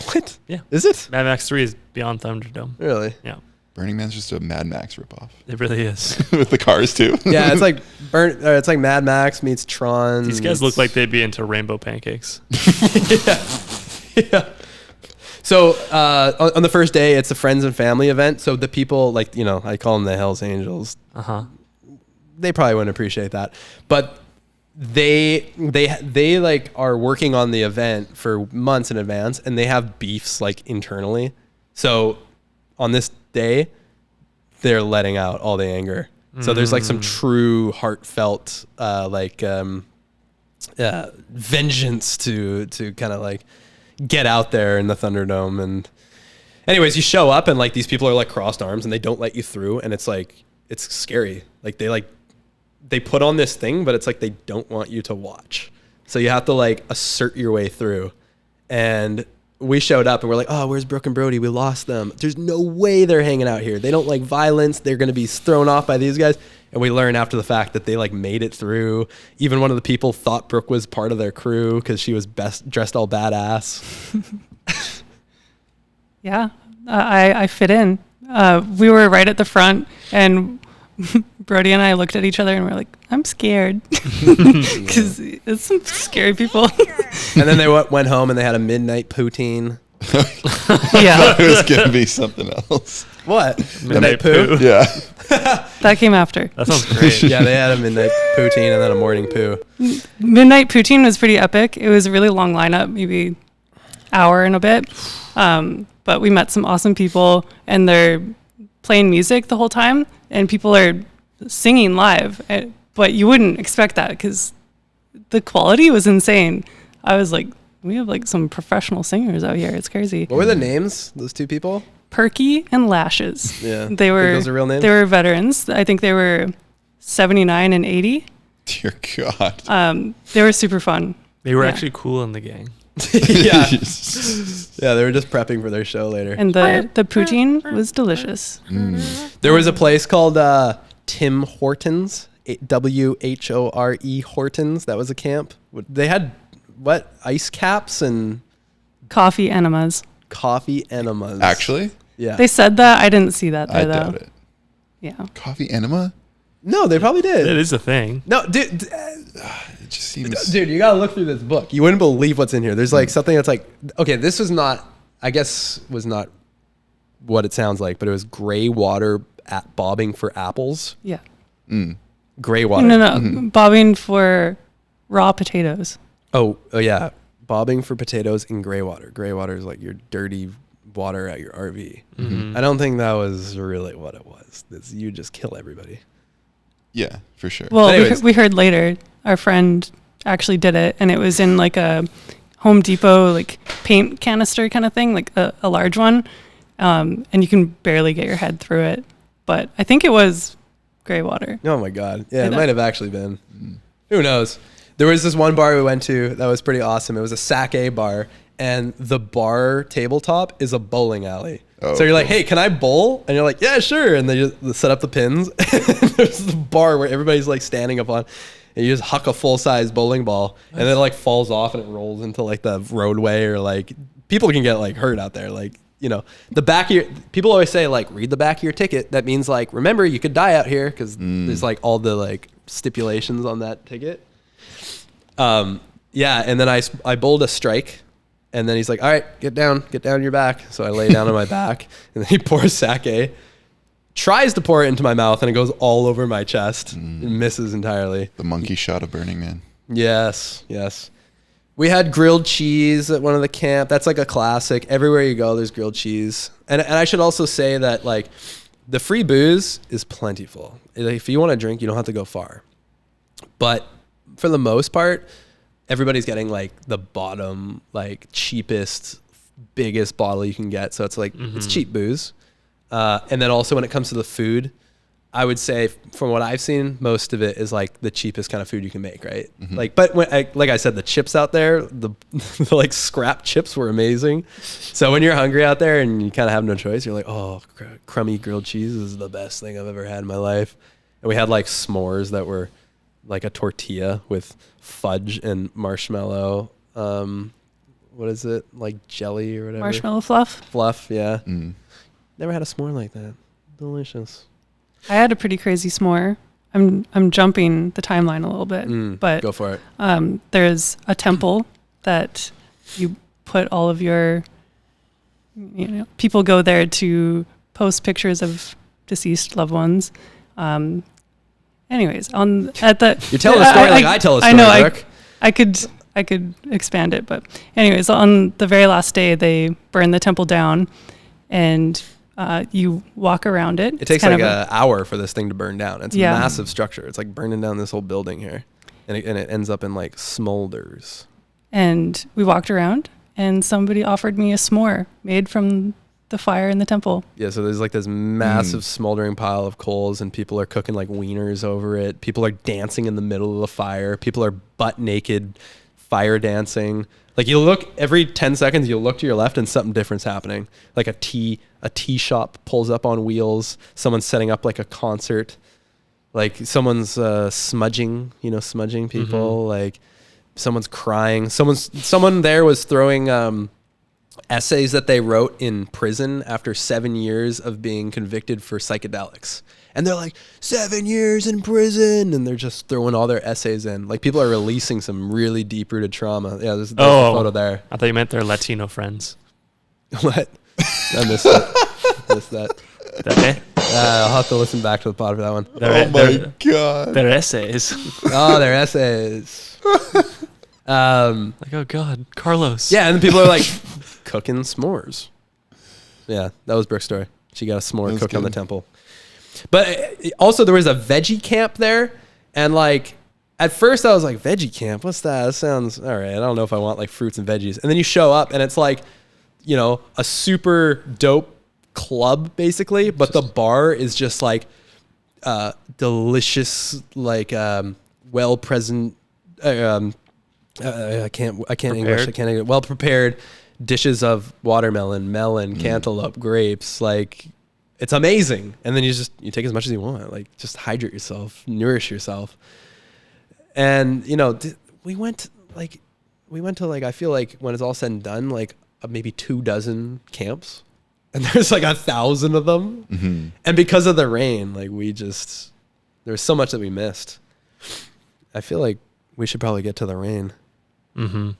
What? Yeah. Is it? Mad Max 3 is Beyond Thunderdome. Really? Yeah. Burning Man's just a Mad Max ripoff. It really is. With the cars, too. Yeah, it's like it's like Mad Max meets Tron. These guys look like they'd be into rainbow pancakes. Yeah. So on the first day, it's a friends and family event. So the people, like, you know, I call them the Hells Angels. They probably wouldn't appreciate that, but they like are working on the event for months in advance, and they have beefs like internally. So on this day, they're letting out all the anger. So there's like some true heartfelt vengeance to kind of like get out there in the Thunderdome. And anyways, you show up and like these people are like crossed arms and they don't let you through, and it's like, it's scary. Like they put on this thing, but it's like they don't want you to watch. So you have to like assert your way through. And we showed up and we're like, oh, where's Brooke and Brody? We lost them. There's no way they're hanging out here. They don't like violence. They're going to be thrown off by these guys. And we learn after the fact that they like made it through. Even one of the people thought Brooke was part of their crew because she was dressed all badass. Yeah, I fit in. We were right at the front, and Brody and I looked at each other and we're like, I'm scared. Because it's some scary people. And then they went home and they had a midnight poutine. Yeah. It was going to be something else. What? Midnight poo. Yeah. That came after. That sounds great. Yeah, they had a midnight poutine and then a morning poo. Midnight poutine was pretty epic. It was a really long lineup, maybe hour and a bit. But we met some awesome people, and they're playing music the whole time, and people are singing live. But you wouldn't expect that because the quality was insane. I was like, we have like some professional singers out here. It's crazy. What were the names? Those two people? Perky and Lashes. Yeah. They were. Those are real names? They were veterans. I think they were 79 and 80. Dear God. They were super fun. They were Yeah. actually cool in the gang. Yeah. Yeah, they were just prepping for their show later. And the poutine was delicious. There was a place called Tim Hortons, WHORE Hortons. That was a camp. They had what? Ice caps and Coffee enemas. coffee enemas. Actually, Yeah. They said that. I didn't see that there I though. doubt it. Yeah. Coffee enema? No, they probably did. That is a thing. No, dude, It just seems. dude, you gotta look through this book. You wouldn't believe what's in here. There's like something that's like, okay, this was not, I guess, was not what it sounds like, but it was gray water at bobbing for apples. Yeah. Gray water. No. Bobbing for raw potatoes. Oh yeah, bobbing for potatoes in gray water. Gray water is like your dirty water at your RV. I don't think that was really what it was. You just kill everybody. Yeah, for sure. Well, Anyways. we heard later our friend actually did it, and it was in like a Home Depot like paint canister kind of thing, like a large one, and you can barely get your head through it. But I think it was gray water. Oh my god, yeah, it Yeah. might have actually been. Who knows? There was this one bar we went to that was pretty awesome. It was a sake bar, and the bar tabletop is a bowling alley. Oh, so you're like, cool. hey, can I bowl? And you're like, yeah, sure. And they just set up the pins. There's the bar where everybody's like standing up on, and you just huck a full size bowling ball, and then it like falls off and it rolls into like the roadway, or like people can get like hurt out there. Like, you know, the back of your, people always say like, read the back of your ticket. That means like, remember, you could die out here because there's like all the like stipulations on that ticket. Yeah, and then I bowled a strike, and then he's like, all right, get down on your back. So I lay down on my back, and then he pours sake, tries to pour it into my mouth, and it goes all over my chest. It misses entirely. The monkey shot of Burning Man. Yes. We had grilled cheese at one of the camp. That's like a classic. Everywhere you go, there's grilled cheese. And I should also say that like the free booze is plentiful. If you want to drink, you don't have to go far. But for the most part, everybody's getting like the bottom, like cheapest, biggest bottle you can get. So it's like, it's cheap booze. And then also when it comes to the food, I would say from what I've seen, most of it is like the cheapest kind of food you can make, right? Like, but like I said, the chips out there, the like scrap chips were amazing. So when you're hungry out there and you kind of have no choice, you're like, oh, crummy grilled cheese is the best thing I've ever had in my life. And we had like s'mores that were like a tortilla with fudge and marshmallow. What is it? Like jelly or whatever? Marshmallow fluff. Fluff, yeah. Never had a s'more like that. Delicious. I had a pretty crazy s'more. I'm jumping the timeline a little bit, but Go for it. there's a temple that you put all of your, people go there to post pictures of deceased loved ones. Anyways, at the You're telling a story like I tell a story, I know. Brooke. I could expand it, but anyways, on the very last day, they burn the temple down, and you walk around it. It takes like an hour for this thing to burn down. It's Yeah. a massive structure. It's like burning down this whole building here. And it ends up in like smolders. And we walked around, and somebody offered me a s'more made from the fire in the temple. Yeah, so there's like this massive smoldering pile of coals, and people are cooking like wieners over it. People are dancing in the middle of the fire. People are butt naked fire dancing. Like you look every 10 seconds, you'll look to your left and something different's happening. Like a tea shop pulls up on wheels. Someone's setting up like a concert. Like someone's smudging people. Like someone's crying. Someone there was throwing essays that they wrote in prison after 7 years of being convicted for psychedelics. And they're like, 7 years in prison. And they're just throwing all their essays in. Like people are releasing some really deep rooted trauma. Yeah, there's a photo there. I thought you meant their Latino friends. What? I missed that. Their, I'll have to listen back to the pod for that one. God. their essays. Oh, their essays. Like, oh God, Carlos. Yeah, and then people are like, cooking s'mores. Yeah, that was Brooke's story. She got a s'more cooked on the temple. But also there was a veggie camp there, and like at first I was like, veggie camp, what's that? That sounds all right. I don't know if I want like fruits and veggies. And then you show up and it's like, you know, a super dope club basically, but the bar is just like delicious, like well present. I can't English. I can't. Well prepared dishes of watermelon, melon, cantaloupe, grapes. Like it's amazing. And then you take as much as you want. Like just hydrate yourself, nourish yourself. And you know, we went to like I feel like when it's all said and done, like maybe 24 camps, and there's like 1,000 of them. Mm-hmm. And because of the rain, like there's so much that we missed. I feel like we should probably get to the rain. Mm-hmm.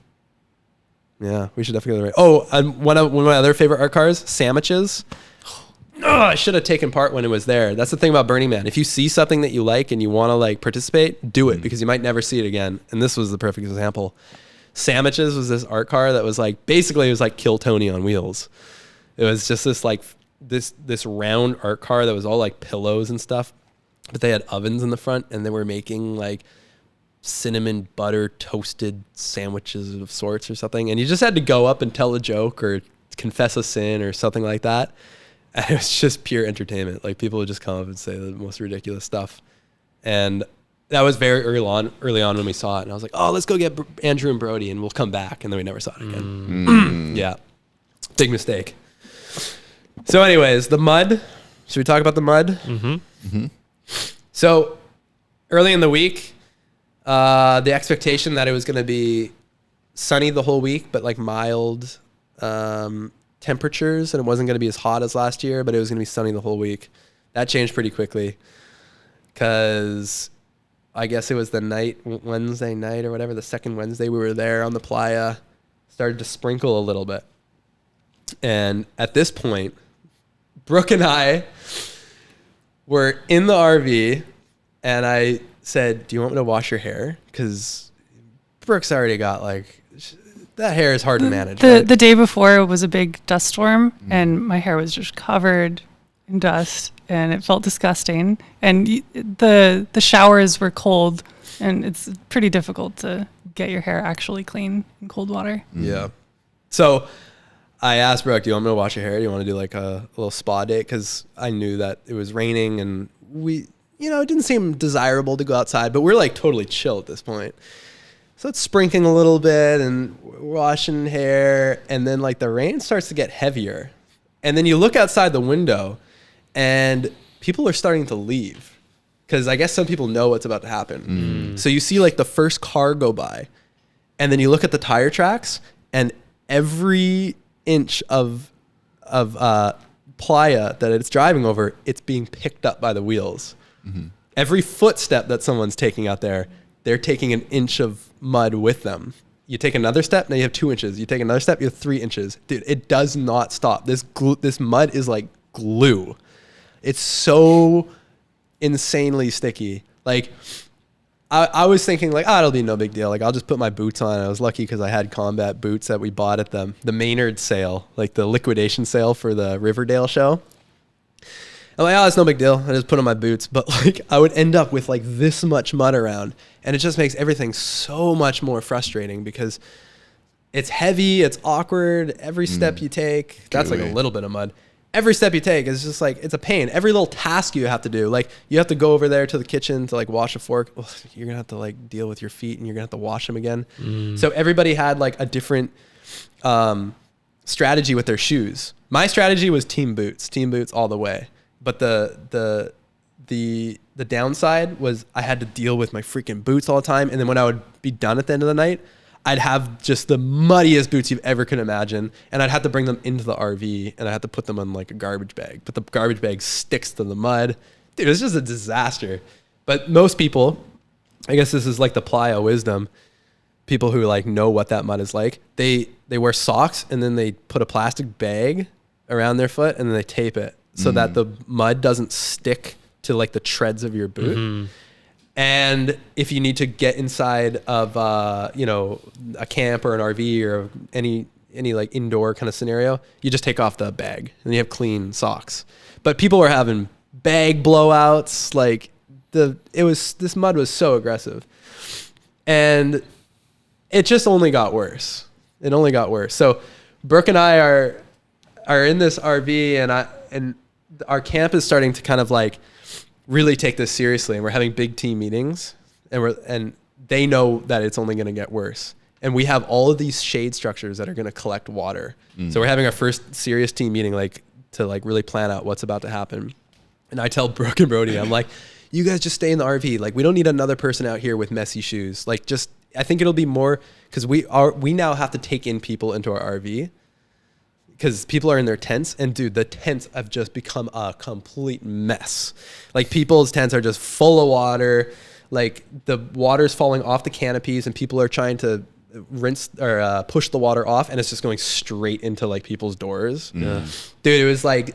Yeah, we should definitely get to the rain. Oh, and one of my other favorite art cars, sandwiches. Oh, I should have taken part when it was there. That's the thing about Burning Man. If you see something that you like and you want to like participate, do it because you might never see it again. And this was the perfect example. Sandwiches was this art car that was like, basically it was like Kill Tony on wheels. It was just this like this round art car that was all like pillows and stuff, but they had ovens in the front and they were making like cinnamon butter toasted sandwiches of sorts or something. And you just had to go up and tell a joke or confess a sin or something like that. And it was just pure entertainment. Like people would just come up and say the most ridiculous stuff. And that was very early on when we saw it. And I was like, oh, let's go get Andrew and Brody and we'll come back. And then we never saw it again. Yeah. Big mistake. So anyways, the mud. Should we talk about the mud? Mm-hmm. Mm-hmm. So early in the week, the expectation that it was going to be sunny the whole week, but like mild temperatures, and it wasn't going to be as hot as last year, but it was going to be sunny the whole week. That changed pretty quickly because I guess it was the Wednesday night or whatever, the second Wednesday we were there on the playa, started to sprinkle a little bit. And at this point, Brooke and I were in the RV and I said, do you want me to wash your hair? Because Brooke's already got like, that hair is hard to manage. The day before was a big dust storm and my hair was just covered in dust and it felt disgusting. And the showers were cold and it's pretty difficult to get your hair actually clean in cold water. Yeah. So I asked Brooke, do you want me to wash your hair? Do you want to do like a little spa date? Because I knew that it was raining and it didn't seem desirable to go outside, but we're like totally chill at this point. So it's sprinkling a little bit and washing hair. And then like the rain starts to get heavier. And then you look outside the window and people are starting to leave. Because I guess some people know what's about to happen. So you see like the first car go by. And then you look at the tire tracks and every inch of playa that it's driving over, it's being picked up by the wheels. Mm-hmm. Every footstep that someone's taking out there, they're taking an inch of mud with them. You take another step, now you have 2 inches. You take another step, you have 3 inches. Dude, it does not stop. This mud is like glue. It's so insanely sticky. Like, I was thinking like, it'll be no big deal. Like, I'll just put my boots on. I was lucky because I had combat boots that we bought at the Maynard sale, like the liquidation sale for the Riverdale show. I'm like, it's no big deal. I just put on my boots. But like, I would end up with like this much mud around. And it just makes everything so much more frustrating because it's heavy, it's awkward. Every step you take, that's like a little bit of mud. Every step you take is just like, it's a pain. Every little task you have to do, like you have to go over there to the kitchen to like wash a fork. Ugh, you're gonna have to like deal with your feet and you're gonna have to wash them again. So everybody had like a different strategy with their shoes. My strategy was team boots all the way. But the downside was I had to deal with my freaking boots all the time. And then when I would be done at the end of the night, I'd have just the muddiest boots you've ever could imagine. And I'd have to bring them into the RV and I had to put them in like a garbage bag. But the garbage bag sticks to the mud. Dude, it was just a disaster. But most people, I guess this is like the playa wisdom, people who like know what that mud is like, they wear socks and then they put a plastic bag around their foot and then they tape it so that the mud doesn't stick to like the treads of your boot. Mm-hmm. And if you need to get inside of, a camp or an RV or any any like indoor kind of scenario, you just take off the bag and you have clean socks. But people were having bag blowouts. Like this mud was so aggressive, and it just only got worse. It only got worse. So Brooke and I are in this RV, and our camp is starting to kind of like really take this seriously, and we're having big team meetings, and they know that it's only going to get worse. And we have all of these shade structures that are going to collect water. So we're having our first serious team meeting, like to like really plan out what's about to happen. And I tell Brooke and Brody, I'm like, you guys just stay in the RV. Like, we don't need another person out here with messy shoes. Like, just, I think it'll be more, because we now have to take in people into our RV, because people are in their tents, and dude, the tents have just become a complete mess. Like, people's tents are just full of water. Like, the water's falling off the canopies, and people are trying to rinse or push the water off, and it's just going straight into like people's doors. Yeah. Dude, it was like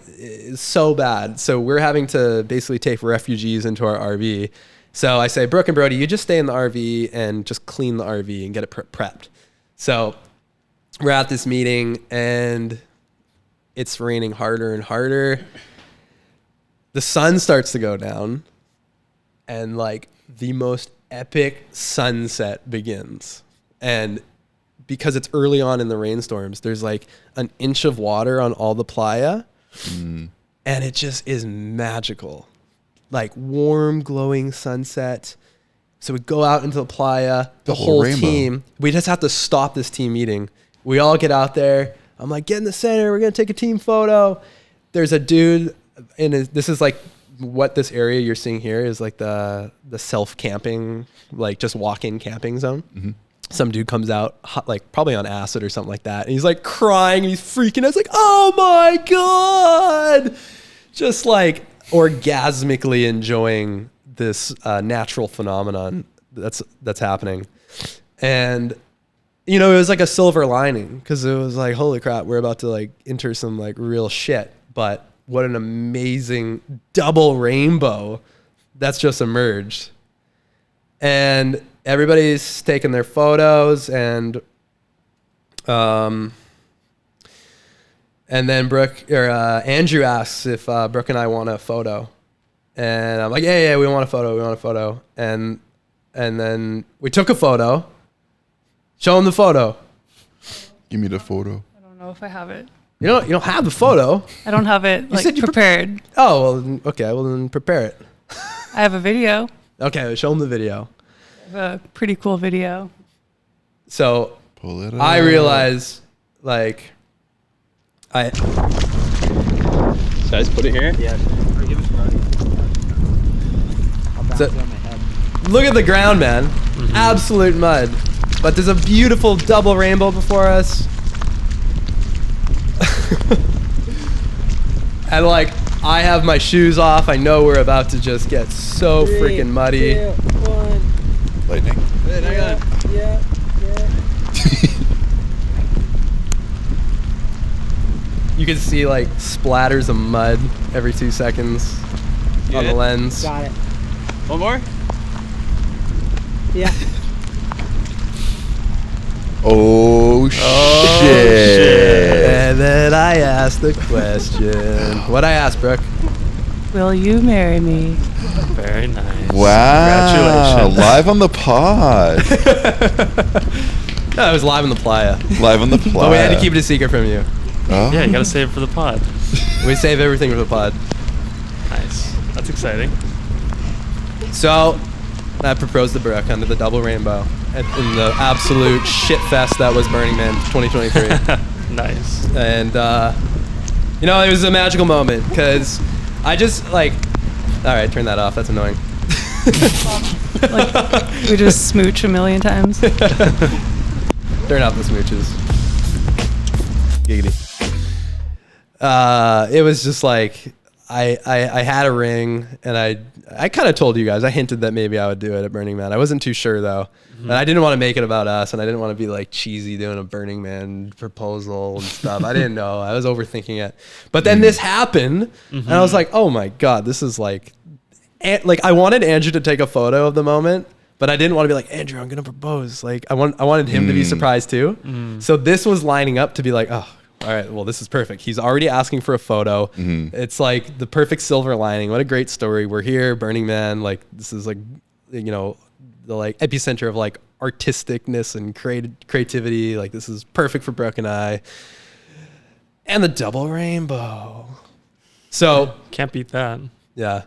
so bad. So we're having to basically take refugees into our RV. So I say, Brooke and Brody, you just stay in the RV and just clean the RV and get it prepped. So we're at this meeting, and it's raining harder and harder. The sun starts to go down, and like the most epic sunset begins. And because it's early on in the rainstorms, there's like an inch of water on all the playa. And it just is magical. Like warm, glowing sunset. So we go out into the playa, the whole rainbow. Team. We just have to stop this team meeting. We all get out there. I'm like, get in the center. We're going to take a team photo. There's a dude this is like what this area you're seeing here is like the self-camping, like just walk-in camping zone. Mm-hmm. Some dude comes out, like probably on acid or something like that. And he's like crying and he's freaking out. It's like, oh my God. Just like orgasmically enjoying this natural phenomenon that's happening. And, you know, it was like a silver lining, because it was like, holy crap, we're about to like enter some like real shit. But what an amazing double rainbow that's just emerged. And everybody's taking their photos, and then Andrew asks if Brooke and I want a photo, and I'm like, yeah, we want a photo, and then we took a photo. Show him the photo. Give me the photo. I don't know if I have it. You don't have the photo. I don't have it like prepared. Oh, well, okay, well then prepare it. I have a video. Okay, show him the video. I have a pretty cool video. So pull it up. I realize, like, So I just put it here? Yeah. Or give it to Roddy. I'll bounce it on my head. Look at the ground, man. Mm-hmm. Absolute mud. But there's a beautiful double rainbow before us. And like, I have my shoes off. I know we're about to just get so freaking muddy. 3, 2, 1. Lightning. Yeah. You can see like splatters of mud every 2 seconds on the lens. Got it. One more? Yeah. Oh shit. And then I asked the question. What'd I ask, Brooke? Will you marry me? Very nice. Wow. Congratulations. Live on the pod. No, it was live in the playa. Live on the playa. But we had to keep it a secret from you. Oh. Yeah, you gotta save it for the pod. We save everything for the pod. Nice. That's exciting. So, I proposed to Brooke under the double rainbow in the absolute shit fest that was Burning Man 2023. Nice. And, you know, it was a magical moment, because I just, like... Alright, turn that off. That's annoying. Like, we just smooch a million times. Turn off the smooches. Giggity. It was just like... I had a ring, and I kind of told you guys, I hinted that maybe I would do it at Burning Man. I wasn't too sure though. Mm-hmm. And I didn't want to make it about us, and I didn't want to be like cheesy doing a Burning Man proposal and stuff. I didn't know. I was overthinking it. But then this happened, and I was like, oh my God, this is like I wanted Andrew to take a photo of the moment, but I didn't want to be like, Andrew, I'm gonna propose. Like I wanted him to be surprised too. So this was lining up to be like, oh, all right, well, this is perfect. He's already asking for a photo. It's like the perfect silver lining. What a great story. We're here, Burning Man. Like this is like, you know, the like epicenter of like artisticness and creativity. Like this is perfect for Brooke and I. And the double rainbow. So Can't beat that. yeah.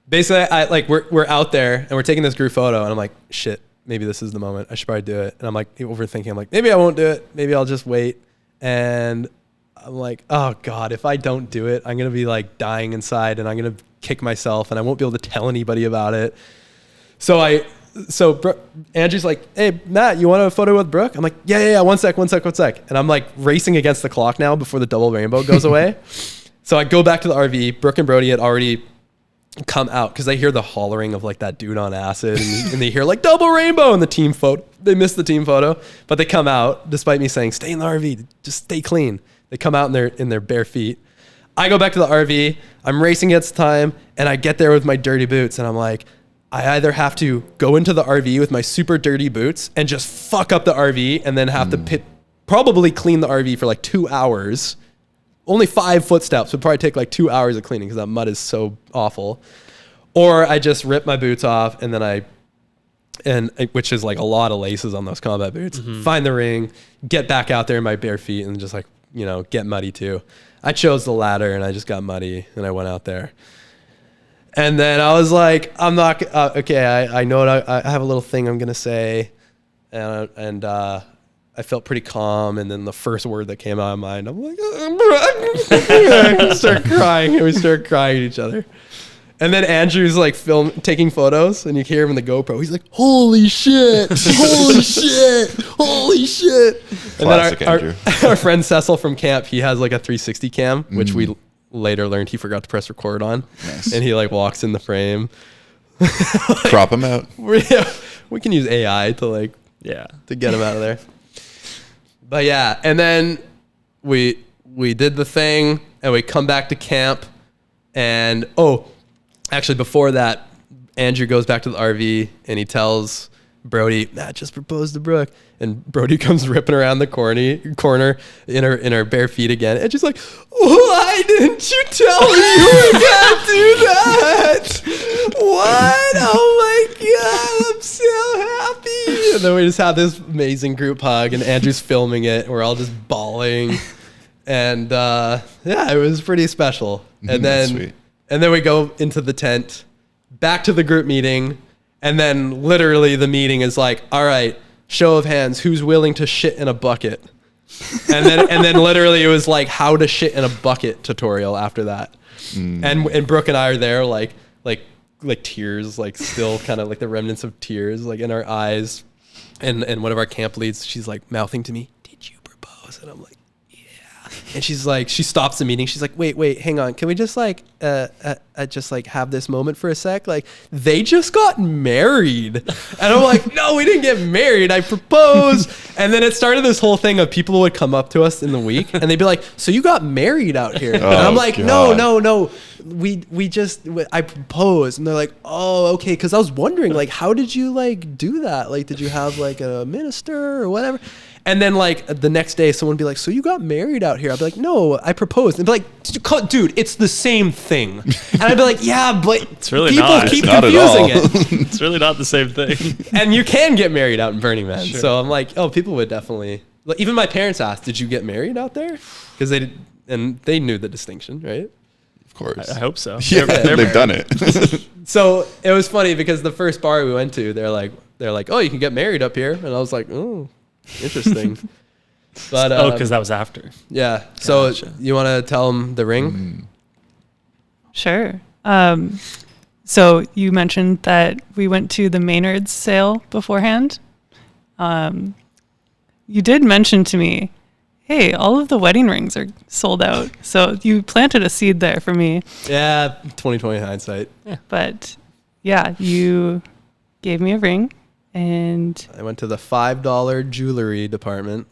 Basically, I like we're out there and we're taking this group photo and I'm like, shit, maybe this is the moment. I should probably do it. And I'm like overthinking. I'm like, maybe I won't do it. Maybe I'll just wait. And I'm like, oh God, if I don't do it, I'm going to be like dying inside and I'm going to kick myself and I won't be able to tell anybody about it. So Andrew's like, hey, Matt, you want a photo with Brooke? I'm like, yeah. One sec. And I'm like racing against the clock now before the double rainbow goes away. So I go back to the RV. Brooke and Brody had already come out because they hear the hollering of like that dude on acid and they hear like double rainbow in the team photo. They missed the team photo, but they come out despite me saying, stay in the RV, just stay clean. They come out in their bare feet. I go back to the RV. I'm racing against time and I get there with my dirty boots and I'm like, I either have to go into the RV with my super dirty boots and just fuck up the RV and then have to probably clean the RV for like 2 hours. Only 5 footsteps would probably take like 2 hours of cleaning because that mud is so awful. Or I just rip my boots off and then which is like a lot of laces on those combat boots, find the ring, get back out there in my bare feet and just like, you know, get muddy too. I chose the latter and I just got muddy and I went out there. And then I was like, I'm not, okay, I know what I have a little thing I'm going to say. And I felt pretty calm. And then the first word that came out of my mind, I'm like, I start crying. And we start crying at each other. And then Andrew's like taking photos and you hear him in the GoPro. He's like, holy shit, holy shit, holy shit. Classic And then Andrew. our friend Cecil from camp, he has like a 360 cam, which we later learned he forgot to press record on. Nice. And he like walks in the frame. Crop him out. We can use AI to to get him out of there. But yeah, and then we did the thing and we come back to camp and actually before that, Andrew goes back to the RV and he tells Brody, Matt just proposed to Brooke. And Brody comes ripping around the corner in her bare feet again. And she's like, why didn't you tell me you were going to do that? What? Oh my God, I'm so happy. And then we just have this amazing group hug and Andrew's filming it. And we're all just bawling. And yeah, it was pretty special. And then we go into the tent, back to the group meeting. And then literally the meeting is like, all right, show of hands, who's willing to shit in a bucket? And then literally it was like how to shit in a bucket tutorial after that. And Brooke and I are there like tears, like still kind of like the remnants of tears like in our eyes. And one of our camp leads, she's like mouthing to me, did you propose? And I'm like, and she's like, she stops the meeting. She's like, wait, hang on. Can we just like, just like have this moment for a sec? Like they just got married. And I'm like, no, we didn't get married. I proposed. And then it started this whole thing of people would come up to us in the week and they'd be like, so you got married out here. And I'm like, God. no. I proposed. And they're like, oh, okay. Cause I was wondering like, how did you like do that? Like, did you have like a minister or whatever? And then like the next day, someone would be like, so you got married out here? I'd be like, no, I proposed. And they'd be like, dude, it's the same thing. And I'd be like, yeah, but it's really people not. keep It's not at confusing all. it. It's really not the same thing. And you can get married out in Burning Man. Sure. So I'm like, oh, people would definitely. Like, even my parents asked, did you get married out there? Because they knew the distinction, right? Of course. I hope so. Yeah, they've done it. So it was funny because the first bar we went to, they're like, oh, you can get married up here. And I was like, oh, interesting. But because that was after. Yeah. So Gotcha. you want to tell them the ring? Sure. So you mentioned that we went to the Maynard's sale beforehand. You did mention to me, hey, all of the wedding rings are sold out. So you planted a seed there for me. Yeah, 2020 hindsight. But yeah, you gave me a ring and I went to the $5 jewelry department.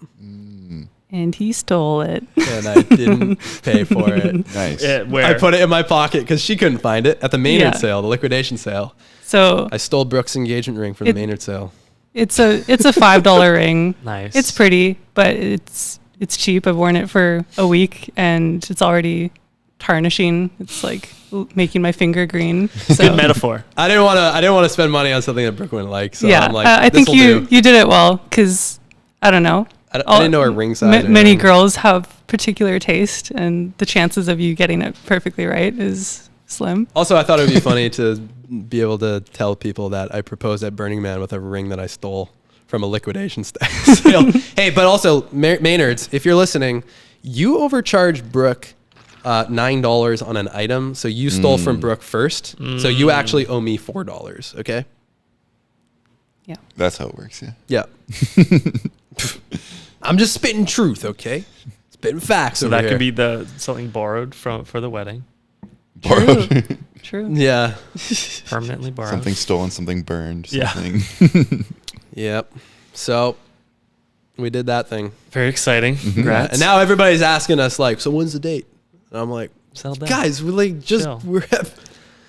And he stole it. And I didn't pay for it. Nice. Where? I put it in my pocket because she couldn't find it at the Maynard Yeah. sale, the liquidation sale. So I stole Brooke's engagement ring from the Maynard sale. it's a $5 ring. Nice. It's pretty, but it's cheap. I've worn it for a week and it's already tarnishing. It's like making my finger green. So Good metaphor. I didn't want to spend money on something that Brooke wouldn't like. So yeah, I'm like, I think this'll do. you did it well because I don't know. I didn't know her ring size. or Many anything. girls have particular taste, and the chances of you getting it perfectly right is slim. Also, I thought it would be funny to be able to tell people that I proposed at Burning Man with a ring that I stole from a liquidation sale. Hey, but also, Maynards, if you're listening, you overcharged Brooke $9 on an item, so you stole from Brooke first. So you actually owe me $4, okay? Yeah. That's how it works. Yeah. Yeah. I'm just spitting truth, okay? Spitting facts So over that here. could be something borrowed for the wedding. Borrowed. True. Yeah. Permanently borrowed. Something stolen, something burned. Yeah. Something. Yep. So we did that thing. Very exciting. Congrats. And now everybody's asking us like, so when's the date? And I'm like, Settle down. guys, we're like just Chill.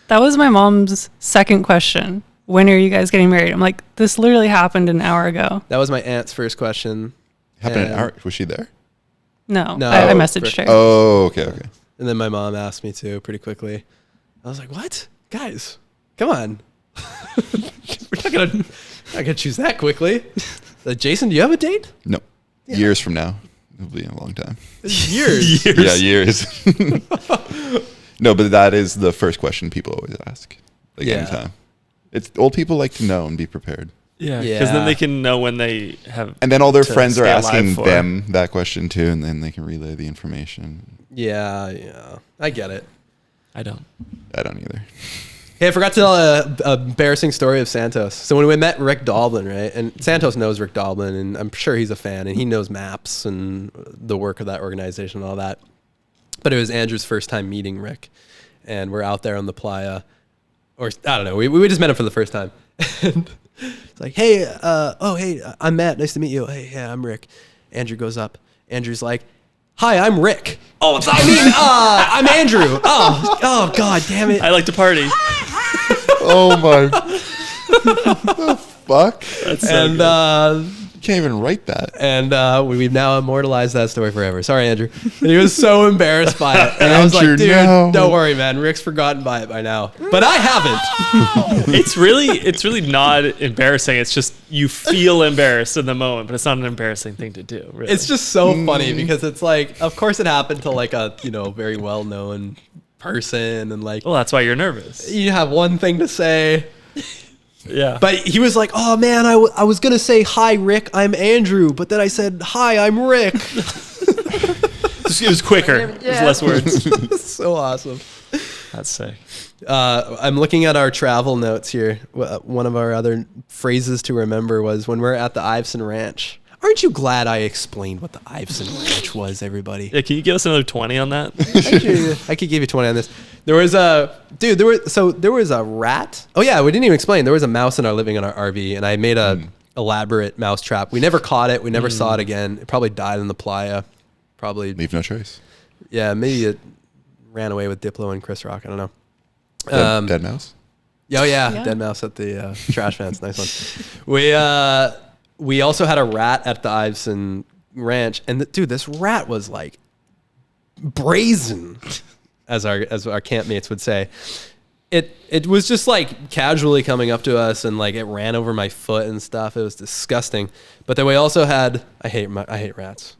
That was my mom's second question. When are you guys getting married? I'm like, this literally happened an hour ago. That was my aunt's first question. Happened an And- hour. Was she there? No, No. I messaged her. Oh, okay. Okay. And then my mom asked me to pretty quickly. I was like, what? Guys, come on. We're not gonna choose that quickly. Jason, do you have a date? No. Years from now. It'll be a long time. Years. Yeah, years. No, but that is the first question people always ask. Like Yeah. anytime. It's old people like to know and be prepared. Yeah, because then Yeah. they can know when they have. And then all their to friends are stay alive asking for. them that question too, and then they can relay the information. Yeah. I get it. I don't. I don't either. Hey, I forgot to tell a embarrassing story of Santos. So when we met Rick Doblin, right? And Santos knows Rick Doblin, and I'm sure he's a fan, and he knows maps and the work of that organization and all that. But it was Andrew's first time meeting Rick, and we're out there on the Playa, or I don't know. We just met him for the first time. And it's like, hey, hey, I'm Matt. Nice to meet you. Hey, yeah, I'm Rick. Andrew goes up. Andrew's like, hi, I'm Rick. Oh, I'm Andrew. Oh, God damn it. I like to party. Oh my. The fuck? That's so And good. You can't even write that. and we've now immortalized that story forever. Sorry, Andrew. And he was so embarrassed by it. And I was like, Andrew, dude, no. don't worry, man. Rick's forgotten by it by now. But I haven't. It's really not embarrassing. It's just you feel embarrassed in the moment, but it's not an embarrassing thing to do. Really. It's just so funny because it's like, of course it happened to like a, very well-known person. And like, well, that's why you're nervous. you have one thing to say. Yeah. But he was like, oh, man, I was going to say, hi, Rick, I'm Andrew. But then I said, hi, I'm Rick. it was quicker. It was less words. So awesome. That's sick. I'm looking at our travel notes here. One of our other phrases to remember was when we're at the Iveson Ranch. Aren't you glad I explained what the Iveson Ranch was, everybody? Yeah, can you give us another 20 on that? I could give you 20 on this. There was a rat. Oh yeah, we didn't even explain. There was a mouse in our RV, and I made a elaborate mouse trap. We never caught it. We never saw it again. It probably died in the playa. Probably. Leave no trace. Yeah, maybe it ran away with Diplo and Chris Rock. I don't know. Dead mouse. Oh yeah, dead mouse at the trash fans. Nice one. We also had a rat at the Iveson Ranch, and dude, this rat was like brazen, as our campmates would say. It was just like casually coming up to us, and like it ran over my foot and stuff. It was disgusting. But then we also had I hate rats.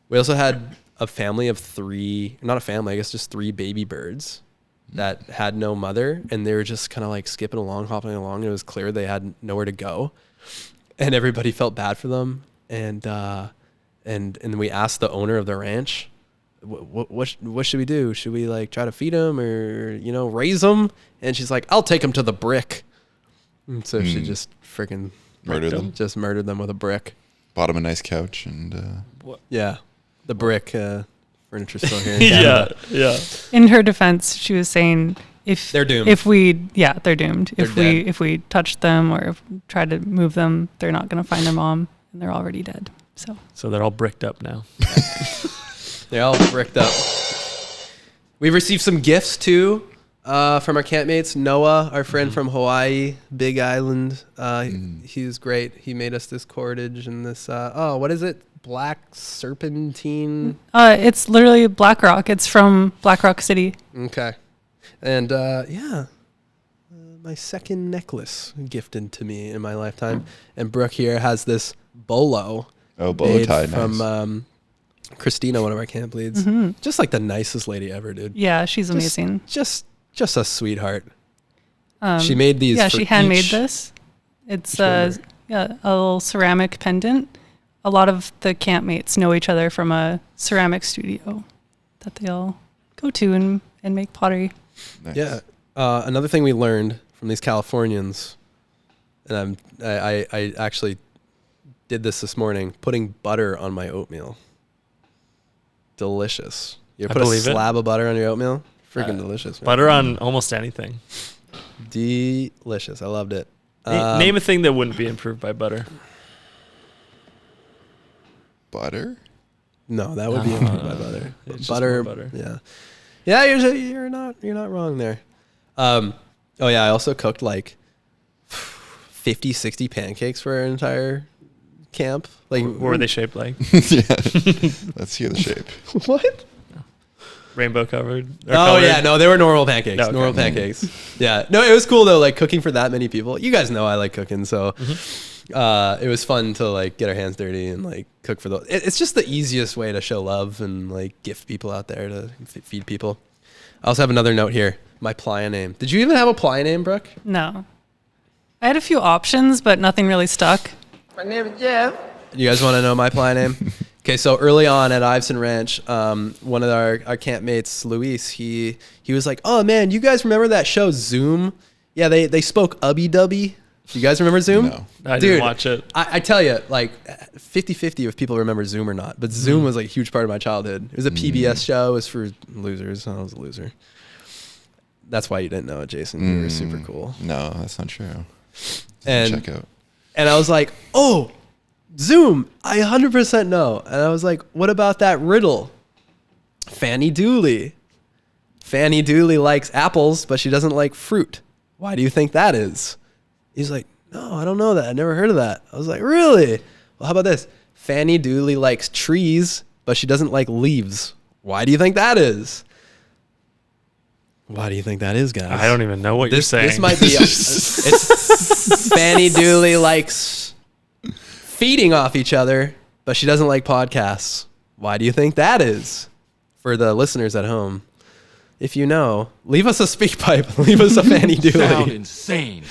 We also had a family of three, not a family, I guess just 3 baby birds that had no mother, and they were just kind of like skipping along, hopping along. And it was clear they had nowhere to go, and everybody felt bad for them. And we asked the owner of the ranch, what should we do? Should we like try to feed them or raise them? And she's like, I'll take them to the brick. And so she just freaking Murdered them. just murdered them with a brick. Bought him a nice couch and. Yeah, the brick furniture store here in Canada. yeah. In her defense, she was saying if They're doomed. They're doomed. They're dead. If we touch them or if we try to move them, they're not going to find their mom, and they're already dead. So they're all bricked up now. They're all bricked up. We've received some gifts too from our campmates. Noah, our friend from Hawaii, Big Island. He was great. He made us this cordage and this. What is it? Black serpentine. It's literally Black Rock. It's from Black Rock City. Okay. And my second necklace gifted to me in my lifetime. And Brooke here has this bolo. Oh, bolo tie, from nice. Christina, one of our camp leads. Just like the nicest lady ever, dude. Yeah, she's amazing. Just a sweetheart. She made these. Yeah, for she handmade each- this. It's a little ceramic pendant. A lot of the campmates know each other from a ceramic studio that they all go to and make pottery. Nice. Yeah. Another thing we learned from these Californians, and I actually did this morning, putting butter on my oatmeal. Delicious. You ever put a slab of butter on your oatmeal? Freaking delicious, man. Butter on almost anything. Delicious. I loved it. Name a thing that wouldn't be improved by butter. Butter? No, that would be improved by butter. It's just Butter, more butter. yeah. Yeah, you're not wrong there. Oh yeah, I also cooked like 50, 60 pancakes for our entire camp. Like, What were they shaped like? Yeah. Let's hear the shape. What? Rainbow covered? Or Oh colored? yeah, no, they were normal pancakes. No, okay. Normal pancakes. Yeah, no, it was cool though. Like cooking for that many people. You guys know I like cooking, so it was fun to like get our hands dirty and like cook for those. It's just the easiest way to show love and like gift people out there to feed people. I also have another note here. My Playa name. Did you even have a Playa name, Brooke? No. I had a few options, but nothing really stuck. My name is Jeff. You guys want to know my Playa name? Okay, so early on at Iveson Ranch, one of our campmates, Luis, he was like, "Oh man, you guys remember that show Zoom? Yeah, they spoke ubby dubby. Do you guys remember Zoom?" No. I didn't watch it. I tell you, like 50-50 if people remember Zoom or not. But Zoom was like a huge part of my childhood. It was a PBS show. It was for losers. I was a loser. That's why you didn't know it, Jason. You were super cool. No, that's not true. And Check out. And I was like, "Oh, Zoom, I 100% know." And I was like, "What about that riddle? Fanny Dooley. Fanny Dooley likes apples, but she doesn't like fruit. Why do you think that is?" He's like, "No, I don't know that. I never heard of that." I was like, "Really? Well, how about this? Fanny Dooley likes trees, but she doesn't like leaves. Why do you think that is?" Why do you think that is, guys? I don't even know what you're saying. This might be. It's Fanny Dooley likes feeding off each other, but she doesn't like podcasts. Why do you think that is? For the listeners at home, if you know, leave us a speak pipe. Leave us a Fanny Dooley. insane.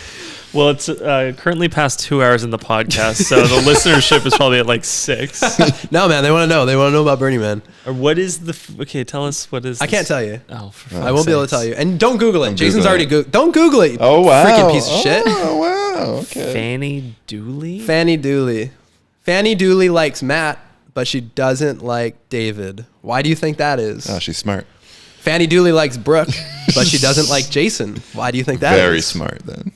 Well, it's currently past 2 hours in the podcast, so the listenership is probably at like 6. No, man, they want to know. They want to know about Burning Man. Or what is the? Okay, tell us what is. I can't tell you. Oh, for I won't be able to tell you. And don't Google it. Don't Jason's Google already it. Don't Google it. You Oh, wow. freaking piece of shit. Oh, wow. Okay. Fanny Dooley. Fanny Dooley. Fanny Dooley likes Matt, but she doesn't like David. Why do you think that is? Oh, she's smart. Fanny Dooley likes Brooke, but she doesn't like Jason. Why do you think that is? Very smart then.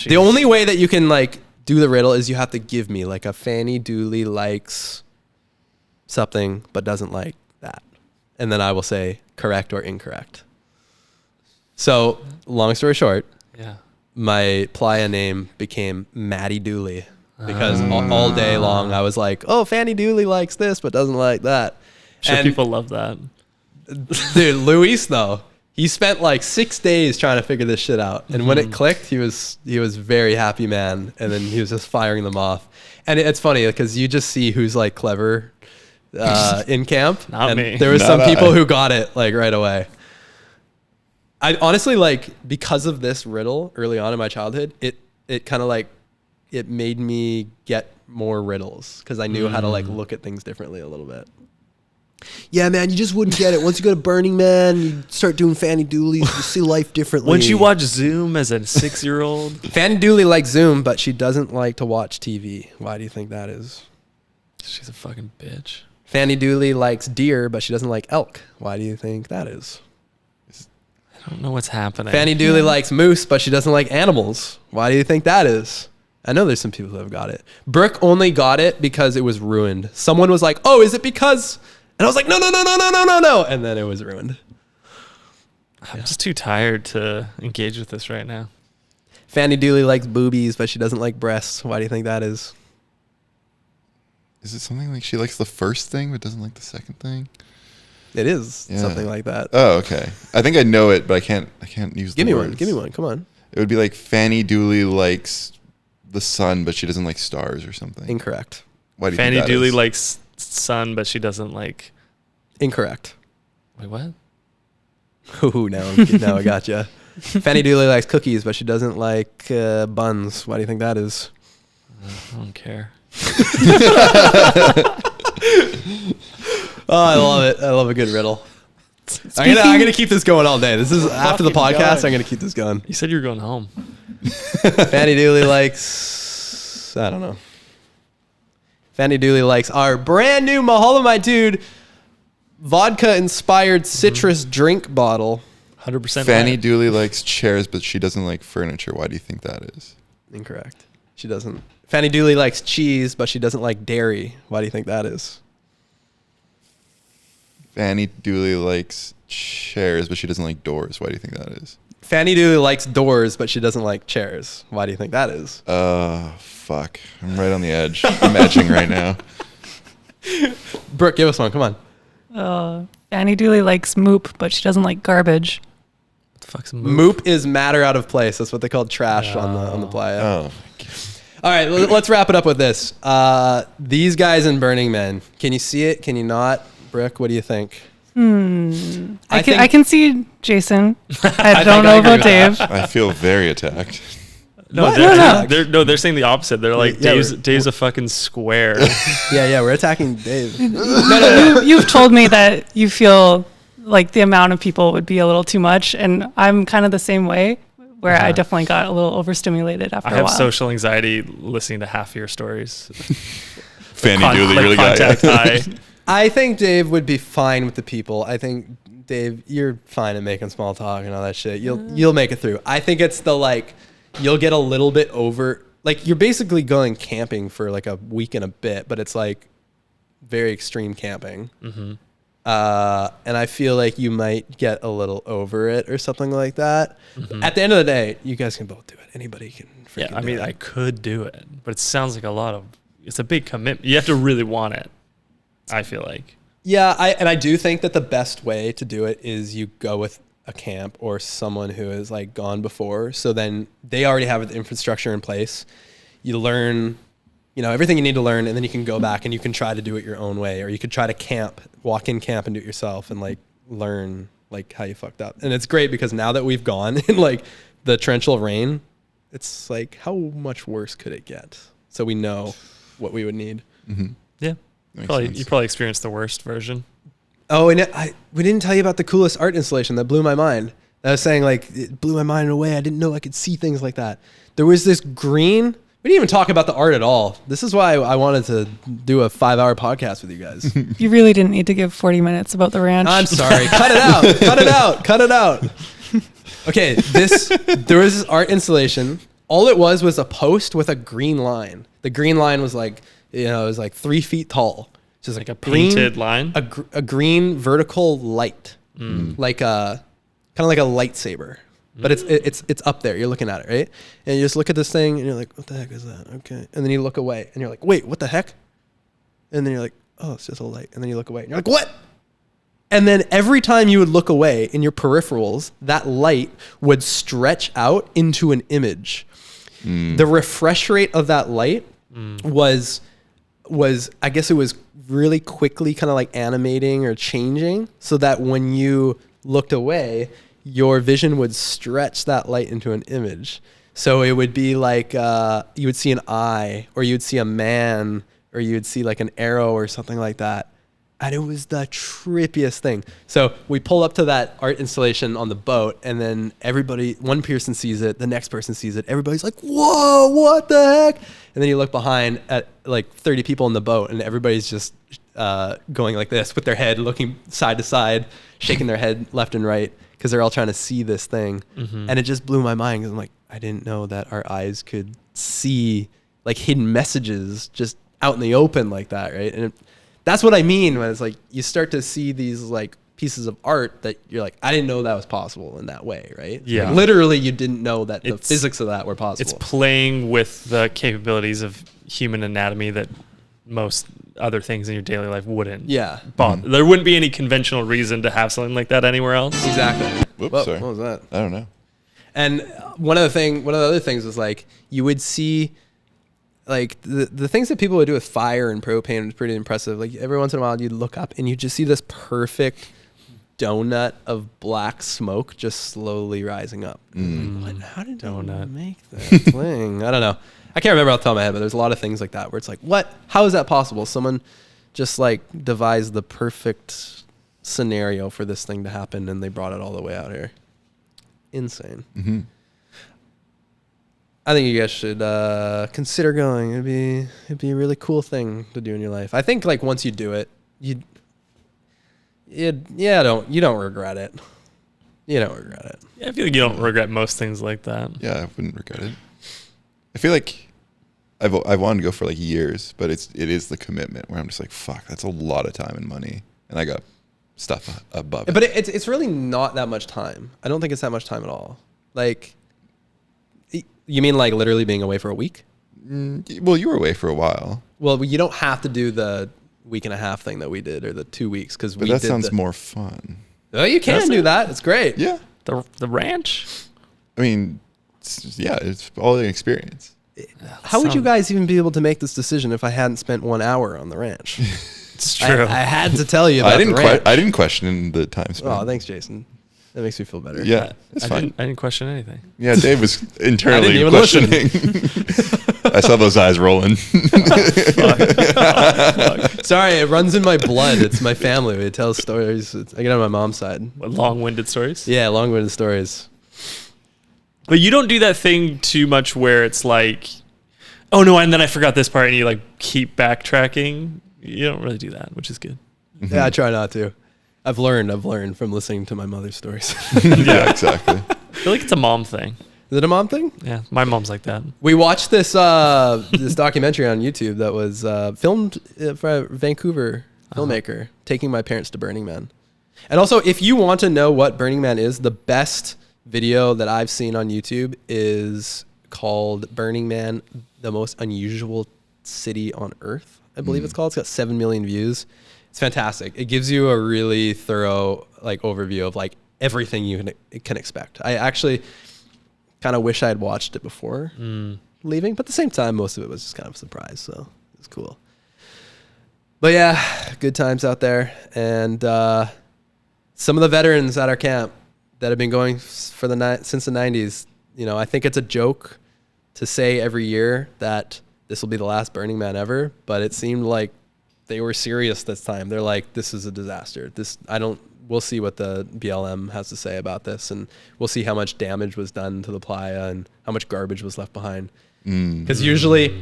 The only way that you can like do the riddle is you have to give me like a Fanny Dooley likes something but doesn't like that. And then I will say correct or incorrect. So, long story short, Yeah. my Playa name became Maddie Dooley because all day long I was like, "Oh, Fanny Dooley likes this but doesn't like that." Sure, And- people love that. Dude, Luis though, he spent like 6 days trying to figure this shit out, and when it clicked, he was very happy, man. And then he was just firing them off. And it's funny because you just see who's like clever in camp. Not and me. There was Not some people I. who got it like right away. I honestly like because of this riddle early on in my childhood, it kind of like it made me get more riddles because I knew how to like look at things differently a little bit. Yeah, man, you just wouldn't get it. Once you go to Burning Man, you start doing Fanny Dooley, you see life differently. Once you watch Zoom as a 6-year-old, Fanny Dooley likes Zoom, but she doesn't like to watch TV. Why do you think that is? she's a fucking bitch. Fanny Dooley likes deer, but she doesn't like elk. Why do you think that is? I don't know what's happening. Fanny Dooley likes moose, but she doesn't like animals. Why do you think that is? I know there's some people who have got it. Brooke only got it because it was ruined. Someone was like, "Oh, is it because?" And I was like, "No, no, no, no, no, no, no, no!" And then it was ruined. I'm just too tired to engage with this right now. Fanny Dooley likes boobies, but she doesn't like breasts. Why do you think that is? Is it something like she likes the first thing but doesn't like the second thing? It is Yeah. something like that. Oh, okay. I think I know it, but I can't use Give the me words. one. Give me one. Come on. It would be like Fanny Dooley likes the sun, but she doesn't like stars or something. Incorrect. Why do you Fanny think that Dooley is? likes sun, but she doesn't like. Incorrect. Wait, what? Ooh, now I gotcha. Fanny Dooley likes cookies, but she doesn't like buns. Why do you think that is? I don't care. Oh, I love it. I love a good riddle. I'm gonna keep this going all day. This is after the Fucking podcast. going. I'm gonna keep this going. You said you were going home. Fanny Dooley likes. I don't know. Fanny Dooley likes our brand new Mahalo My Dude vodka inspired citrus drink bottle. 100%. Fanny Dooley likes chairs, but she doesn't like furniture. Why do you think that is? Incorrect. She doesn't. Fanny Dooley likes cheese, but she doesn't like dairy. Why do you think that is? Fanny Dooley likes chairs, but she doesn't like doors. Why do you think that is? Fanny Dooley likes doors, but she doesn't like chairs. Why do you think that is? Fuck. I'm right on the edge. I'm edging right now. Brooke, give us one. Come on. Fanny Dooley likes moop, but she doesn't like garbage. What the fuck's a moop? Moop is matter out of place. That's what they call trash on the playa. Oh. All right, let's wrap it up with this. These guys in Burning Man. Can you see it? Can you not? Brooke, what do you think? I can see Jason. I don't know about Dave. I feel very attacked. No, What? they're saying the opposite. They're like, Yeah, Dave's a fucking square. Yeah, we're attacking Dave. You've told me that you feel like the amount of people would be a little too much, and I'm kind of the same way, where I definitely got a little overstimulated after I Oh, a have while. social anxiety listening to half your stories. Fanny Dooley really got contact you. high. I think Dave would be fine with the people. I think Dave, you're fine at making small talk and all that shit. You'll make it through. I think it's the like you'll get a little bit over. Like you're basically going camping for like a week and a bit, but it's like very extreme camping. Mm-hmm. And I feel like you might get a little over it or something like that. Mm-hmm. At the end of the day, you guys can both do it. Anybody can. Yeah, I do mean, it. I could do it, but it sounds like it's a big commitment. You have to really want it, I feel like. Yeah, I do think that the best way to do it is you go with a camp or someone who has like gone before. So then they already have the infrastructure in place. You learn, everything you need to learn, and then you can go back and you can try to do it your own way, or you could try to walk in camp and do it yourself and like learn like how you fucked up. And it's great because now that we've gone in like the torrential rain, it's like how much worse could it get? So we know what we would need. Mm-hmm. Yeah, you probably experienced the worst version. Oh, and we didn't tell you about the coolest art installation that blew my mind. I was saying like it blew my mind in a way I didn't know I could see things like that. There was this green. We didn't even talk about the art at all. This is why I wanted to do a 5-hour podcast with you guys. You really didn't need to give 40 minutes about the ranch. I'm sorry. Cut it out. Cut it out. Cut it out. Okay, there was this art installation. All it was a post with a green line. The green line was like, it was like 3 feet tall. Just Like a painted line? A green vertical light, like a kind of like a lightsaber, but it's up there. You're looking at it, right? And you just look at this thing, and you're like, "What the heck is that?" Okay, and then you look away, and you're like, "Wait, what the heck?" And then you're like, "Oh, it's just a light." And then you look away, and you're like, "What?" And then every time you would look away in your peripherals, that light would stretch out into an image. The refresh rate of that light was I guess it was really quickly kind of like animating or changing so that when you looked away, your vision would stretch that light into an image. So it would be like you would see an eye, or you would see a man, or you would see like an arrow or something like that. And it was the trippiest thing. So we pull up to that art installation on the boat, and then one person sees it, the next person sees it. Everybody's like, "Whoa, what the heck?" And then you look behind at like 30 people in the boat, and everybody's just going like this with their head looking side to side, shaking their head left and right because they're all trying to see this thing. And it just blew my mind because I'm like, I didn't know that our eyes could see like hidden messages just out in the open like that, right? And that's what I mean when it's like you start to see these like pieces of art that you're like, I didn't know that was possible in that way, right? Yeah. Like, literally, you didn't know that the physics of that were possible. It's playing with the capabilities of human anatomy that most other things in your daily life wouldn't. Yeah. Bother. There wouldn't be any conventional reason to have something like that anywhere else. Exactly. Whoops, Whoa, sorry. what was that? I don't know. And one of the other things was like you would see like the things that people would do with fire and propane was pretty impressive. Like every once in a while you'd look up and you just see this perfect donut of black smoke just slowly rising up. How did they make that thing? I don't know. I can't remember off the top of my head, but there's a lot of things like that where it's like, what? How is that possible? Someone just like devised the perfect scenario for this thing to happen and they brought it all the way out here. Insane. Mm-hmm. I think you guys should consider going. It'd be a really cool thing to do in your life. I think like once you do it, you don't regret it. You don't regret it. Yeah, I feel like you don't regret most things like that. Yeah, I wouldn't regret it. I feel like I've wanted to go for like years, but it is the commitment where I'm just like, fuck, that's a lot of time and money, and I got stuff above it. But it's really not that much time. I don't think it's that much time at all. Like, you mean like literally being away for a week? Well, you were away for a while. Well, you don't have to do the week and a half thing that we did or the 2 weeks because But that sounds more fun. Oh, you can do that. It's great. Yeah. The ranch? I mean, it's all the experience. How would you guys even be able to make this decision if I hadn't spent 1 hour on the ranch? It's true. I had to tell you about the ranch. I didn't question the time spent. Oh, thanks, Jason. That makes me feel better. Yeah, it's fine. I didn't question anything. Yeah, Dave was internally even questioning. I saw those eyes rolling. Sorry, it runs in my blood. It's my family. We tell stories. I get on my mom's side. What, long-winded stories? Yeah, long-winded stories. But you don't do that thing too much where it's like, oh no, and then I forgot this part, and you like keep backtracking. You don't really do that, which is good. Mm-hmm. Yeah, I try not to. I've learned from listening to my mother's stories. Yeah, exactly. I feel like it's a mom thing. Is it a mom thing? Yeah, my mom's like that. We watched this this documentary on YouTube that was filmed for a Vancouver filmmaker taking my parents to Burning Man. And also, if you want to know what Burning Man is, the best video that I've seen on YouTube is called Burning Man, the most unusual city on earth, I believe it's called. It's got 7 million views. It's fantastic. It gives you a really thorough like overview of like everything you can expect. I actually kind of wish I had watched it before leaving, but at the same time, most of it was just kind of a surprise, so it was cool. But yeah, good times out there. And some of the veterans at our camp that have been going for since the 90s, you know, I think it's a joke to say every year that this will be the last Burning Man ever, but it seemed like they were serious this time. They're like, this is a disaster. We'll see what the BLM has to say about this, and we'll see how much damage was done to the playa and how much garbage was left behind. Because usually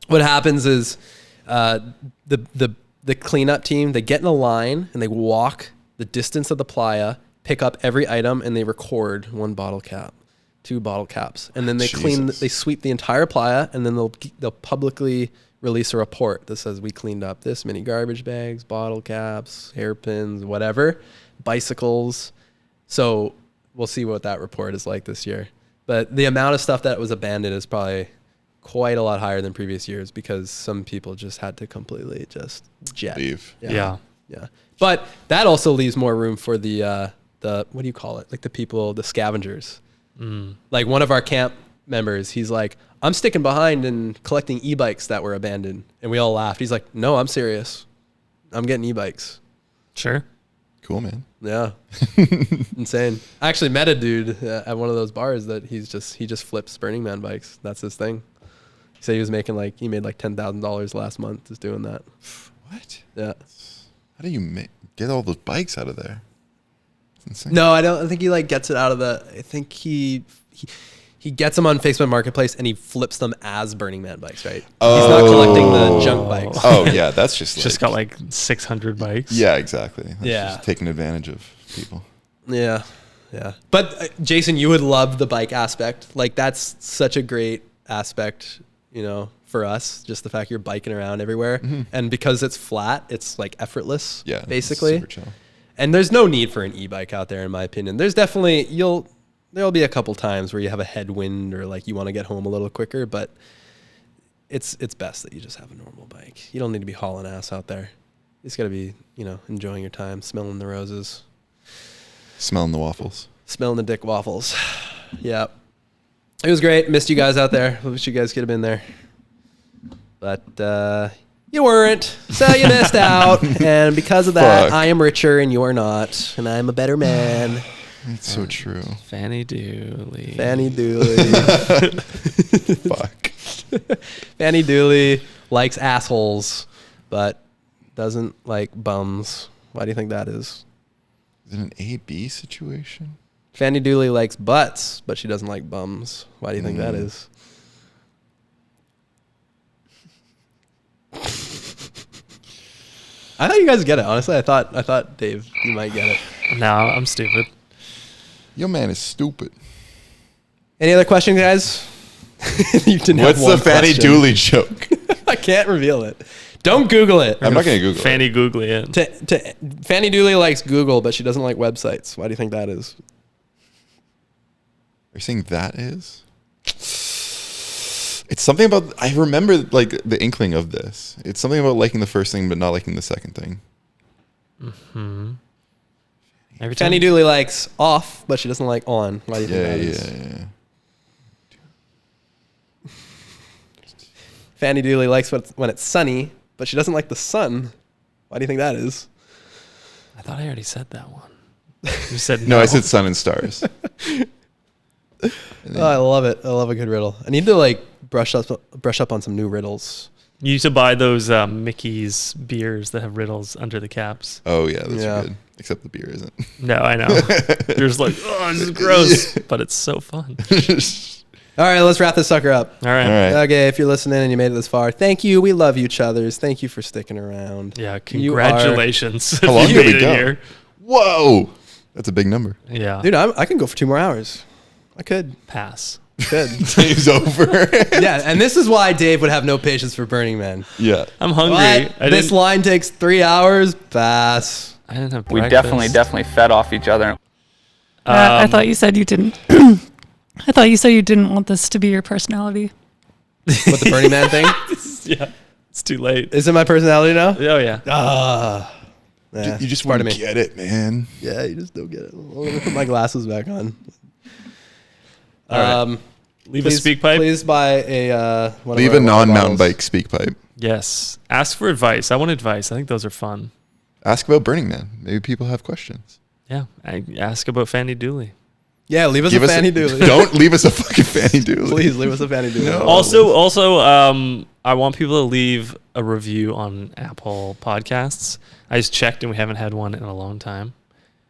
what happens is the cleanup team, they get in a line and they walk the distance of the playa, pick up every item, and they record 1 bottle cap, 2 bottle caps. And then they they sweep the entire playa, and then they'll publicly release a report that says we cleaned up this many garbage bags, bottle caps, hairpins, whatever, bicycles. So we'll see what that report is like this year. But the amount of stuff that was abandoned is probably quite a lot higher than previous years because some people just had to completely just jet. Leave. Yeah. But that also leaves more room for the what do you call it? Like the people, the scavengers. Like one of our camp members, he's like, I'm sticking behind and collecting e-bikes that were abandoned. And we all laughed. He's like, no, I'm serious. I'm getting e-bikes. Sure. Cool, man. Yeah. Insane. I actually met a dude at one of those bars that he just flips Burning Man bikes. That's his thing. He said he made like $10,000 last month just doing that. What? Yeah. How do you get all those bikes out of there? It's insane. No, I don't think he like gets it out of I think he gets them on Facebook Marketplace and he flips them as Burning Man bikes, right? Oh. He's not collecting the junk bikes. Oh yeah, that's just Just got like 600 bikes. Yeah, exactly. That's Yeah. just taking advantage of people. Yeah. But Jason, you would love the bike aspect. Like that's such a great aspect, you know, for us. Just the fact you're biking around everywhere, Mm-hmm. and because it's flat, it's like effortless. Yeah, it's basically. super chill. And there's no need for an e-bike out there, in my opinion. There's definitely there'll be a couple times where you have a headwind or like you want to get home a little quicker, but it's best that you just have a normal bike. You don't need to be hauling ass out there. You just got to be, you know, enjoying your time, smelling the roses, Smelling the waffles. smelling the dick waffles. Yeah. It was great. Missed you guys out there. Wish you guys could have been there. But you weren't, so you missed out. And because of that, Fuck. I am richer and you're not. And I'm a better man. It's so true. Fanny Dooley. Fanny Dooley. Fuck. Fanny Dooley likes assholes, but doesn't like bums. Why do you think that is? Is it an A-B situation? Fanny Dooley likes butts, but she doesn't like bums. Why do you think that is? I thought you guys get it. Honestly, I thought Dave, you might get it. No, I'm stupid. Your man is stupid. Any other questions, guys? You didn't have What's the one Fanny question. Dooley joke? I can't reveal it. Don't Google it. I'm not going to Google Fanny Googly it. Fanny Dooley likes Google, but she doesn't like websites. Why do you think that is? Are you saying that is? It's something about, I remember like the inkling of this. It's something about liking the first thing but not liking the second thing. Mm-hmm. Every time Fanny Dooley likes off, but she doesn't like on. Why do you think that is? Yeah. Fanny Dooley likes when it's sunny, but she doesn't like the sun. Why do you think that is? I thought I already said that one. You said No, no. I said sun and stars. Oh, I love it. I love a good riddle. I need to like brush up on some new riddles. You used to buy those Mickey's beers that have riddles under the caps. Oh, yeah, those Yeah. are good. Except the beer isn't. No, I know. You're just like, oh, this is gross, but it's so fun. All right, let's wrap this sucker up. All right. All right. Okay, if you're listening and you made it this far, thank you. We love each other's. Thank you for sticking around. Yeah, You congratulations. How long if you did we made it go? here. Whoa. That's a big number. Yeah. Dude, I can go for 2 more hours. I could. Pass. Could. Dave's over. Yeah, and this is why Dave would have no patience for Burning Man. Yeah. I'm hungry. But this line takes 3 hours. Pass. I didn't have We breakfast. definitely fed off each other. I thought you said you didn't. I thought you said you didn't want this to be your personality. What, the Burning Man thing? Yeah. It's too late. Is it my personality now? Oh, yeah. Yeah, You just part want of to me. get it, man. Yeah, you just don't get it. Let me put my glasses back on. All right. Leave a speak pipe. Please buy a one of Leave our a non-mountain bottles. bike speak pipe. Yes. Ask for advice. I want advice. I think those are fun. Ask about Burning Man. Maybe people have questions. Yeah. Ask about Fanny Dooley. Yeah, leave us Give a us Fanny Dooley. Don't leave us a fucking Fanny Dooley. Please leave us a Fanny Dooley. No. Also, I want people to leave a review on Apple Podcasts. I just checked and we haven't had one in a long time.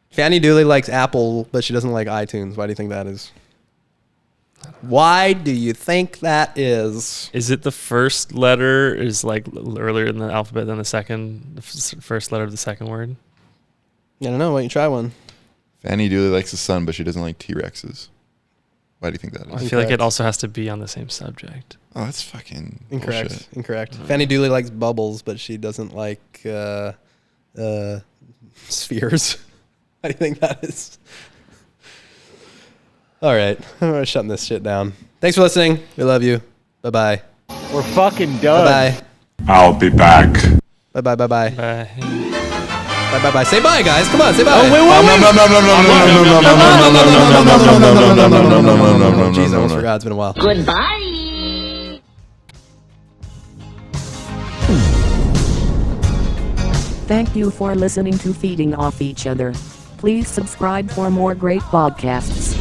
Fanny Dooley likes Apple, but she doesn't like iTunes. Why do you think that is? Why do you think that is? Is it the first letter is like earlier in the alphabet than the first letter of the second word? I don't know. Why don't you try one? Fanny Dooley likes the sun, but she doesn't like T-Rexes. Why do you think that I is? feel like it also has to be on the same subject. Oh, that's fucking Incorrect. bullshit. Incorrect. Fanny Dooley likes bubbles, but she doesn't like spheres. Why do you think that is? All right. I'm shutting this shit down. Thanks for listening. We love you. Bye-bye. We're fucking done. Bye-bye. I'll be back. Bye-bye. Bye-bye. Bye. Bye-bye. Say bye, guys. Come on. Say bye. Oh, wait. Jeez, I almost forgot. It's been a while. Goodbye. Thank you for listening to Feeding Off Each Other. Please subscribe for more great podcasts.